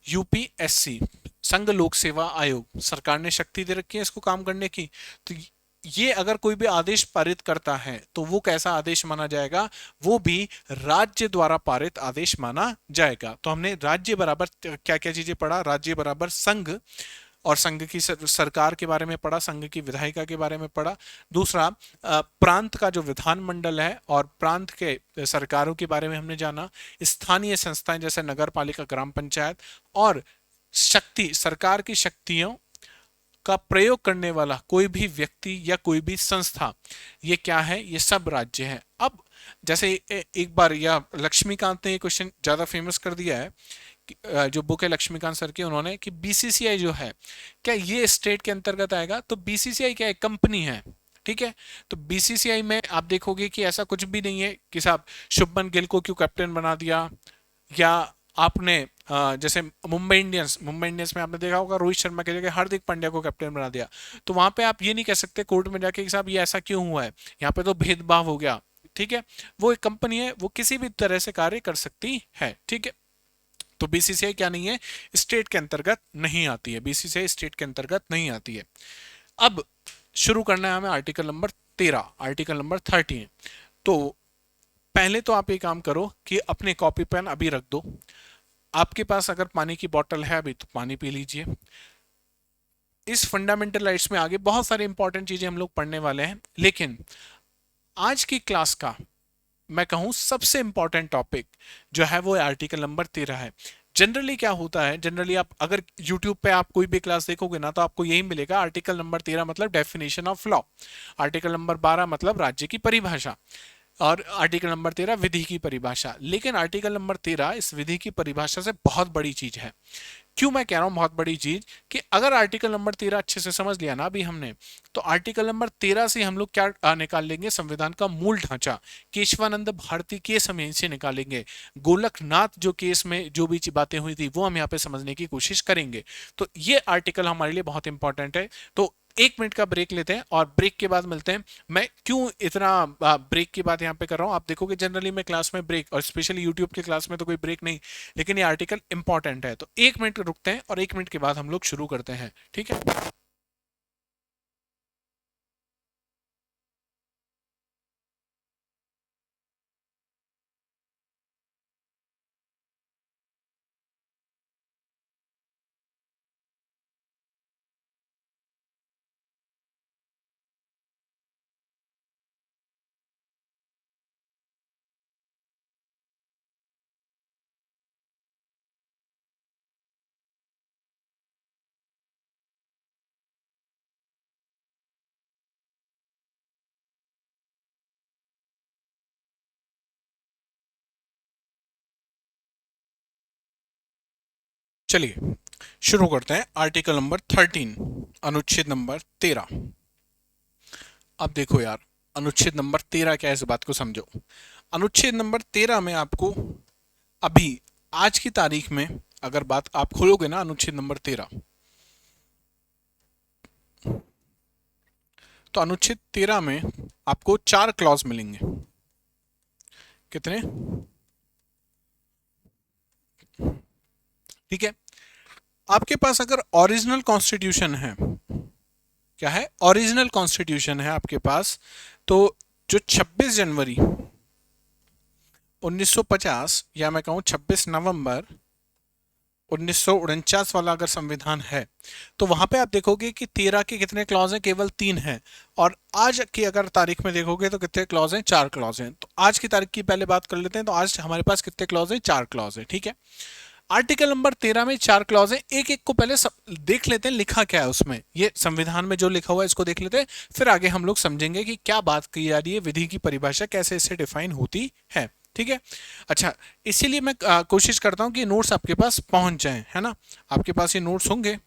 S1: यूपीएससी, संघ लोक सेवा आयोग, सरकार ने शक्ति दे रखी है इसको काम करने की। तो ये अगर कोई भी आदेश पारित करता है तो वो कैसा आदेश माना जाएगा? वो भी राज्य द्वारा पारित आदेश माना जाएगा। तो हमने राज्य बराबर क्या क्या चीजें पढ़ा? राज्य बराबर संघ, और संघ की सरकार के बारे में पढ़ा, संघ की विधायिका के बारे में पढ़ा। दूसरा, प्रांत का जो विधानमंडल है और प्रांत के सरकारों के बारे में हमने जाना। स्थानीय संस्थाएं जैसे नगर पालिका, ग्राम पंचायत, और शक्ति, सरकार की शक्तियों का प्रयोग करने वाला कोई भी व्यक्ति या कोई भी संस्था, ये क्या है? ये सब राज्य है। अब जैसे एक बार या लक्ष्मीकांत ने ये क्वेश्चन ज्यादा फेमस कर दिया है, जो बुक है लक्ष्मीकांत सर की, उन्होंने कि बीसीसीआई जो है क्या ये स्टेट के अंतर्गत आएगा? तो बीसीसीआई क्या है? कंपनी है। ठीक है, तो बीसीसीआई में आप देखोगे कि ऐसा कुछ भी नहीं है कि साहब शुभमन गिल को क्यों कैप्टन बना दिया, या आपने जैसे मुंबई इंडियंस में आपने देखा होगा रोहित शर्मा की जगह हार्दिक पांड्या को कैप्टन बना दिया। तो वहां पे आप ये नहीं कह सकते कोर्ट में जाके कि साहब ये ऐसा क्यों हुआ है, यहाँ पे तो भेदभाव हो गया। ठीक है, वो एक कंपनी है, वो किसी भी तरह से कार्य कर सकती है। ठीक है, तो बीसीसीआई क्या नहीं है? स्टेट के अंतर्गत नहीं आती है। बीसीसीआई स्टेट के अंतर्गत नहीं आती है। अब शुरू करना है हमें आर्टिकल नंबर 13, आर्टिकल नंबर 13। तो पहले तो आप ये काम करो कि अपने कॉपी पेन अभी रख दो। आपके पास अगर पानी की बोतल है अभी तो पानी पी लीजिए। इस फंडामेंटल राइट्स में आगे बहुत सारी इंपॉर्टेंट चीजें हम लोग पढ़ने वाले हैं, लेकिन आज की क्लास का मैं कहूं सबसे इंपॉर्टेंट टॉपिक जो है वो आर्टिकल नंबर 13 है। जनरली क्या होता है, जनरली आप अगर YouTube पे आप कोई भी क्लास देखोगे ना तो आपको यही मिलेगा, आर्टिकल नंबर 13 मतलब definition of law, article number 12 मतलब राज्य की परिभाषा, और आर्टिकल नंबर 13 विधि की परिभाषा। लेकिन आर्टिकल नंबर 13 इस विधि की परिभाषा से बहुत बड़ी चीज है। क्यों मैं कह रहा हूं बहुत बड़ी चीज? कि अगर आर्टिकल नंबर 13 अच्छे से समझ लिया ना अभी हमने, तो आर्टिकल नंबर 13 से हम लोग क्या निकाल लेंगे? संविधान का मूल ढांचा। केशवानंद भारती के समय से निकालेंगे। गोलकनाथ जो केस में जो भी बातें हुई थी वो हम यहाँ पे समझने की कोशिश करेंगे। तो ये आर्टिकल हमारे लिए बहुत इंपॉर्टेंट है। तो 1 मिनट का ब्रेक लेते हैं और ब्रेक के बाद मिलते हैं। मैं क्यों इतना ब्रेक की बात यहाँ पे कर रहा हूँ, आप देखोगे जनरली मैं क्लास में ब्रेक, और स्पेशली यूट्यूब के क्लास में तो कोई ब्रेक नहीं, लेकिन ये आर्टिकल इंपॉर्टेंट है। तो 1 मिनट रुकते हैं और 1 मिनट के बाद हम लोग शुरू करते हैं। ठीक है, चलिए शुरू करते हैं। आर्टिकल नंबर 13, अनुच्छेद नंबर 13। अब देखो यार, अनुच्छेद नंबर 13 क्या है, इस बात को समझो। अनुच्छेद नंबर 13 में आपको अभी आज की तारीख में अगर बात आप खोलोगे ना अनुच्छेद नंबर 13, तो अनुच्छेद 13 में आपको 4 क्लॉज मिलेंगे। कितने? ठीक है, आपके पास अगर ओरिजिनल कॉन्स्टिट्यूशन है, क्या है? ओरिजिनल कॉन्स्टिट्यूशन है आपके पास, तो जो 26 जनवरी 1950 या मैं कहूँ 26 नवंबर 1949 वाला अगर संविधान है तो वहां पे आप देखोगे कि 13 के कितने क्लॉज हैं, केवल 3 हैं। और आज की अगर तारीख में देखोगे तो कितने क्लॉज हैं, 4 क्लॉज हैं। तो आज की तारीख की पहले बात कर लेते हैं। तो आज हमारे पास कितने क्लॉज हैं, 4 क्लॉज हैं, ठीक है। आर्टिकल नंबर 13 में 4 क्लॉज हैं। एक एक को पहले देख लेते हैं लिखा क्या है उसमें। ये संविधान में जो लिखा हुआ है इसको देख लेते हैं, फिर आगे हम लोग समझेंगे कि क्या बात की जा रही है, विधि की परिभाषा कैसे इससे डिफाइन होती है, ठीक है। अच्छा, इसीलिए मैं कोशिश करता हूं कि नोट्स आपके पास पहुंच जाएं, है ना। आपके पास ये नोट्स होंगे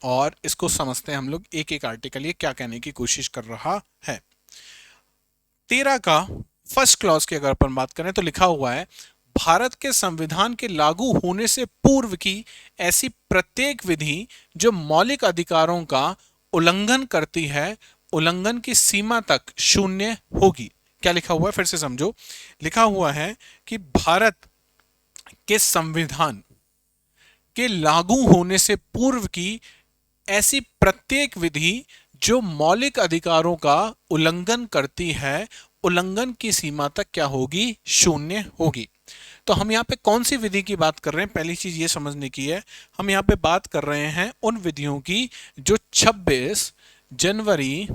S1: और इसको समझते हैं हम लोग एक एक आर्टिकल ये क्या कहने की कोशिश कर रहा है। 13 का फर्स्ट क्लॉज की अगर अपन बात करें तो लिखा हुआ है, भारत के संविधान के लागू होने से पूर्व की ऐसी प्रत्येक विधि जो मौलिक अधिकारों का उल्लंघन करती है, उल्लंघन की सीमा तक शून्य होगी। क्या लिखा हुआ है, फिर से समझो। लिखा हुआ है कि भारत के संविधान के लागू होने से पूर्व की ऐसी प्रत्येक विधि जो मौलिक अधिकारों का उल्लंघन करती है, उल्लंघन की सीमा तक क्या होगी, शून्य होगी। तो हम यहाँ पे कौन सी विधि की बात कर रहे हैं, पहली चीज ये समझने की है। हम यहाँ पे बात कर रहे हैं उन विधियों की जो 26 जनवरी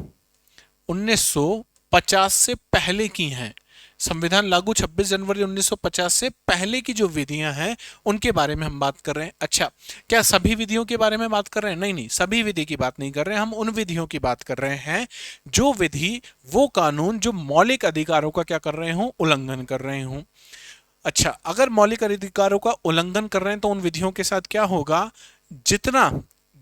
S1: 1950 से पहले की हैं। संविधान लागू 26 जनवरी 1950 से पहले की जो विधियां हैं उनके बारे में हम बात कर रहे हैं। अच्छा, क्या सभी विधियों के बारे में बात कर रहे हैं? नहीं नहीं, सभी विधि की बात नहीं कर रहे हैं, हम उन विधियों की बात कर रहे हैं जो विधि, वो कानून जो मौलिक अधिकारों का क्या कर रहे हो, उल्लंघन कर रहे हो। अच्छा, अगर मौलिक अधिकारों का उल्लंघन कर रहे हैं तो उन विधियों के साथ क्या होगा, जितना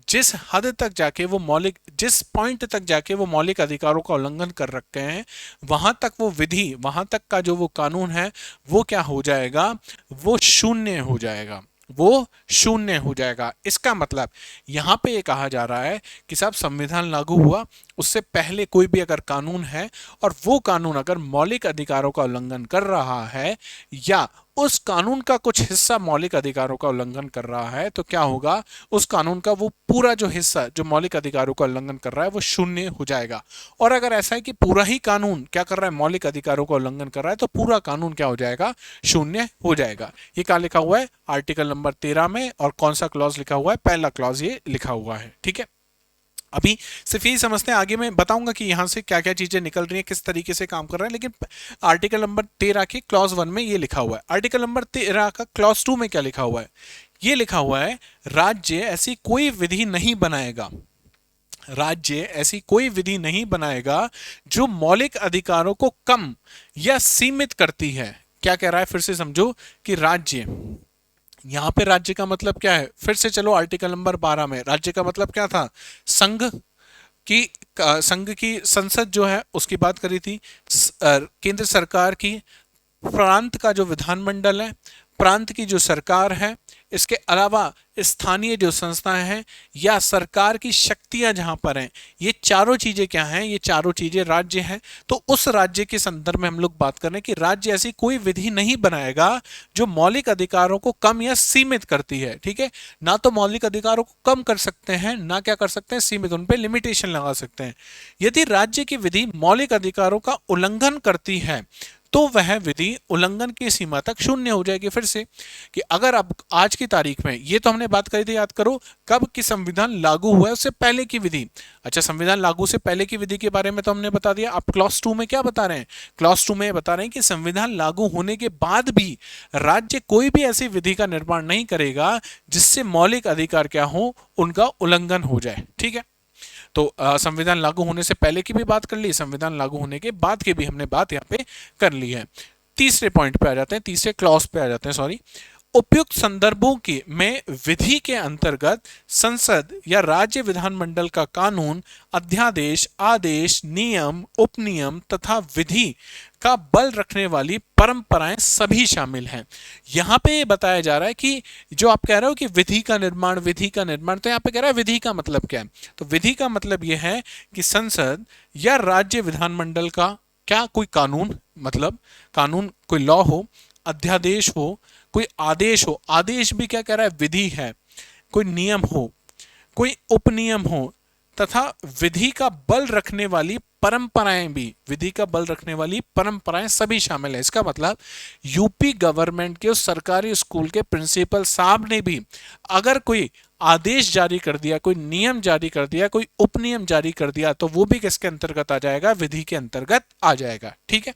S1: जिस हद तक जाके वो मौलिक, जिस पॉइंट तक जाके वो मौलिक अधिकारों का उल्लंघन कर रखे हैं, वहां तक वो विधि, वहां तक का जो वो कानून है वो क्या हो जाएगा, वो शून्य हो जाएगा, वो शून्य हो जाएगा। इसका मतलब यहां पे ये कहा जा रहा है कि साहब संविधान लागू हुआ उससे पहले कोई भी अगर कानून है और वो कानून अगर मौलिक अधिकारों का उल्लंघन कर रहा है या उस कानून का कुछ हिस्सा मौलिक अधिकारों का उल्लंघन कर रहा है तो क्या होगा, उस कानून का वो पूरा जो हिस्सा जो मौलिक अधिकारों का उल्लंघन कर रहा है वो शून्य हो जाएगा। और अगर ऐसा है कि पूरा ही कानून क्या कर रहा है, मौलिक अधिकारों का उल्लंघन कर रहा है, तो पूरा कानून क्या हो जाएगा, शून्य हो जाएगा। ये क्या लिखा हुआ है आर्टिकल नंबर 13 में, और कौन सा क्लॉज लिखा हुआ है, पहला क्लॉज ये लिखा हुआ है, ठीक है। अभी सिर्फ यही समझते हैं, आगे मैं बताऊंगा कि यहां से क्या क्या चीजें निकल रही हैं, किस तरीके से काम कर रहा है। लेकिन आर्टिकल नंबर 13 के क्लॉज 1 में ये लिखा हुआ है। आर्टिकल नंबर 13 का क्लॉज 2 में क्या लिखा हुआ है, ये लिखा हुआ है, राज्य ऐसी कोई विधि नहीं बनाएगा, राज्य ऐसी कोई विधि नहीं बनाएगा जो मौलिक अधिकारों को कम या सीमित करती है। क्या कह रहा है, फिर से समझो कि राज्य, यहां पे राज्य का मतलब क्या है, फिर से चलो आर्टिकल नंबर 12 में राज्य का मतलब क्या था, संघ की, संघ की संसद जो है उसकी बात करी थी, केंद्र सरकार की, प्रांत का जो विधानमंडल है, प्रांत की जो सरकार है, इसके अलावा स्थानीय जो संस्थाएं हैं या सरकार की शक्तियां जहां पर हैं, ये चारों चीजें क्या हैं, ये चारों चीजें राज्य हैं। तो उस राज्य के संदर्भ में हम लोग बात कर रहे हैं कि राज्य ऐसी कोई विधि नहीं बनाएगा जो मौलिक अधिकारों को कम या सीमित करती है, ठीक है। ना तो मौलिक अधिकारों को कम कर सकते हैं, ना क्या कर सकते हैं, सीमित, उन पे लिमिटेशन लगा सकते हैं। यदि राज्य की विधि मौलिक अधिकारों का उल्लंघन करती है तो वह विधि उल्लंघन की सीमा तक शून्य हो जाएगी। फिर से कि अगर अब आज की तारीख में, ये तो हमने बात करी थी, याद करो कब कि संविधान लागू हुआ है उससे पहले की विधि। अच्छा, संविधान लागू से पहले की विधि के बारे में तो हमने बता दिया। अब क्लॉज 2 में क्या बता रहे हैं, क्लॉज 2 में बता रहे हैं कि संविधान लागू होने के बाद भी राज्य कोई भी ऐसी विधि का निर्माण नहीं करेगा जिससे मौलिक अधिकार क्या हो, उनका उल्लंघन हो जाए, ठीक है। तो संविधान लागू होने से पहले की भी बात कर ली, संविधान लागू होने के बाद की भी हमने बात यहाँ पे कर ली है। तीसरे पॉइंट पे आ जाते हैं, तीसरे क्लॉज पे आ जाते हैं, सॉरी। उपयुक्त संदर्भों की में विधि के अंतर्गत संसद या राज्य विधानमंडल का कानून, अध्यादेश, आदेश, नियम, उपनियम तथा विधि का बल रखने वाली परंपराएं सभी शामिल हैं। यहां पे ये बताया जा रहा है कि जो आप कह रहे हो कि विधि का निर्माण, विधि का निर्माण, तो यहां पे कह रहा है विधि का मतलब क्या है, तो विधि का मतलब यह है कि संसद या राज्य विधानमंडल का क्या कोई कानून, मतलब कानून कोई लॉ हो, अध्यादेश हो, कोई आदेश हो, आदेश भी क्या कह रहा है, विधि है, कोई नियम हो, कोई उपनियम हो, तथा विधि का बल रखने वाली परंपराएं भी, विधि का बल रखने वाली परंपराएं सभी शामिल है। इसका मतलब यूपी गवर्नमेंट के उस सरकारी स्कूल के प्रिंसिपल साहब ने भी अगर कोई आदेश जारी कर दिया, कोई नियम जारी कर दिया, कोई उपनियम जारी कर दिया, तो वो भी किसके अंतर्गत आ जाएगा? विधि के अंतर्गत आ जाएगा। ठीक है,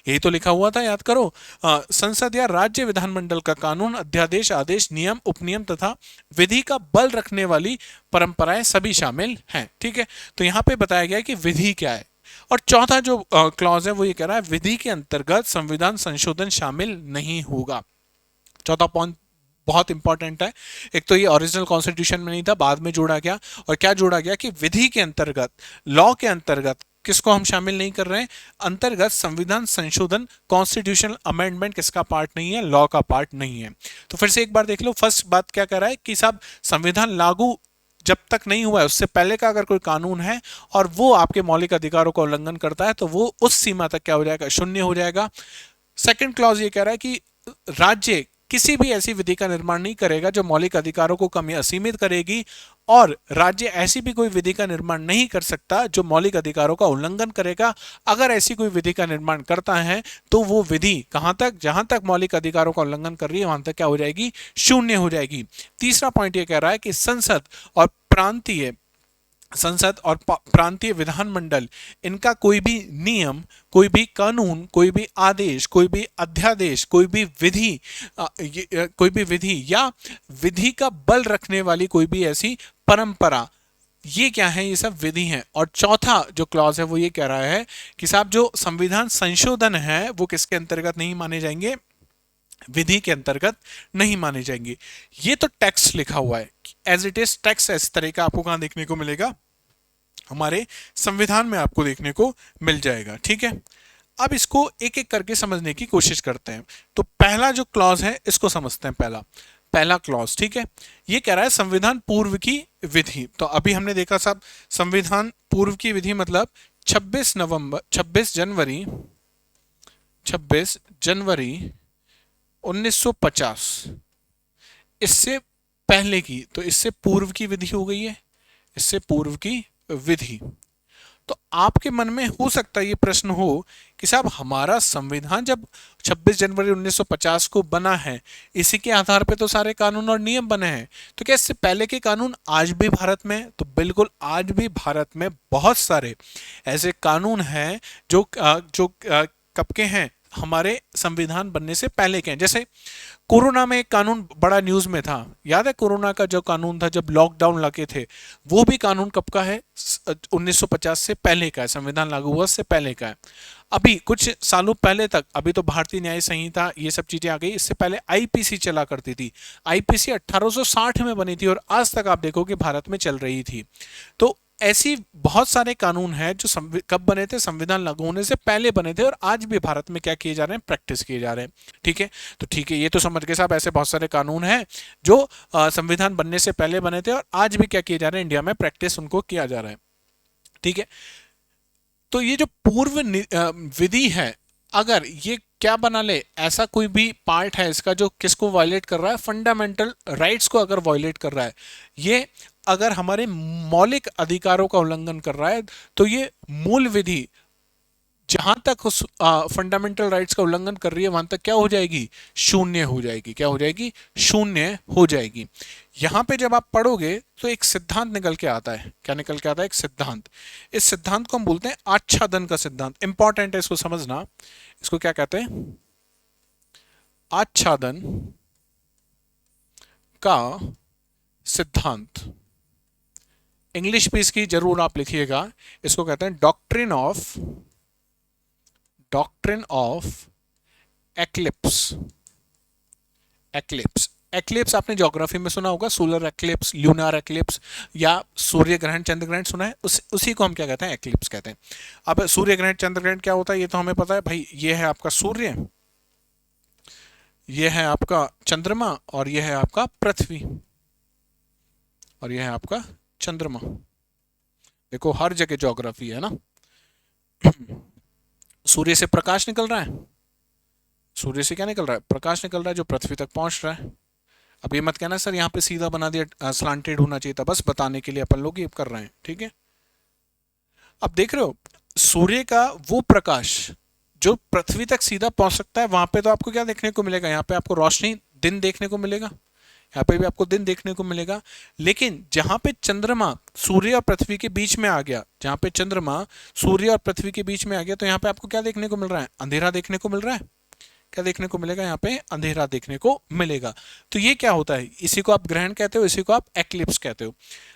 S1: यही तो लिखा हुआ था, याद करो। संसद या राज्य विधानमंडल का कानून, अध्यादेश, आदेश, नियम, उपनियम तथा विधि का बल रखने वाली परंपराएं सभी शामिल हैं। ठीक है, तो यहां पे बताया गया कि विधि क्या है। और चौथा जो क्लॉज है वो ये कह रहा है विधि के अंतर्गत संविधान संशोधन शामिल नहीं होगा। चौथा पॉइंट बहुत इंपॉर्टेंट है। एक तो ये ओरिजिनल कॉन्स्टिट्यूशन में नहीं था, बाद में जोड़ा गया। और क्या जोड़ा गया कि विधि के अंतर्गत, लॉ के अंतर्गत किसको हम शामिल नहीं कर रहे हैं? अंतर्गत संविधान संशोधन, कॉन्स्टिट्यूशनल अमेंडमेंट किसका पार्ट नहीं है? लॉ का पार्ट नहीं है। तो फिर से एक बार देख लो, फर्स्ट बात क्या कह रहा है कि साहब संविधान लागू जब तक नहीं हुआ है, उससे पहले का अगर कोई कानून है और वो आपके मौलिक अधिकारों का उल्लंघन करता है, तो वो उस सीमा तक क्या हो जाएगा? शून्य हो जाएगा। सेकंड क्लॉज ये कह रहा है कि राज्य किसी भी ऐसी विधि का निर्माण नहीं करेगा जो मौलिक अधिकारों को कम या असीमित करेगी, और राज्य ऐसी भी कोई विधि का निर्माण नहीं कर सकता जो मौलिक अधिकारों का उल्लंघन करेगा। अगर ऐसी कोई विधि का निर्माण करता है तो वो विधि कहां तक? जहां तक मौलिक अधिकारों का उल्लंघन कर रही है वहां तक क्या हो जाएगी? शून्य हो जाएगी। तीसरा पॉइंट ये कह रहा है कि संसद और प्रांतीय विधानमंडल, इनका कोई भी नियम, कोई भी कानून, कोई भी आदेश, कोई भी अध्यादेश, कोई भी विधि या विधि का बल रखने वाली कोई भी ऐसी परंपरा, ये क्या है? ये सब विधि है। और चौथा जो क्लॉज है वो ये कह रहा है कि साहब जो संविधान संशोधन है वो किसके अंतर्गत नहीं माने जाएंगे? विधि के अंतर्गत नहीं माने जाएंगे। ये तो टेक्स्ट लिखा हुआ है, एज इट इज टेक्स्ट। इस तरह का आपको कहां देखने को मिलेगा? हमारे संविधान में आपको देखने को मिल जाएगा। ठीक है, अब इसको एक एक करके समझने की कोशिश करते हैं। तो पहला जो क्लॉज है इसको समझते हैं। पहला क्लॉज, ठीक है, ये कह रहा है संविधान पूर्व की विधि। तो अभी हमने देखा साहब, संविधान पूर्व की विधि मतलब 26 जनवरी 1950, इससे पहले की, तो इससे पूर्व की विधि हो गई है, इससे पूर्व की विधि। तो आपके मन में हो सकता है ये प्रश्न हो कि साहब हमारा संविधान जब 26 जनवरी 1950 को बना है, इसी के आधार पे तो सारे कानून और नियम बने हैं, तो क्या इससे पहले के कानून आज भी भारत में? तो बिल्कुल, आज भी भारत में बहुत सारे ऐसे कानून हैं जो कब के हैं? हमारे संविधान बनने से पहले के हैं। जैसे कोरोना में एक कानून बड़ा न्यूज में था, याद है? कोरोना का जो कानून था, जब लॉकडाउन लगे थे, वो भी कानून कब का है? 1950 से पहले का है, संविधान लागू हुआ उससे पहले का है। अभी कुछ सालों पहले तक, अभी तो भारतीय न्याय संहिता ये सब चीजें आ गई, इससे पहले आईपीसी चला करती थी। आईपीसी 1860 में बनी थी और आज तक आप देखो कि भारत में चल रही थी। तो ऐसी बहुत सारे कानून हैं जो कब बने थे? संविधान लागू होने से पहले बने थे, और आज भी भारत में क्या किए जा रहे हैं? प्रैक्टिस किए जा रहे हैं। ठीक है, तो ठीक है, ये तो समझ के साहब ऐसे बहुत सारे कानून हैं जो संविधान बनने से पहले बने थे और आज भी क्या किए जा रहे हैं? इंडिया में प्रैक्टिस उनको किया जा रहा है। ठीक है, तो ये जो पूर्व विधि है, अगर ये क्या बना ले, ऐसा कोई भी पार्ट है इसका जो किसको वायलेट कर रहा है? फंडामेंटल राइट्स को अगर वायलेट कर रहा है, ये अगर हमारे मौलिक अधिकारों का उल्लंघन कर रहा है, तो ये मूल विधि जहां तक उस फंडामेंटल राइट्स का उल्लंघन कर रही है वहां तक क्या हो जाएगी? शून्य हो जाएगी। क्या हो जाएगी? शून्य हो जाएगी। यहां पे जब आप पढ़ोगे तो एक सिद्धांत निकल के आता है। क्या निकल के आता है? एक सिद्धांत। इस सिद्धांत को हम बोलते हैं आच्छादन का सिद्धांत। इंपॉर्टेंट है इसको समझना। इसको क्या कहते हैं? आच्छादन का सिद्धांत। इंग्लिश में इसकी जरूर आप लिखिएगा। इसको कहते हैं डॉक्ट्रिन ऑफ एक्लिप्स। एक्लिप्स आपने ज्योग्राफी में सुना होगा, सोलर एक्लिप्स, ल्यूनार एक्लिप्स, या सूर्य ग्रहण, चंद्र ग्रहण सुना है? उसी को हम क्या कहते हैं? एक्लिप्स कहते हैं। अब सूर्य ग्रहण, चंद्र ग्रहण क्या होता है ये तो हमें पता है भाई। ये है आपका सूर्य, ये है आपका चंद्रमा, और ये है आपका पृथ्वी, और ये है आपका चंद्रमा। देखो हर जगह ज्योग्राफी है ना। सूर्य से प्रकाश निकल रहा है, सूर्य से क्या निकल रहा है? प्रकाश निकल रहा है जो पृथ्वी तक पहुंच रहा है। अब ये मत कहना सर यहाँ पे सीधा बना दिया, स्लांटेड होना चाहिए था, बस बताने के लिए अपन लोग ये कर रहे हैं। ठीक है, अब देख रहे हो सूर्य का वो प्रकाश जो पृथ्वी तक सीधा पहुंच सकता है, वहां पे तो आपको क्या देखने को मिलेगा, यहाँ पे आपको रोशनी दिन देखने को मिलेगा, यहाँ पे भी आपको दिन देखने को मिलेगा। लेकिन जहां पे चंद्रमा सूर्य और पृथ्वी के बीच में आ गया, जहां पे चंद्रमा सूर्य और पृथ्वी के बीच में आ गया, तो यहाँ पे आपको क्या देखने को मिल रहा है, अंधेरा देखने को मिल रहा है। क्या देखने को मिलेगा, यहाँ पे अंधेरा देखने को मिलेगा। तो ये क्या होता है, इसी को आप ग्रहण कहते हो, इसी को आप एक्लिप्स कहते हो।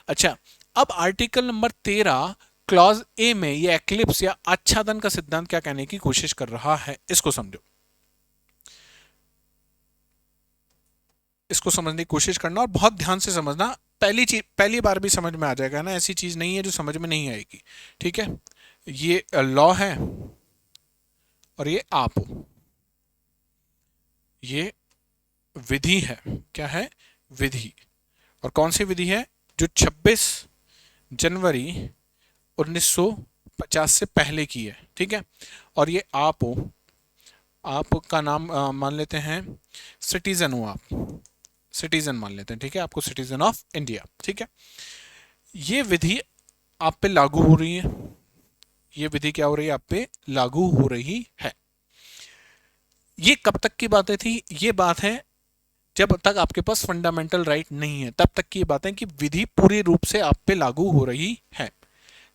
S1: अच्छा, अब आर्टिकल नंबर 13 क्लॉज ए में ये एक्लिप्स या आच्छादन का सिद्धांत क्या कहने की कोशिश कर रहा है, इसको समझो, इसको समझने की कोशिश करना और बहुत ध्यान से समझना। पहली चीज पहली बार भी समझ में आ जाएगा ना, ऐसी चीज नहीं है जो समझ में नहीं आएगी। ठीक है, ये लॉ है और ये आप हो, ये विधि है। क्या है, विधि। और कौन सी विधि है, जो 26 जनवरी 1950 से पहले की है। ठीक है, और ये आप हो, आपका नाम मान लेते हैं, सिटीजन हो आप, सिटीजन मान लेते हैं। ठीक है, आपको सिटीजन ऑफ इंडिया। ठीक है, ये विधि आप पे लागू हो रही है, ये विधि क्या हो रही है, आप पे लागू हो रही है। ये कब तक की बातें थी, ये बात है जब तक आपके पास फंडामेंटल राइट नहीं है, तब तक की बात है कि विधि पूरी रूप से आप पे लागू हो रही है।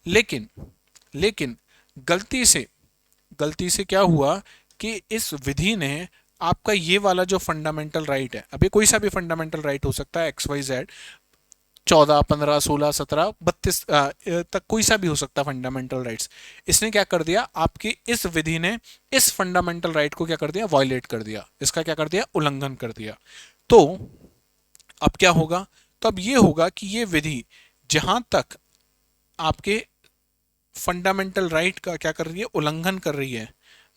S1: लेकिन लेकिन गलती से क्या हुआ कि इस विधि ने आपका ये वाला जो फंडामेंटल राइट है, अभी कोई सा भी फंडामेंटल राइट हो सकता है, XYZ 14, 15, 16, 17, 32 तक कोई सा भी हो सकता है फंडामेंटल राइट्स। इसने क्या कर दिया, आपकी इस विधि ने इस फंडामेंटल राइट को क्या कर दिया, वायलेट कर दिया, इसका क्या कर दिया, उल्लंघन कर दिया। तो अब क्या होगा, तो अब ये होगा कि ये विधि जहां तक आपके फंडामेंटल राइट का क्या कर रही है, उल्लंघन कर रही है,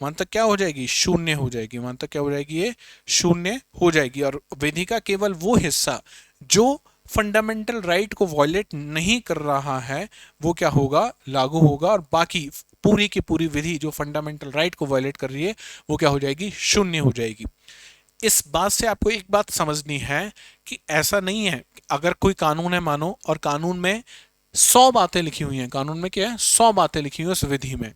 S1: वहां तक क्या हो जाएगी, शून्य हो जाएगी, वहां तक क्या हो जाएगी, ये शून्य हो जाएगी। और विधि का केवल वो हिस्सा जो फंडामेंटल राइट को वॉयलेट नहीं कर रहा है, वो क्या होगा, लागू होगा, और बाकी पूरी की पूरी विधि जो फंडामेंटल राइट को वॉयलेट कर रही है, वो क्या हो जाएगी, शून्य हो जाएगी। इस बात से आपको एक बात समझनी है कि ऐसा नहीं है, अगर कोई कानून है मानो, और कानून में 100 बातें लिखी हुई हैं, कानून में क्या है, 100 बातें लिखी हुई है उस विधि में,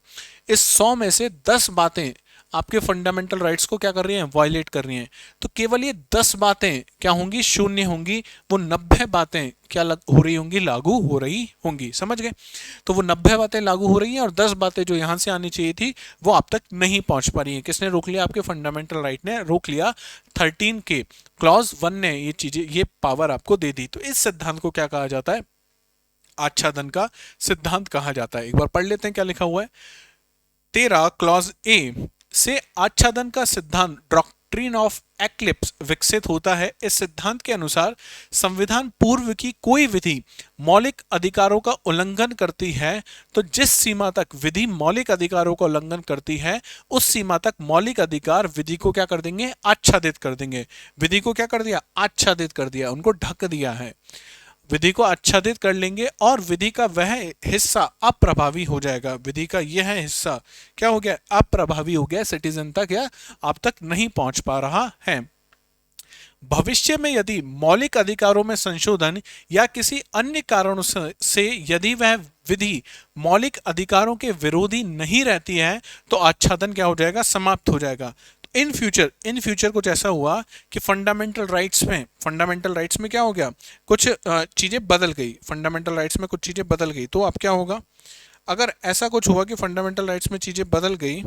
S1: इस 100 में से 10 बातें आपके फंडामेंटल राइट्स को क्या कर रही हैं, वायलेट कर रही हैं, तो केवल ये 10 बातें क्या होंगी, शून्य होंगी, वो 90 बातें क्या हो रही होंगी, लागू हो रही होंगी। समझ गए, तो वो 90 बातें लागू हो रही हैं, और 10 बातें जो यहां से आनी चाहिए थी वो आप तक नहीं पहुंच पा रही हैं। किसने रोक लिया, आपके फंडामेंटल राइट ने रोक लिया, 13 के क्लॉज 1 ने ये चीजें, ये पावर आपको दे दी। तो इस सिद्धांत को क्या कहा जाता है, आच्छादन का सिद्धांत कहा जाता है। एक बार पढ़ लेते हैं क्या लिखा हुआ है। 13 क्लॉज ए से आच्छादन का सिद्धांत डॉक्ट्रिन ऑफ एक्लिप्स विकसित होता है। इस सिद्धांत के अनुसार संविधान पूर्व की कोई विधि मौलिक अधिकारों का उल्लंघन करती है, तो जिस सीमा तक विधि मौलिक अधिकारों का उल्लंघन करती है, उस सीमा तक मौलिक अधिकार विधि को क्या कर देंगे, आच्छादित कर देंगे। विधि को क्या कर दिया, आच्छादित कर दिया, उनको ढक दिया है, विधि को आच्छादित कर लेंगे, और विधि का वह हिस्सा अप्रभावी हो जाएगा। विधि का यह हिस्सा क्या हो गया, अप्रभावी हो गया, सिटीजन तक या आप तक नहीं पहुंच पा रहा है। भविष्य में यदि मौलिक अधिकारों में संशोधन या किसी अन्य कारणों से यदि वह विधि मौलिक अधिकारों के विरोधी नहीं रहती है, तो आच्छादन क्या हो जाएगा, समाप्त हो जाएगा। इन फ्यूचर कुछ ऐसा हुआ कि फंडामेंटल राइट्स में क्या हो गया, कुछ चीजें बदल गई, फंडामेंटल राइट्स में कुछ चीजें बदल गई। तो अब क्या होगा, अगर ऐसा कुछ हुआ कि फंडामेंटल राइट्स में चीजें बदल गई,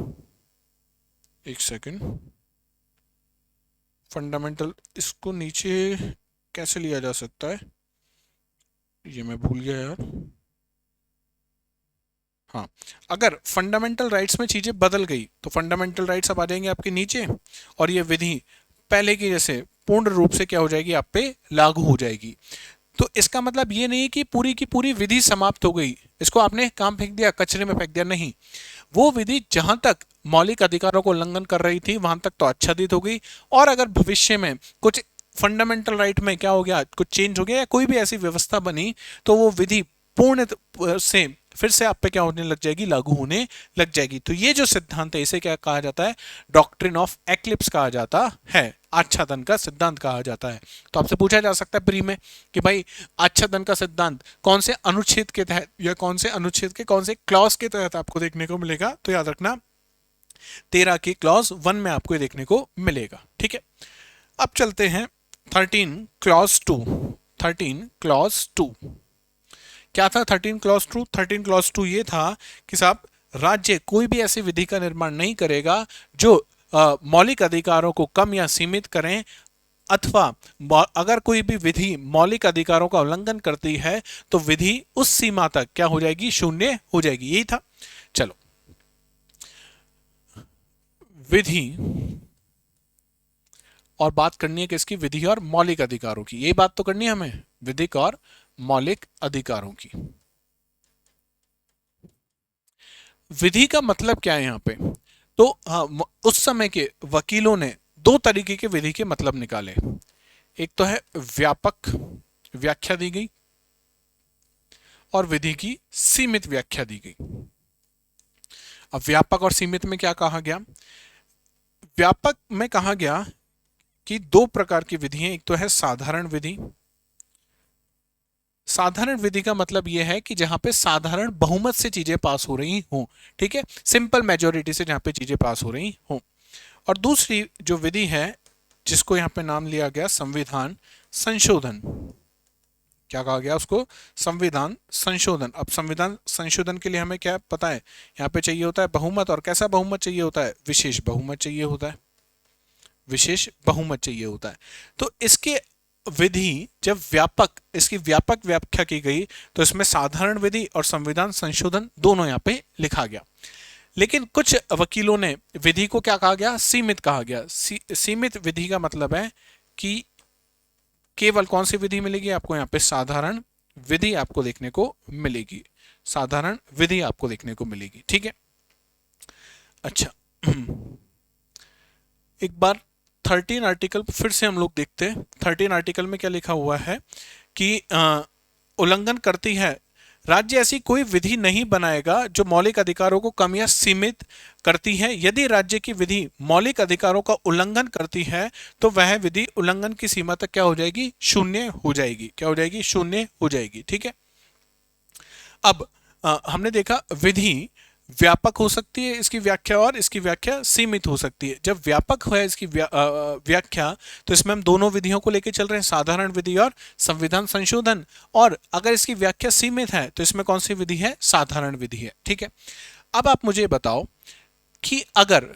S1: एक सेकंड, फंडामेंटल, इसको नीचे कैसे लिया जा सकता है, ये मैं भूल गया यार। हाँ, अगर फंडामेंटल राइट्स में चीजें बदल गई तो फंडामेंटल राइट्स अब आ जाएंगे आपके नीचे, और ये विधि पहले की जैसे पूर्ण रूप से क्या हो जाएगी, आप पे लागू हो जाएगी। तो इसका मतलब ये नहीं कि पूरी की पूरी विधि समाप्त हो गई, इसको आपने काम फेंक दिया, कचरे में फेंक दिया, नहीं। वो विधि जहां तक मौलिक अधिकारों को उल्लंघन कर रही थी वहां तक तो आच्छादित हो गई, और अगर भविष्य में कुछ फंडामेंटल राइट में क्या हो गया, कुछ चेंज हो गया या कोई भी ऐसी व्यवस्था बनी, तो वो विधि पूर्ण से फिर से आप पे क्या होने लग जाएगी, लागू होने लग जाएगी। तो ये जो सिद्धांत है इसे क्या कहा जाता है, डॉक्ट्रिन ऑफ एक्लिप्स कहा जाता है, आच्छादन का सिद्धांत कहा जाता है। तो आपसे पूछा जा सकता है प्री में कि भाई आच्छादन का सिद्धांत कौन से अनुच्छेद के तहत या कौन से अनुच्छेद के कौन से क्लॉज के तहत आपको देखने को मिलेगा, तो याद रखना 13 के क्लॉज 1 में आपको ये देखने को मिलेगा। ठीक है, अब चलते हैं 13 क्लॉज 2। 13 क्लॉज 2 क्या था? 13 क्लॉज 2, 13 क्लॉज 2 ये था कि साहब राज्य कोई भी ऐसी विधि का निर्माण नहीं करेगा जो मौलिक अधिकारों को कम या सीमित करें, अथवा अगर कोई भी विधि मौलिक अधिकारों का उल्लंघन करती है तो विधि उस सीमा तक क्या हो जाएगी, शून्य हो जाएगी। यही था। चलो, विधि और बात करनी है किसकी, विधि और मौलिक अधिकारों की। यही बात तो करनी है हमें, विधिक और मौलिक अधिकारों की। विधि का मतलब क्या है यहाँ पे? तो उस समय के वकीलों ने दो तरीके के विधि के मतलब निकाले। एक तो है व्यापक व्याख्या दी गई और विधि की सीमित व्याख्या दी गई। अब व्यापक और सीमित में क्या कहा गया? व्यापक में कहा गया कि दो प्रकार की विधि हैं। एक तो है साधारण विधि। साधारण विधि का मतलब यह है कि जहां पे साधारण बहुमत से चीजें पास हो रही हों, ठीक है, सिंपल मेजोरिटी से जहां पे चीजें पास हो रही हों। और दूसरी जो विधि है जिसको यहां पे नाम लिया गया संविधान संशोधन। क्या कहा गया उसको? संविधान संशोधन। अब संविधान संशोधन के लिए हमें क्या पता है, यहाँ पे चाहिए होता है बहुमत। और कैसा बहुमत चाहिए होता है? विशेष बहुमत चाहिए होता है। विशेष बहुमत चाहिए होता है। तो इसके विधि जब इसकी व्यापक व्याख्या की गई तो इसमें साधारण विधि और संविधान संशोधन दोनों यहाँ पे लिखा गया। लेकिन कुछ वकीलों ने विधि को क्या कहा गया? सीमित कहा गया। सीमित विधि का मतलब है कि केवल कौन सी विधि मिलेगी आपको? यहाँ पे साधारण विधि आपको देखने को मिलेगी। साधारण विधि आपको देखने को मिलेगी। ठीक है, अच्छा एक बार 13 आर्टिकल फिर से हम लोग देखते हैं। 13 आर्टिकल में क्या लिखा हुआ है कि उल्लंघन करती है, राज्य ऐसी कोई विधि नहीं बनाएगा जो मौलिक अधिकारों को कम या सीमित करती है। यदि राज्य की विधि मौलिक अधिकारों का उल्लंघन करती है तो वह विधि उल्लंघन की सीमा तक क्या हो जाएगी? शून्य हो जाएगी। क्या हो जाएगी? शून्य हो जाएगी। ठीक है, अब हमने देखा विधि व्यापक हो सकती है इसकी व्याख्या और इसकी व्याख्या सीमित हो सकती है। जब व्यापक है इसकी व्याख्या तो इसमें हम दोनों विधियों को लेकर चल रहे हैं, साधारण विधि और संविधान संशोधन। और अगर इसकी व्याख्या सीमित है तो इसमें कौन सी विधि है? साधारण विधि है। ठीक है, अब आप मुझे बताओ कि अगर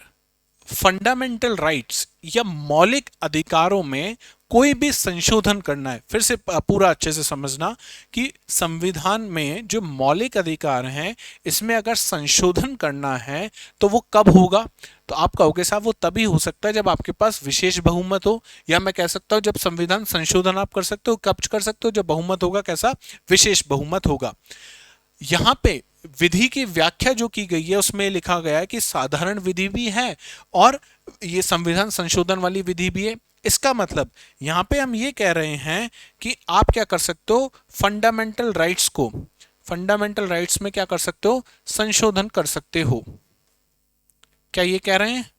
S1: फंडामेंटल राइट्स या मौलिक अधिकारों में कोई भी संशोधन करना है, फिर से पूरा अच्छे से समझना कि संविधान में जो मौलिक अधिकार हैं इसमें अगर संशोधन करना है तो वो कब होगा? तो आप कहोगे साहब वो तभी हो सकता है जब आपके पास विशेष बहुमत हो, या मैं कह सकता हूं जब संविधान संशोधन आप कर सकते हो, कब कर सकते हो? जब बहुमत होगा। कैसा? विशेष बहुमत होगा। यहां पे विधि की व्याख्या जो की गई है उसमें लिखा गया है कि साधारण विधि भी है और ये संविधान संशोधन वाली विधि भी है। इसका मतलब यहां पे हम ये कह रहे हैं कि आप क्या कर सकते हो? फंडामेंटल राइट्स को, फंडामेंटल राइट्स में क्या कर सकते हो? संशोधन कर सकते हो। क्या ये कह रहे हैं?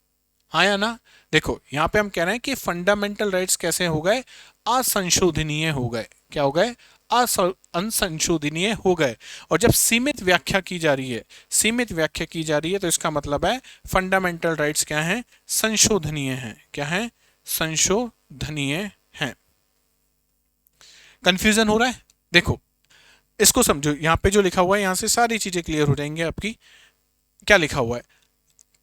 S1: हाँ या ना? देखो यहां पे हम कह रहे हैं कि फंडामेंटल राइट्स कैसे हो गए? असंशोधनीय हो गए। क्या हो गए? असंशोधनीय हो गए। और जब सीमित व्याख्या की जा रही है, सीमित व्याख्या की जा रही है तो इसका मतलब है फंडामेंटल राइट्स क्या हैं? संशोधनीय हैं। क्या है? संशोधनीय हैं। कंफ्यूजन हो रहा है? देखो इसको समझो, यहां पे जो लिखा हुआ है यहां से सारी चीजें क्लियर हो जाएंगी आपकी। क्या लिखा हुआ है?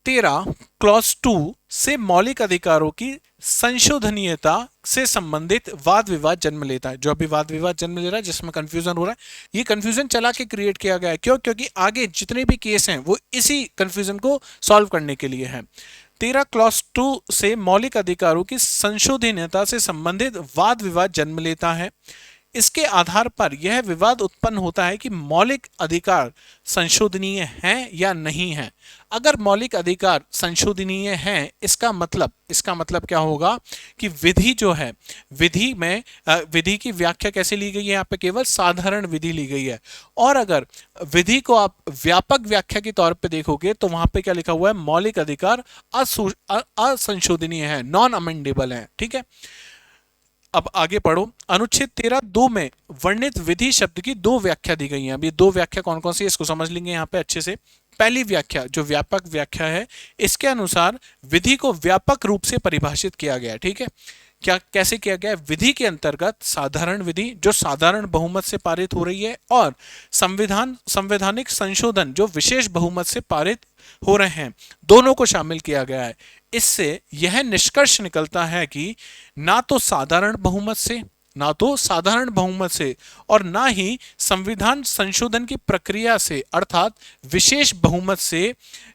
S1: 13 क्लॉज 2 से मौलिक अधिकारों की संशोधनीयता से संबंधित वाद विवाद जन्म लेता है। जो अभी वाद विवाद जन्म ले रहा है, जिसमें कंफ्यूजन हो रहा है, ये कंफ्यूजन चला के क्रिएट किया गया है। क्यों? क्योंकि आगे जितने भी केस हैं वो इसी कंफ्यूजन को सॉल्व करने के लिए हैं। 13 क्लॉज 2 से मौलिक अधिकारों की संशोधनीयता से संबंधित वाद विवाद जन्म लेता है। इसके आधार पर यह विवाद उत्पन्न होता है कि मौलिक अधिकार संशोधनीय हैं या नहीं है। अगर मौलिक अधिकार संशोधनीय हैं, इसका मतलब क्या होगा कि विधि जो है, विधि में विधि की व्याख्या कैसे ली गई है, यहाँ पे केवल साधारण विधि ली गई है। और अगर विधि को आप व्यापक व्याख्या के तौर पे देखोगे तो वहां पे क्या लिखा हुआ है, मौलिक अधिकार असंशोधनीय है, नॉन अमेंडेबल है। ठीक है, अब आगे पढ़ो। अनुच्छेद 13(2) में वर्णित विधि शब्द की दो व्याख्या दी गई है। अब ये दो व्याख्या कौन कौन सी है इसको समझ लेंगे यहाँ पे अच्छे से। पहली व्याख्या जो व्यापक व्याख्या है, इसके अनुसार विधि को व्यापक रूप से परिभाषित किया गया है। ठीक है, क्या कैसे किया गया है? विधि के अंतर्गत साधारण विधि जो साधारण बहुमत से पारित हो रही है और संवैधानिक संशोधन जो विशेष बहुमत से पारित हो रहे हैं, दोनों को शामिल किया गया है। इससे यह निष्कर्ष निकलता है कि ना तो साधारण बहुमत से और ना ही संविधान संशोधन की प्रक्रिया से अर्थात विशेष बहुमत से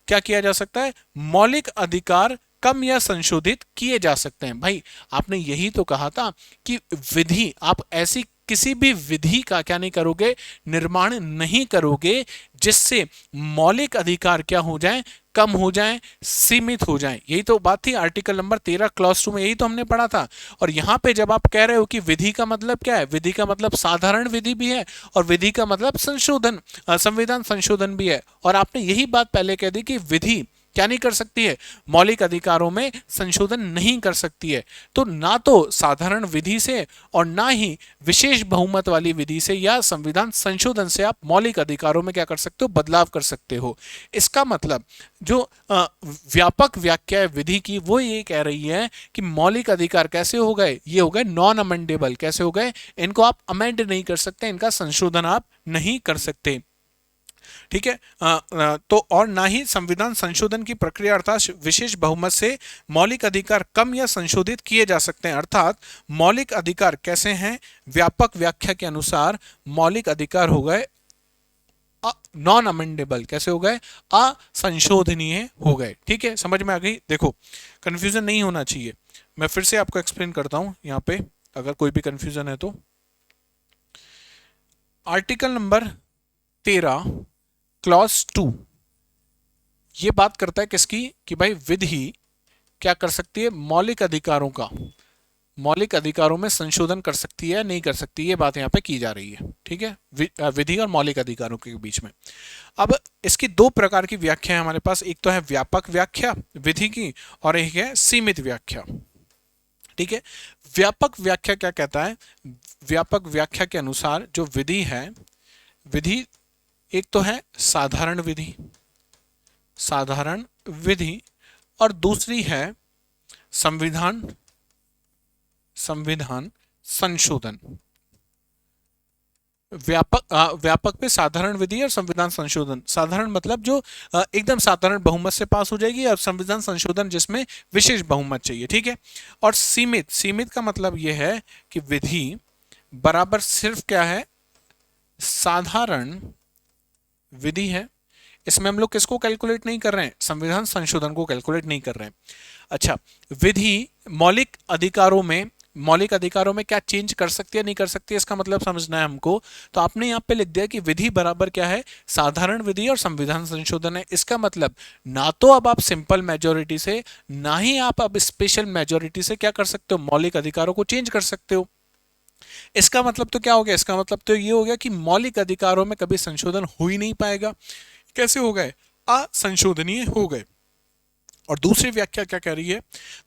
S1: क्या किया जा सकता है, मौलिक अधिकार कम या संशोधित किए जा सकते हैं। भाई आपने यही तो कहा था कि विधि, आप ऐसी किसी भी विधि का क्या नहीं करोगे, निर्माण नहीं करोगे जिससे मौलिक अधिकार क्या हो जाए, कम हो जाए, सीमित हो जाए। यही तो बात थी आर्टिकल नंबर 13 क्लॉज 2 में, यही तो हमने पढ़ा था। और यहां पे जब आप कह रहे हो कि विधि का मतलब क्या है, विधि का मतलब साधारण विधि भी है और विधि का मतलब संशोधन, संविधान संशोधन भी है। और आपने यही बात पहले कह दी कि विधि क्या नहीं कर सकती है, मौलिक अधिकारों में संशोधन नहीं कर सकती है। तो ना तो साधारण विधि से और ना ही विशेष बहुमत वाली विधि से या संविधान संशोधन से आप मौलिक अधिकारों में क्या कर सकते हो, बदलाव कर सकते हो। इसका मतलब जो व्यापक व्याख्या है विधि की, वो ये कह रही है कि मौलिक अधिकार कैसे हो गए, ये हो गए नॉन अमेंडेबल। कैसे हो गए, इनको आप अमेंड नहीं कर सकते, इनका संशोधन आप नहीं कर सकते। ठीक है, तो और ना ही संविधान संशोधन की प्रक्रिया अर्थात विशेष बहुमत से मौलिक अधिकार कम या संशोधित किए जा सकते हैं। अर्थात मौलिक अधिकार कैसे हैं, व्यापक व्याख्या के अनुसार मौलिक अधिकार हो गए नॉन अमेंडेबल। कैसे हो गए, असंशोधनीय हो गए। ठीक है, समझ में आ गई। देखो कंफ्यूजन नहीं होना चाहिए, मैं फिर से आपको एक्सप्लेन करता हूं यहाँ पे, अगर कोई भी कंफ्यूजन है तो। आर्टिकल नंबर 13 क्लॉज 2 ये बात करता है किसकी, कि भाई विधि क्या कर सकती है, मौलिक अधिकारों में संशोधन कर सकती है, नहीं कर सकती, ये बात यहाँ पे की जा रही है। ठीक है, विधि और मौलिक अधिकारों के बीच में। अब इसकी दो प्रकार की व्याख्या है हमारे पास, एक तो है व्यापक व्याख्या विधि की और एक है सीमित व्याख्या। ठीक है, व्यापक व्याख्या क्या कहता है, व्यापक व्याख्या के अनुसार जो विधि है, विधि एक तो है साधारण विधि और दूसरी है संविधान संशोधन। व्यापक पे साधारण विधि और संविधान संशोधन। साधारण मतलब जो एकदम साधारण बहुमत से पास हो जाएगी, और संविधान संशोधन जिसमें विशेष बहुमत चाहिए। ठीक है, और सीमित का मतलब यह है कि विधि बराबर सिर्फ क्या है, साधारण विधि है। इसमें हम लोग किसको कैलकुलेट नहीं कर रहे हैं, संविधान संशोधन को कैलकुलेट नहीं कर रहे हैं। अच्छा, विधि मौलिक अधिकारों में क्या चेंज कर सकती है, नहीं कर सकती है, इसका मतलब समझना है हमको। तो आपने यहाँ पे लिख दिया कि विधि बराबर क्या है, साधारण विधि और संविधान संशोधन है। इसका मतलब ना तो अब आप सिंपल मेजोरिटी से, ना ही आप अब स्पेशल मेजोरिटी से क्या कर सकते हो, मौलिक अधिकारों को चेंज कर सकते हो। इसका मतलब तो क्या हो गया, इसका मतलब तो ये हो गया कि मौलिक अधिकारों में कभी संशोधन हो ही नहीं पाएगा। कैसे हो गए, असंशोधनीय हो गए। और दूसरी व्याख्या क्या कह रही है,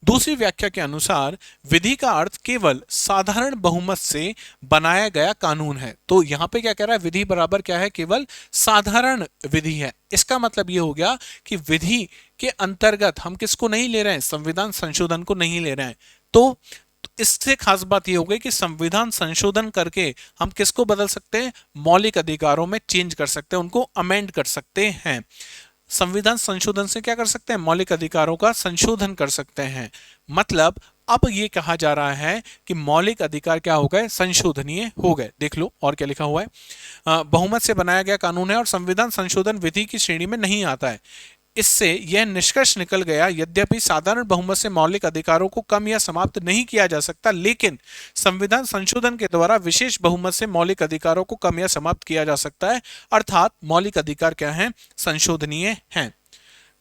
S1: दूसरी व्याख्या के अनुसार विधि का अर्थ केवल साधारण बहुमत से बनाया गया कानून है। तो यहां पे क्या कह रहा है, विधि बराबर क्या है, केवल साधारण विधि है। इसका मतलब ये हो गया कि विधि के अंतर्गत हम किसको नहीं ले रहे हैं, संविधान संशोधन को नहीं ले रहे हैं। तो इससे खास बात यह हो गई कि संविधान संशोधन करके हम किसको बदल सकते हैं, मौलिक अधिकारों में चेंज कर सकते हैं, उनको अमेंड कर सकते हैं। संविधान संशोधन से क्या कर सकते हैं, मौलिक अधिकारों का संशोधन कर सकते हैं। मतलब अब ये कहा जा रहा है कि मौलिक अधिकार क्या हो गए, संशोधनीय हो गए। देख लो और क्या लिखा हुआ है, बहुमत से बनाया गया कानून है और संविधान संशोधन विधि की श्रेणी में नहीं आता है। इससे यह निष्कर्ष निकल गया, यद्यपि साधारण बहुमत से मौलिक अधिकारों को कम या समाप्त नहीं किया जा सकता, लेकिन संविधान संशोधन के द्वारा विशेष बहुमत से मौलिक अधिकारों को कम या समाप्त किया जा सकता है, अर्थात मौलिक अधिकार क्या हैं, संशोधनीय हैं।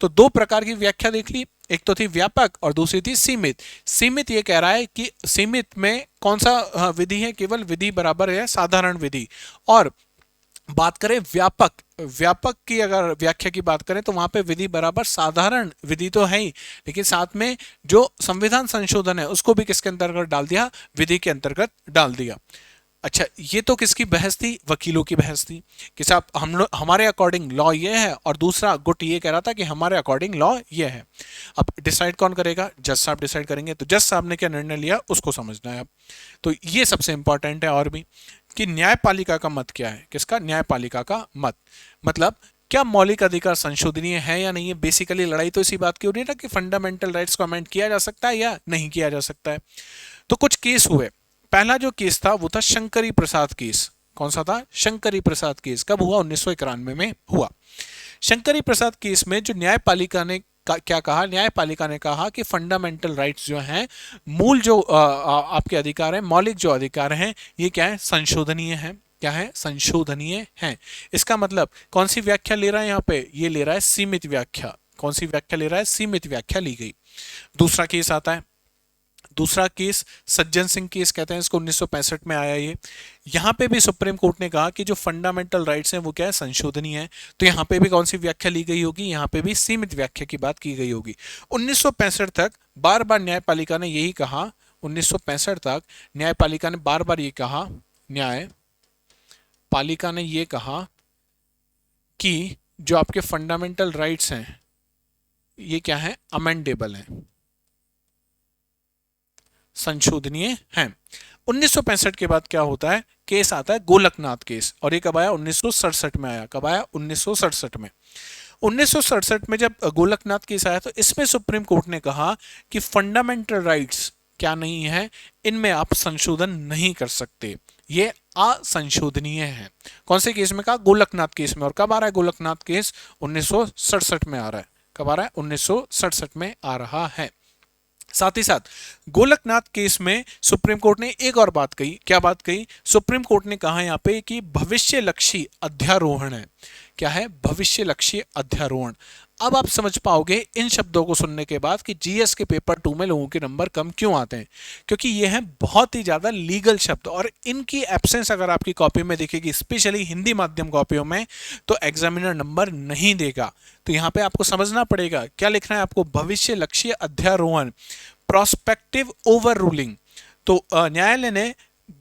S1: तो दो प्रकार की व्याख्या देख ली, एक तो थी व्यापक और दूसरी थी सीमित। सीमित ये कह रहा है कि सीमित में कौन सा विधि है, केवल विधि बराबर है साधारण विधि। और बात करें व्यापक, व्यापक की अगर व्याख्या की बात करें तो वहां पे विधि बराबर साधारण विधि तो है ही, लेकिन साथ में जो संविधान संशोधन है उसको भी किसके अंतर्गत डाल दिया, विधि के अंतर्गत डाल दिया। अच्छा, ये तो किसकी बहस थी, वकीलों की बहस थी कि साहब हम लोग हमारे अकॉर्डिंग लॉ ये है, और दूसरा गुट ये कह रहा था कि हमारे अकॉर्डिंग लॉ ये है। अब डिसाइड कौन करेगा, जज साहब डिसाइड करेंगे। तो जज साहब ने क्या निर्णय लिया उसको समझना है अब। तो ये सबसे इंपॉर्टेंट है और भी कि न्यायपालिका का मत क्या है, किसका, न्यायपालिका का मत। मतलब क्या मौलिक अधिकार संशोधनीय है या नहीं है। बेसिकली लड़ाई तो इसी बात की हो रही है ना कि फंडामेंटल राइट्स को अमेंड किया जा सकता है या नहीं किया जा सकता है। तो कुछ केस हुए। पहला जो केस था वो था शंकरी प्रसाद केस। कौन सा था, शंकरी प्रसाद केस। कब हुआ, 1991 में हुआ। शंकरी प्रसाद केस में जो न्यायपालिका ने क्या कहा, न्यायपालिका ने कहा कि फंडामेंटल राइट्स जो हैं, मूल जो आपके अधिकार हैं, मौलिक जो अधिकार हैं, ये क्या है, संशोधनीय है। क्या है, संशोधनीय है। इसका मतलब कौन सी व्याख्या ले रहा है यहाँ पे, ये ले रहा है सीमित व्याख्या। कौन सी व्याख्या ले रहा है, सीमित व्याख्या ली गई। दूसरा केस आता है, दूसरा केस सज्जन सिंह केस कहते हैं इसको, 1965 में आया ये। यहां पे भी सुप्रीम कोर्ट ने कहा कि जो फंडामेंटल राइट्स हैं वो क्या है, संशोधनीय है। तो यहां पे भी कौन सी व्याख्या ली गई होगी, यहां पे भी सीमित व्याख्या की बात की गई होगी। 1965 तक बार बार न्यायपालिका ने यही कहा, 1965 तक न्यायपालिका ने बार बार ये कहा, न्यायपालिका ने ये कहा कि जो आपके फंडामेंटल राइट्स हैं ये क्या है, अमेंडेबल हैं, संशोधनीय हैं। 1965 के बाद क्या होता है, केस आता है गोलकनाथ केस। और ये कब आया, 1967 में आया। कब आया, 1967 में। 1967 में जब गोलकनाथ केस आया तो इसमें सुप्रीम कोर्ट ने कहा कि फंडामेंटल राइट्स क्या नहीं है, इनमें आप संशोधन नहीं कर सकते, ये असंशोधनीय है। कौन से केस में कहा, गोलकनाथ केस में। और कब आ रहा है गोलकनाथ केस, 1967 में आ रहा है। कब आ रहा है, 1967 में आ रहा है। साथ ही साथ गोलकनाथ केस में सुप्रीम कोर्ट ने एक और बात कही। क्या बात कही, सुप्रीम कोर्ट ने कहा यहाँ पे कि भविष्य लक्षी अध्यारोहण है। क्या है, भविष्य लक्षी अध्यारोहण। अब आप समझ पाओगे इन शब्दों को सुनने के बाद कि जीएस के पेपर 2 में लोगों के नंबर कम क्यों आते हैं, क्योंकि ये हैं बहुत ही ज्यादा लीगल शब्द, और इनकी एब्सेंस अगर आपकी कॉपी में दिखेगी, स्पेशली हिंदी माध्यम कॉपियों में, तो एग्जामिनर नंबर नहीं देगा। तो यहाँ पे आपको समझना पड़ेगा क्या लिखना है आपको, भविष्य लक्ष्य अध्यारोहण, प्रोस्पेक्टिव ओवर रूलिंग। तो न्यायालय ने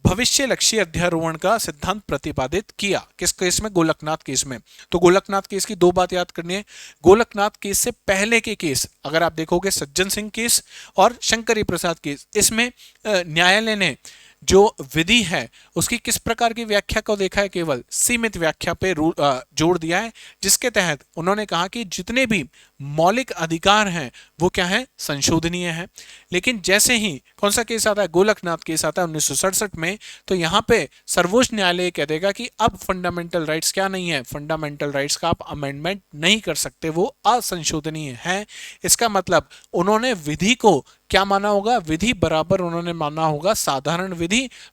S1: भविष्य लक्ष्य अध्यारोहण का सिद्धांत प्रतिपादित किया। किस केस में, गोलकनाथ केस में। तो गोलकनाथ केस की दो बात याद करनी है। गोलकनाथ केस से पहले के केस अगर आप देखोगे, सज्जन सिंह केस और शंकरी प्रसाद केस, इसमें न्यायालय ने जो विधि है उसकी किस प्रकार की व्याख्या को देखा है, केवल सीमित व्याख्या पे जोर दिया है, जिसके तहत उन्होंने कहा कि जितने भी मौलिक अधिकार हैं वो क्या है, संशोधनीय है। लेकिन जैसे ही कौन सा केस आता है, गोलकनाथ केस आता है 1967 में, तो यहां पे सर्वोच्च न्यायालय कह देगा कि अब फंडामेंटल राइट्स क्या नहीं है, फंडामेंटल राइट्स का आप अमेंडमेंट नहीं कर सकते, वो असंशोधनीय है। इसका मतलब उन्होंने विधि को क्या माना होगा, विधि बराबर उन्होंने माना होगा साधारण विधि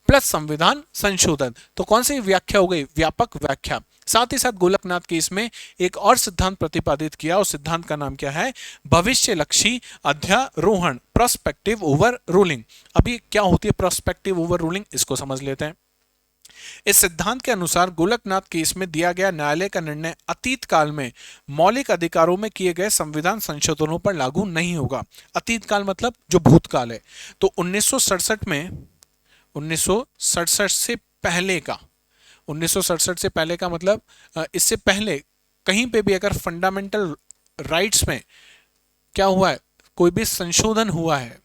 S1: प्लस संविधान संशोधन। तो कौन सी व्याख्या हो गई, व्यापक व्याख्या। साथ ही साथ गोलकनाथ केस में एक और सिद्धांत प्रतिपादित किया, उस सिद्धांत का नाम क्या है, भविष्य लक्षी अध्यारोहण, प्रोस्पेक्टिव ओवर रूलिंग। अभी क्या होती है प्रोस्पेक्टिव ओवर रूलिंग, इसको समझ लेते हैं। इस सिद्धांत के अनुसार गोलकनाथ केस में दिया गया न्यायालय का निर्णय अतीत काल में मौलिक अधिकारों में किए गए संविधान संशोधनों पर लागू नहीं होगा। अतीत काल मतलब जो भूतकाल है। तो 1967 में, 1967 से पहले का, 1967 से पहले का मतलब इससे पहले कहीं पे भी अगर फंडामेंटल राइट्स में क्या हुआ है, कोई भी संशोधन हुआ है,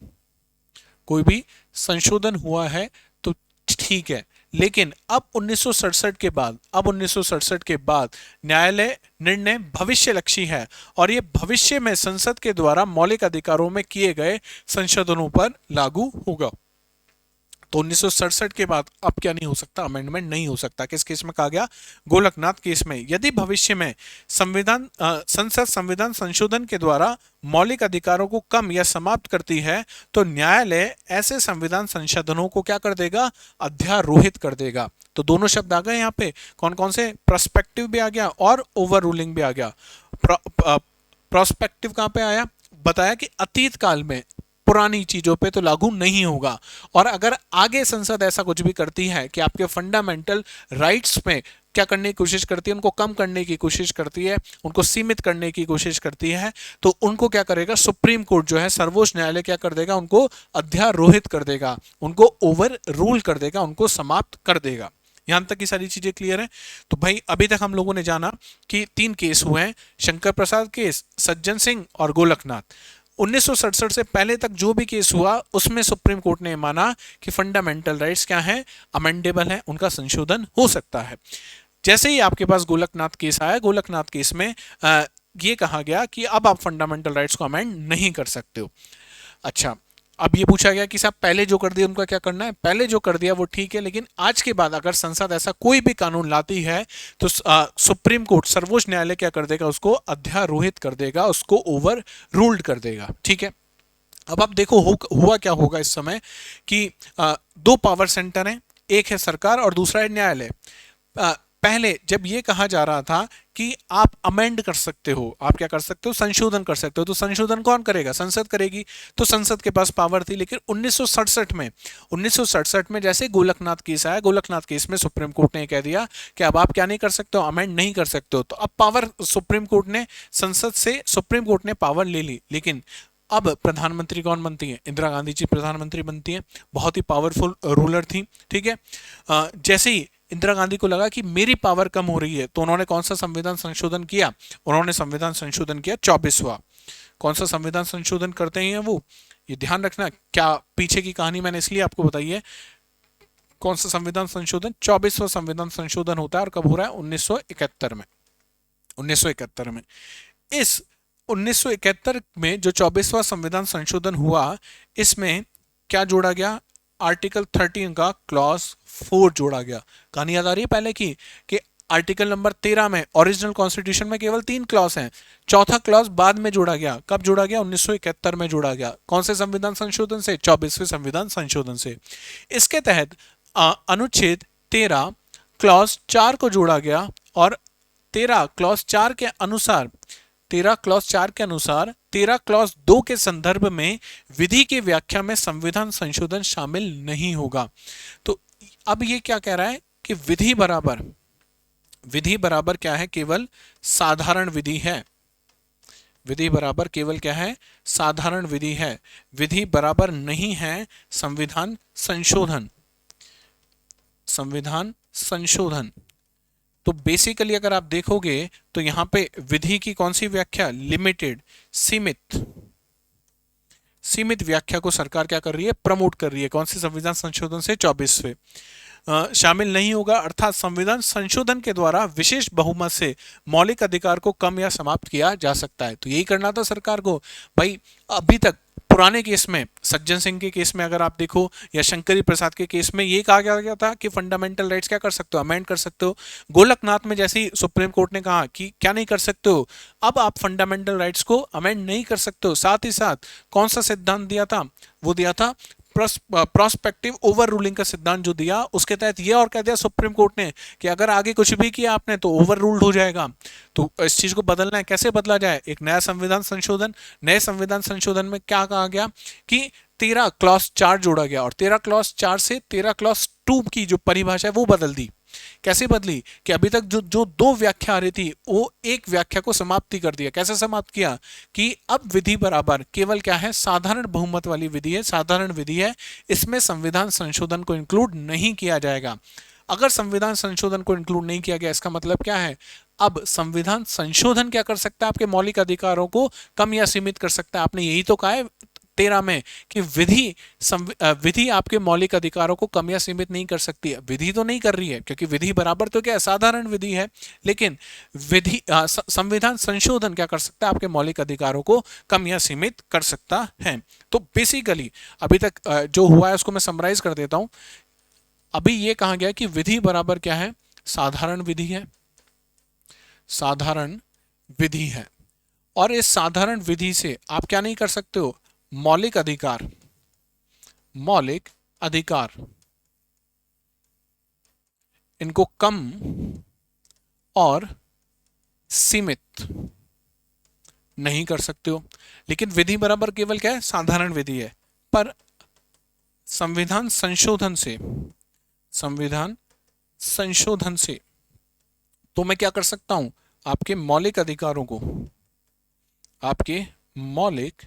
S1: कोई भी संशोधन हुआ है तो ठीक है। लेकिन अब 1967 के बाद, अब 1967 के बाद न्यायालय निर्णय भविष्य लक्षी है, और ये भविष्य में संसद के द्वारा मौलिक अधिकारों में किए गए संशोधनों पर लागू होगा। तो 1967 के बाद अब क्या नहीं हो सकता, अमेंडमेंट नहीं हो सकता। किस केस में कहा गया? गोलकनाथ केस में। यदि भविष्य में संसद संविधान संशोधन के द्वारा मौलिक अधिकारों को कम या समाप्त करती है तो न्यायालय ऐसे संविधान संशोधनों को क्या कर देगा? अध्यारोहित कर देगा। तो दोनों शब्द आ गए यहाँ पे, कौन कौन से? प्रोस्पेक्टिव भी आ गया और ओवर रूलिंग भी आ गया। प्रोस्पेक्टिव कहाँ पे आया? बताया कि अतीत काल में पुरानी चीजों पे तो लागू नहीं होगा, और अगर आगे संसद ऐसा कुछ भी करती है कि आपके फंडामेंटल राइट्स में क्या करने की कोशिश करती है, उनको कम करने की कोशिश करती है, उनको सीमित करने की कोशिश करती है, तो उनको क्या करेगा? सुप्रीम कोर्ट जो है, सर्वोच्च न्यायालय क्या कर देगा? उनको अध्यारोहित कर देगा, उनको ओवर रूल कर देगा, उनको समाप्त कर देगा। यहां तक की सारी चीजें क्लियर है? तो भाई अभी तक हम लोगों ने जाना कि 3 केस हुए हैं, शंकर प्रसाद केस, सज्जन सिंह और गोलकनाथ। 1967 से पहले तक जो भी केस हुआ उसमें सुप्रीम कोर्ट ने माना कि फंडामेंटल राइट्स क्या हैं? अमेंडेबल है, उनका संशोधन हो सकता है। जैसे ही आपके पास गोलकनाथ केस आया, गोलकनाथ केस में ये कहा गया कि अब आप फंडामेंटल राइट्स को अमेंड नहीं कर सकते हो। अच्छा, अब ये पूछा गया कि साहब पहले जो कर दिया उनका क्या करना है? पहले जो कर दिया वो ठीक है, लेकिन आज के बाद अगर संसद ऐसा कोई भी कानून लाती है तो सुप्रीम कोर्ट, सर्वोच्च न्यायालय क्या कर देगा? उसको अध्यारोहित कर देगा, उसको ओवर रूल्ड कर देगा। ठीक है, अब आप देखो हुआ क्या होगा इस समय कि 2 पावर सेंटर हैं, एक है सरकार और दूसरा है न्यायालय। पहले जब ये कहा जा रहा था कि आप अमेंड कर सकते हो, आप क्या कर सकते हो? संशोधन कर सकते हो, तो संशोधन कौन करेगा? संसद करेगी। तो संसद के पास पावर थी, लेकिन 1967 में जैसे गोलकनाथ केस आया, गोलकनाथ केस में सुप्रीम कोर्ट ने कह दिया कि अब आप क्या नहीं कर सकते हो? अमेंड नहीं कर सकते हो। तो अब पावर सुप्रीम कोर्ट ने, संसद से सुप्रीम कोर्ट ने पावर ले ली, लेकिन अब प्रधानमंत्री कौन बनती है? इंदिरा गांधी जी प्रधानमंत्री बनती है, बहुत ही पावरफुल रूलर थी। ठीक है, जैसे ही इंदिरा गांधी को लगा कि मेरी पावर कम हो रही है, तो उन्होंने कौन सा संविधान संशोधन किया? उन्होंने संविधान संशोधन किया 24वां। कौन सा संविधान संशोधन करते हैं वो? ये ध्यान रखना, क्या पीछे की कहानी मैंने इसलिए आपको बताई है। कौन सा संविधान संशोधन? 24वां संविधान संशोधन होता है, और कब हो रहा है? 1971 में। 1971 में। इस 1971 में जो 24वां संविधान संशोधन हुआ, इसमें क्या जोड़ा गया? आर्टिकल 13 का क्लॉज 4 जोड़ा गया। कहानी याद आ रही है पहले की कि आर्टिकल नंबर 13 में, ओरिजिनल कॉन्स्टिट्यूशन में केवल 3 क्लॉज हैं, चौथा क्लॉज बाद में जोड़ा गया। कब जोड़ा गया? 1971 में जोड़ा गया। कौन से संविधान संशोधन से? 24वें संविधान संशोधन से। इसके तहत अनुच्छेद 13 क्लॉज 4 को जोड़ा गया, और 13 क्लॉज 4 के अनुसार 13 क्लॉज 2 के संदर्भ में विधि की व्याख्या में संविधान संशोधन शामिल नहीं होगा। तो अब ये क्या कह रहा है कि विधि बराबर क्या है? केवल साधारण विधि है। विधि बराबर केवल क्या है? साधारण विधि है। विधि बराबर नहीं है संविधान संशोधन। संविधान संशोधन तो बेसिकली अगर आप देखोगे तो यहां पे विधि की कौन सी व्याख्या? लिमिटेड, सीमित व्याख्या को सरकार क्या कर रही है? प्रमोट कर रही है। कौन से संविधान संशोधन से? 24वें। शामिल नहीं होगा, अर्थात संविधान संशोधन के द्वारा विशेष बहुमत से मौलिक अधिकार को कम या समाप्त किया जा सकता है। तो यही करना था सरकार को। भाई अभी तक पुराने केस में, सज्जन सिंह के केस में अगर आप देखो, या शंकरी प्रसाद के केस में, ये कहा गया था कि फंडामेंटल राइट्स क्या कर सकते हो? अमेंड कर सकते हो। गोलकनाथ में जैसे ही सुप्रीम कोर्ट ने कहा कि क्या नहीं कर सकते हो, अब आप फंडामेंटल राइट्स को अमेंड नहीं कर सकते हो। साथ ही साथ कौन सा सिद्धांत दिया था? वो दिया था प्रोस्पेक्टिव ओवर रूलिंग का सिद्धांत जो दिया, उसके तहत ये और कह दिया सुप्रीम कोर्ट ने कि अगर आगे कुछ भी किया आपने तो ओवर रूल्ड हो जाएगा। तो इस चीज को बदलना है, कैसे बदला जाए? एक नया संविधान संशोधन। नए संविधान संशोधन में क्या कहा गया कि 13 क्लॉज 4 जोड़ा गया, और 13 क्लॉज 4 से 13 क्लॉज 2 की जो परिभाषा है वो बदल दी। कैसे बदली? कि अभी तक जो 2 व्याख्या आ रही थी, वो एक व्याख्या को समाप्ति कर दिया। कैसे समाप्त किया? कि अब विधि बराबर केवल क्या है? साधारण बहुमत वाली विधि है, साधारण विधि है, इसमें संविधान संशोधन को इंक्लूड नहीं किया जाएगा। अगर संविधान संशोधन को इंक्लूड नहीं किया गया, इसका मतलब क्या है? अब संविधान संशोधन क्या कर सकता है? आपके मौलिक अधिकारों को कम या सीमित कर सकता है। आपने यही तो कहा है 13 में कि विधि आपके मौलिक अधिकारों को कम या सीमित नहीं कर सकती है। विधि तो नहीं कर रही है, क्योंकि विधि बराबर तो क्या साधारण विधि है, लेकिन संविधान संशोधन क्या कर सकता है, आपके मौलिक अधिकारों को कम या सीमित कर सकता है। तो बेसिकली अभी तक जो हुआ है उसको मैं समराइज कर देता हूं। अभी ये कहा गया कि विधि बराबर क्या है, साधारण विधि है, साधारण विधि है। और इस साधारण विधि से आप क्या नहीं कर सकते हो, मौलिक अधिकार, मौलिक अधिकार इनको कम और सीमित नहीं कर सकते हो। लेकिन विधि बराबर केवल क्या है, साधारण विधि है। पर संविधान संशोधन से, संविधान संशोधन से तो मैं क्या कर सकता हूं, आपके मौलिक अधिकारों को, आपके मौलिक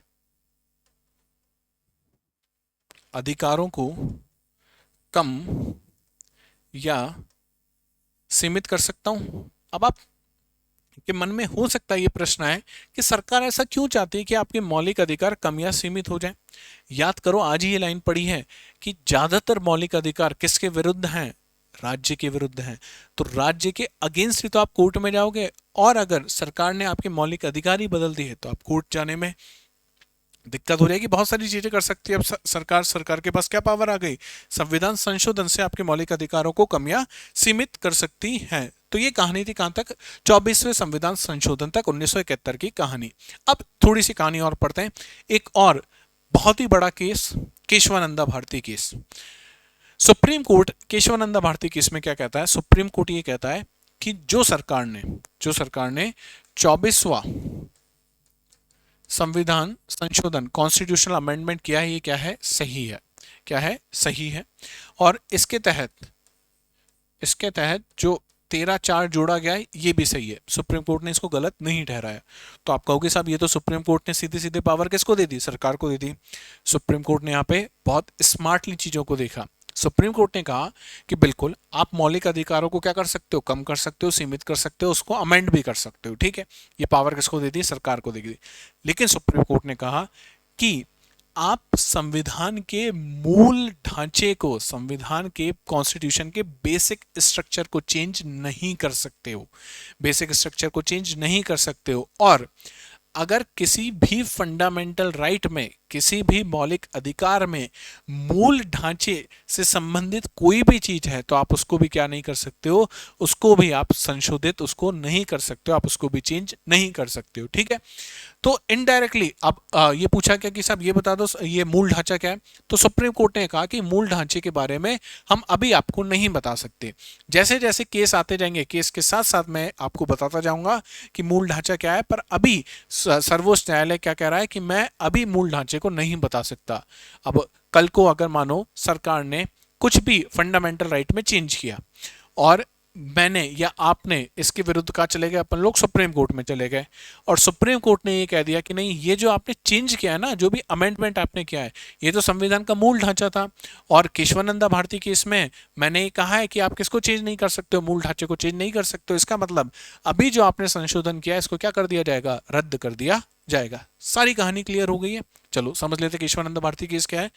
S1: अधिकारों को कम या सीमित कर सकता हूं। अब आप के मन में हो सकता है ये प्रश्न है कि सरकार ऐसा क्यों चाहती है कि आपके मौलिक अधिकार कम या सीमित हो जाएं। याद करो, आज ही ये लाइन पढ़ी है कि ज्यादातर मौलिक अधिकार किसके विरुद्ध हैं, राज्य के विरुद्ध हैं। तो राज्य के अगेंस्ट ही तो आप कोर्ट में जाओगे, और अगर सरकार ने आपके मौलिक अधिकार ही बदल दिए तो आप कोर्ट जाने में दिक्कत हो जाएगी। बहुत सारी चीजें कर सकती है अब सरकार के पास क्या पावर आ गई, संविधान संशोधन से आपके मौलिक अधिकारों को कम या सीमित कर सकती है। तो ये कहानी थी कहां तक, 24वें संविधान संशोधन तक, 1971 की कहानी। अब थोड़ी सी कहानी और पढ़ते हैं। एक और बहुत ही बड़ा case, Kesavananda Bharati case. Supreme court Kesavananda Bharati case में क्या कहता है, सुप्रीम कोर्ट ये कहता है कि जो सरकार ने 24वां संविधान संशोधन, कॉन्स्टिट्यूशनल अमेंडमेंट किया है, ये क्या है, सही है। क्या है, सही है। और इसके तहत जो 13(4) जोड़ा गया है ये भी सही है। सुप्रीम कोर्ट ने इसको गलत नहीं ठहराया। तो आप कहोगे साहब ये तो सुप्रीम कोर्ट ने सीधे सीधे पावर किसको दे दी, सरकार को दे दी। सुप्रीम कोर्ट ने यहाँ पे बहुत स्मार्टली चीजों को देखा। सुप्रीम कोर्ट ने कहा कि बिल्कुल आप मौलिक अधिकारों को क्या कर सकते हो, कम कर सकते हो, सीमित कर सकते हो, उसको अमेंड भी कर सकते हो, ठीक है। ये पावर किसको दे दी, सरकार को दे दी। लेकिन सुप्रीम कोर्ट ने कहा कि आप संविधान के मूल ढांचे को, संविधान के कॉन्स्टिट्यूशन के बेसिक स्ट्रक्चर को चेंज नहीं कर सकते हो, बेसिक स्ट्रक्चर को चेंज नहीं कर सकते हो। और अगर किसी भी फंडामेंटल राइट में, किसी भी मौलिक अधिकार में मूल ढांचे से संबंधित कोई भी चीज है तो आप उसको भी क्या नहीं कर सकते हो, उसको भी आप संशोधित उसको नहीं कर सकते हो, आप उसको भी चेंज नहीं कर सकते हो, ठीक है। तो इनडायरेक्टली अब ये पूछा क्या कि साहब ये बता दो ये मूल ढांचा क्या है। तो सुप्रीम कोर्ट ने कहा कि मूल ढांचे के बारे में हम अभी आपको नहीं बता सकते। जैसे जैसे केस आते जाएंगे, केस के साथ साथ मैं आपको बताता जाऊंगा कि मूल ढांचा क्या है। पर अभी सर्वोच्च न्यायालय क्या कह रहा है कि मैं अभी मूल ढांचे को नहीं बता सकता। अब कल को अगर मानो सरकार ने कुछ भी फंडामेंटल राइट में चेंज किया और मैंने या आपने इसके विरुद्ध कहा, चले गए अपन लोग सुप्रीम कोर्ट में चले गए, और सुप्रीम कोर्ट ने ये कह दिया कि नहीं ये जो आपने चेंज किया है ना, जो भी अमेंडमेंट आपने किया है, ये तो संविधान का मूल ढांचा था। और केशवानंदा भारती केस में मैंने ये कहा है कि आप किसको चेंज नहीं कर सकते हो, मूल ढांचे को चेंज नहीं कर सकते हो। इसका मतलब अभी जो आपने संशोधन किया है इसको क्या कर दिया जाएगा, रद्द कर दिया जाएगा। सारी कहानी क्लियर हो गई है। चलो समझ लेते केशवानंदा भारती केस क्या है।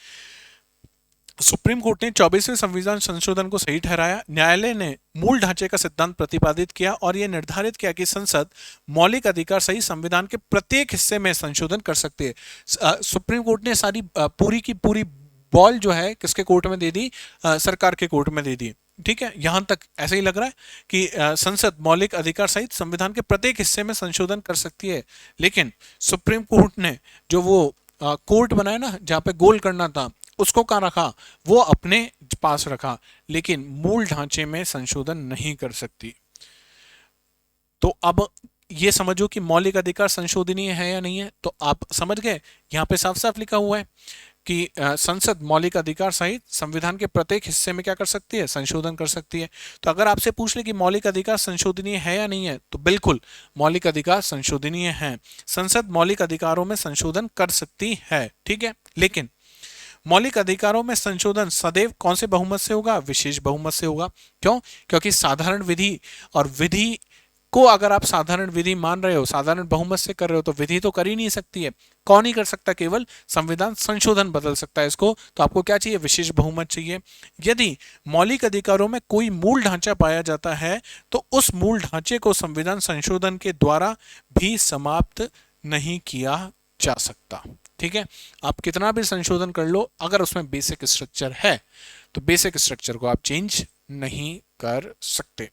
S1: सुप्रीम कोर्ट ने 24वें संविधान संशोधन को सही ठहराया। न्यायालय ने मूल ढांचे का सिद्धांत प्रतिपादित किया और यह निर्धारित किया कि संसद मौलिक अधिकार सहित संविधान के प्रत्येक हिस्से में संशोधन कर सकती है। सुप्रीम कोर्ट ने सारी पूरी की पूरी बॉल जो है किसके कोर्ट में दे दी, सरकार के कोर्ट में दे दी, ठीक है। यहां तक ऐसे ही लग रहा है कि संसद मौलिक अधिकार सहित संविधान के प्रत्येक हिस्से में संशोधन कर सकती है। लेकिन सुप्रीम कोर्ट ने जो वो कोर्ट बनाया ना जहां पे गोल करना था, उसको कहाँ रखा, वो अपने पास रखा, लेकिन मूल ढांचे में संशोधन नहीं कर सकती। तो अब ये समझो कि मौलिक अधिकार संशोधनीय है या नहीं है। तो आप समझ गए, यहाँ पे साफ साफ लिखा हुआ है कि संसद मौलिक अधिकार सहित संविधान के प्रत्येक हिस्से में क्या कर सकती है, संशोधन कर सकती है। तो अगर आपसे पूछ ले कि मौलिक अधिकार संशोधनीय है या नहीं है, तो बिल्कुल मौलिक अधिकार संशोधनीय है। संसद मौलिक अधिकारों में संशोधन कर सकती है, ठीक है। लेकिन मौलिक अधिकारों में संशोधन सदैव कौन से बहुमत से होगा, विशेष बहुमत से होगा। क्यों? क्योंकि साधारण विधि और विधि को अगर आप साधारण विधि मान रहे हो, साधारण बहुमत से कर रहे हो, तो विधि तो कर ही नहीं सकती है। कौन ही कर सकता? केवल संविधान संशोधन बदल सकता है इसको। तो आपको क्या चाहिए? विशेष बहुमत चाहिए। यदि मौलिक अधिकारों में कोई मूल ढांचा पाया जाता है तो उस मूल ढांचे को संविधान संशोधन के द्वारा भी समाप्त नहीं किया जा सकता। ठीक है, आप कितना भी संशोधन कर लो, अगर उसमें बेसिक स्ट्रक्चर है तो बेसिक स्ट्रक्चर को आप चेंज नहीं कर सकते।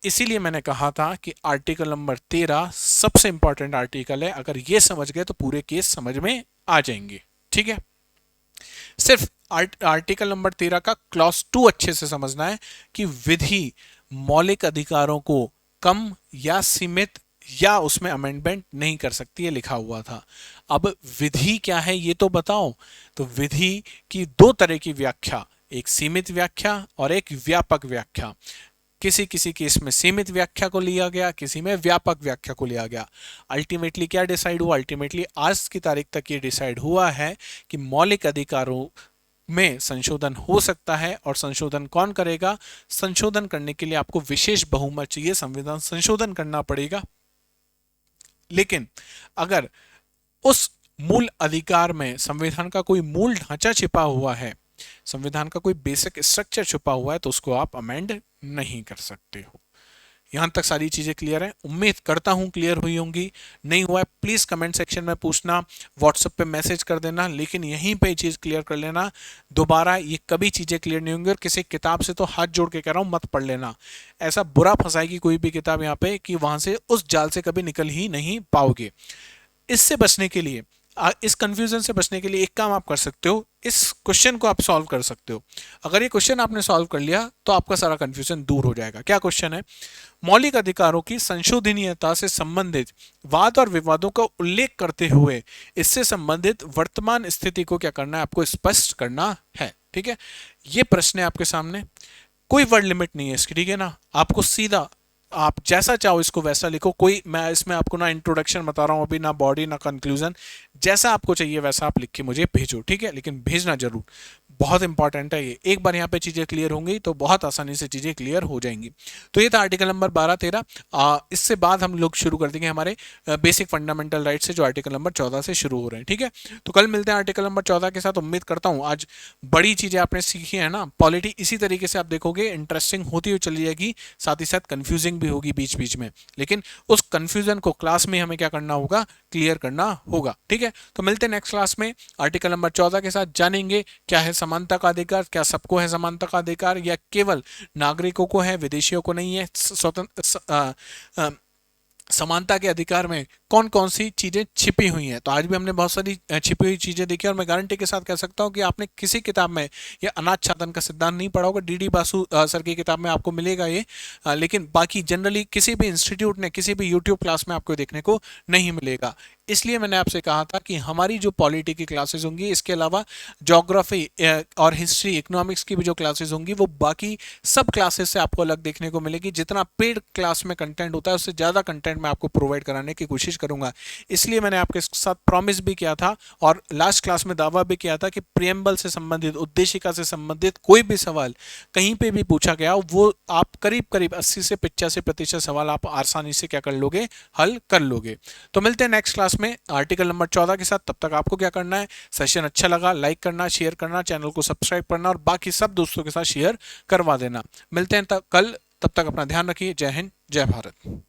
S1: इसीलिए मैंने कहा था कि आर्टिकल नंबर 13 सबसे इंपॉर्टेंट आर्टिकल है। अगर ये समझ गए तो पूरे केस समझ में आ जाएंगे। ठीक है, सिर्फ आर्टिकल नंबर 13 का क्लॉज 2 अच्छे से समझना है कि विधि मौलिक अधिकारों को कम या सीमित या उसमें अमेंडमेंट नहीं कर सकती है, लिखा हुआ था। अब विधि क्या है ये तो बताओ। तो विधि की दो तरह की व्याख्या, एक सीमित व्याख्या और एक व्यापक व्याख्या। किसी किसी केस में सीमित व्याख्या को लिया गया, किसी में व्यापक व्याख्या को लिया गया। अल्टीमेटली क्या डिसाइड हुआ? अल्टीमेटली आज की तारीख तक ये डिसाइड हुआ है कि मौलिक अधिकारों में संशोधन हो सकता है। और संशोधन कौन करेगा? संशोधन करने के लिए आपको विशेष बहुमत चाहिए, संविधान संशोधन करना पड़ेगा। लेकिन अगर उस मूल अधिकार में संविधान का कोई मूल ढांचा छिपा हुआ है, संविधान का कोई बेसिक स्ट्रक्चर छुपा हुआ है, तो उसको आप अमेंड नहीं कर सकते हो। यहां तक सारी चीजें क्लियर है? उम्मीद करता हूं क्लियर हुई होंगी। नहीं हुआ है प्लीज कमेंट सेक्शन में पूछना, व्हाट्सएप पे मैसेज कर देना, लेकिन यहीं पे चीज क्लियर कर लेना। दोबारा ये कभी चीजें क्लियर नहीं होंगी। और किसी किताब से तो हाथ जोड़ के कह रहा हूं मत पढ़ लेना, ऐसा बुरा फंसाएगी कोई भी किताब यहाँ पे कि वहां से उस जाल से कभी निकल ही नहीं पाओगे। इससे बचने के लिए, इस कंफ्यूजन से बचने के लिए एक काम आप कर सकते हो, इस क्वेश्चन को आप सॉल्व कर सकते हो। अगर ये क्वेश्चन आपने सॉल्व कर लिया तो आपका सारा कंफ्यूजन दूर हो जाएगा। क्या क्वेश्चन है? मौलिक अधिकारों की संशोधनीयता से संबंधित वाद और विवादों का उल्लेख करते हुए इससे संबंधित वर्तमान स्थिति को क्या करना है? आपको स्पष्ट करना है। ठीक है, ये प्रश्न है आपके सामने, कोई वर्ड लिमिट नहीं है इसकी। ठीक है ना, आपको सीधा आप जैसा चाहो इसको वैसा लिखो। कोई, मैं इसमें आपको ना इंट्रोडक्शन बता रहा हूं अभी, ना बॉडी ना कंक्लूजन, जैसा आपको चाहिए वैसा आप लिख के मुझे भेजो। ठीक है, लेकिन भेजना जरूर, बहुत इंपॉर्टेंट है ये। एक बार यहाँ पे चीजें क्लियर होंगी तो बहुत आसानी से चीजें क्लियर हो जाएंगी। तो ये था आर्टिकल नंबर 12-13। इससे बाद हम लोग शुरू कर देंगे हमारे बेसिक फंडामेंटल राइट से, जो आर्टिकल नंबर 14 से शुरू हो रहे हैं। ठीक है, तो कल मिलते हैं आर्टिकल नंबर 14 के साथ। उम्मीद करता हूँ आज बड़ी चीजें आपने सीखी है ना। पॉलिटी इसी तरीके से आप देखोगे इंटरेस्टिंग होती हुई चली जाएगी, साथ ही साथ कंफ्यूजिंग भी होगी बीच बीच में, लेकिन उस कंफ्यूजन को क्लास में हमें क्या करना होगा? क्लियर करना होगा। ठीक है, तो मिलते हैं नेक्स्ट क्लास में आर्टिकल नंबर 14 के साथ। जानेंगे क्या है समानता का अधिकार, क्या सबको है समानता का अधिकार, या केवल नागरिकों को है, विदेशियों को नहीं है। स्वतंत्र समानता के अधिकार में कौन कौन सी चीजें छिपी हुई हैं। तो आज भी हमने बहुत सारी छिपी हुई चीजें देखी, और मैं गारंटी के साथ कह सकता हूं कि आपने किसी किताब में ये अनाच्छादन का सिद्धांत नहीं पढ़ा होगा। डीडी बासु सर की किताब में आपको मिलेगा ये, लेकिन बाकी जनरली किसी भी इंस्टीट्यूट ने, किसी भी यूट्यूब क्लास में आपको देखने को नहीं मिलेगा। इसलिए मैंने आपसे कहा था कि हमारी जो पॉलिटी की क्लासेस होंगी, इसके अलावा ज्योग्राफी और हिस्ट्री, इकोनॉमिक्स की भी जो क्लासेस होंगी, वो बाकी सब क्लासेस से आपको अलग देखने को मिलेगी। जितना पेड क्लास में कंटेंट होता है उससे ज़्यादा कंटेंट मैं आपको प्रोवाइड कराने की कोशिश करूंगा। इसलिए मैंने आपके साथ प्रॉमिस भी किया था और लास्ट क्लास में दावा भी किया था कि प्रियम्बल से संबंधित, उद्देशिका से संबंधित कोई भी सवाल कहीं पे भी पूछा गया, वो आप करीब करीब 80 से 85% सवाल आप आसानी से क्या कर लोगे? हल कर लोगे। तो मिलते हैं नेक्स्ट क्लास में आर्टिकल नंबर 14 के साथ। तब तक आपको क्या करना है? सेशन अच्छा लगा लाइक करना, शेयर करना, चैनल को सब्सक्राइब करना और बाकी सब दोस्तों के साथ शेयर करवा देना। मिलते हैं कल, तब तक अपना ध्यान रखिए। जय हिंद, जय भारत।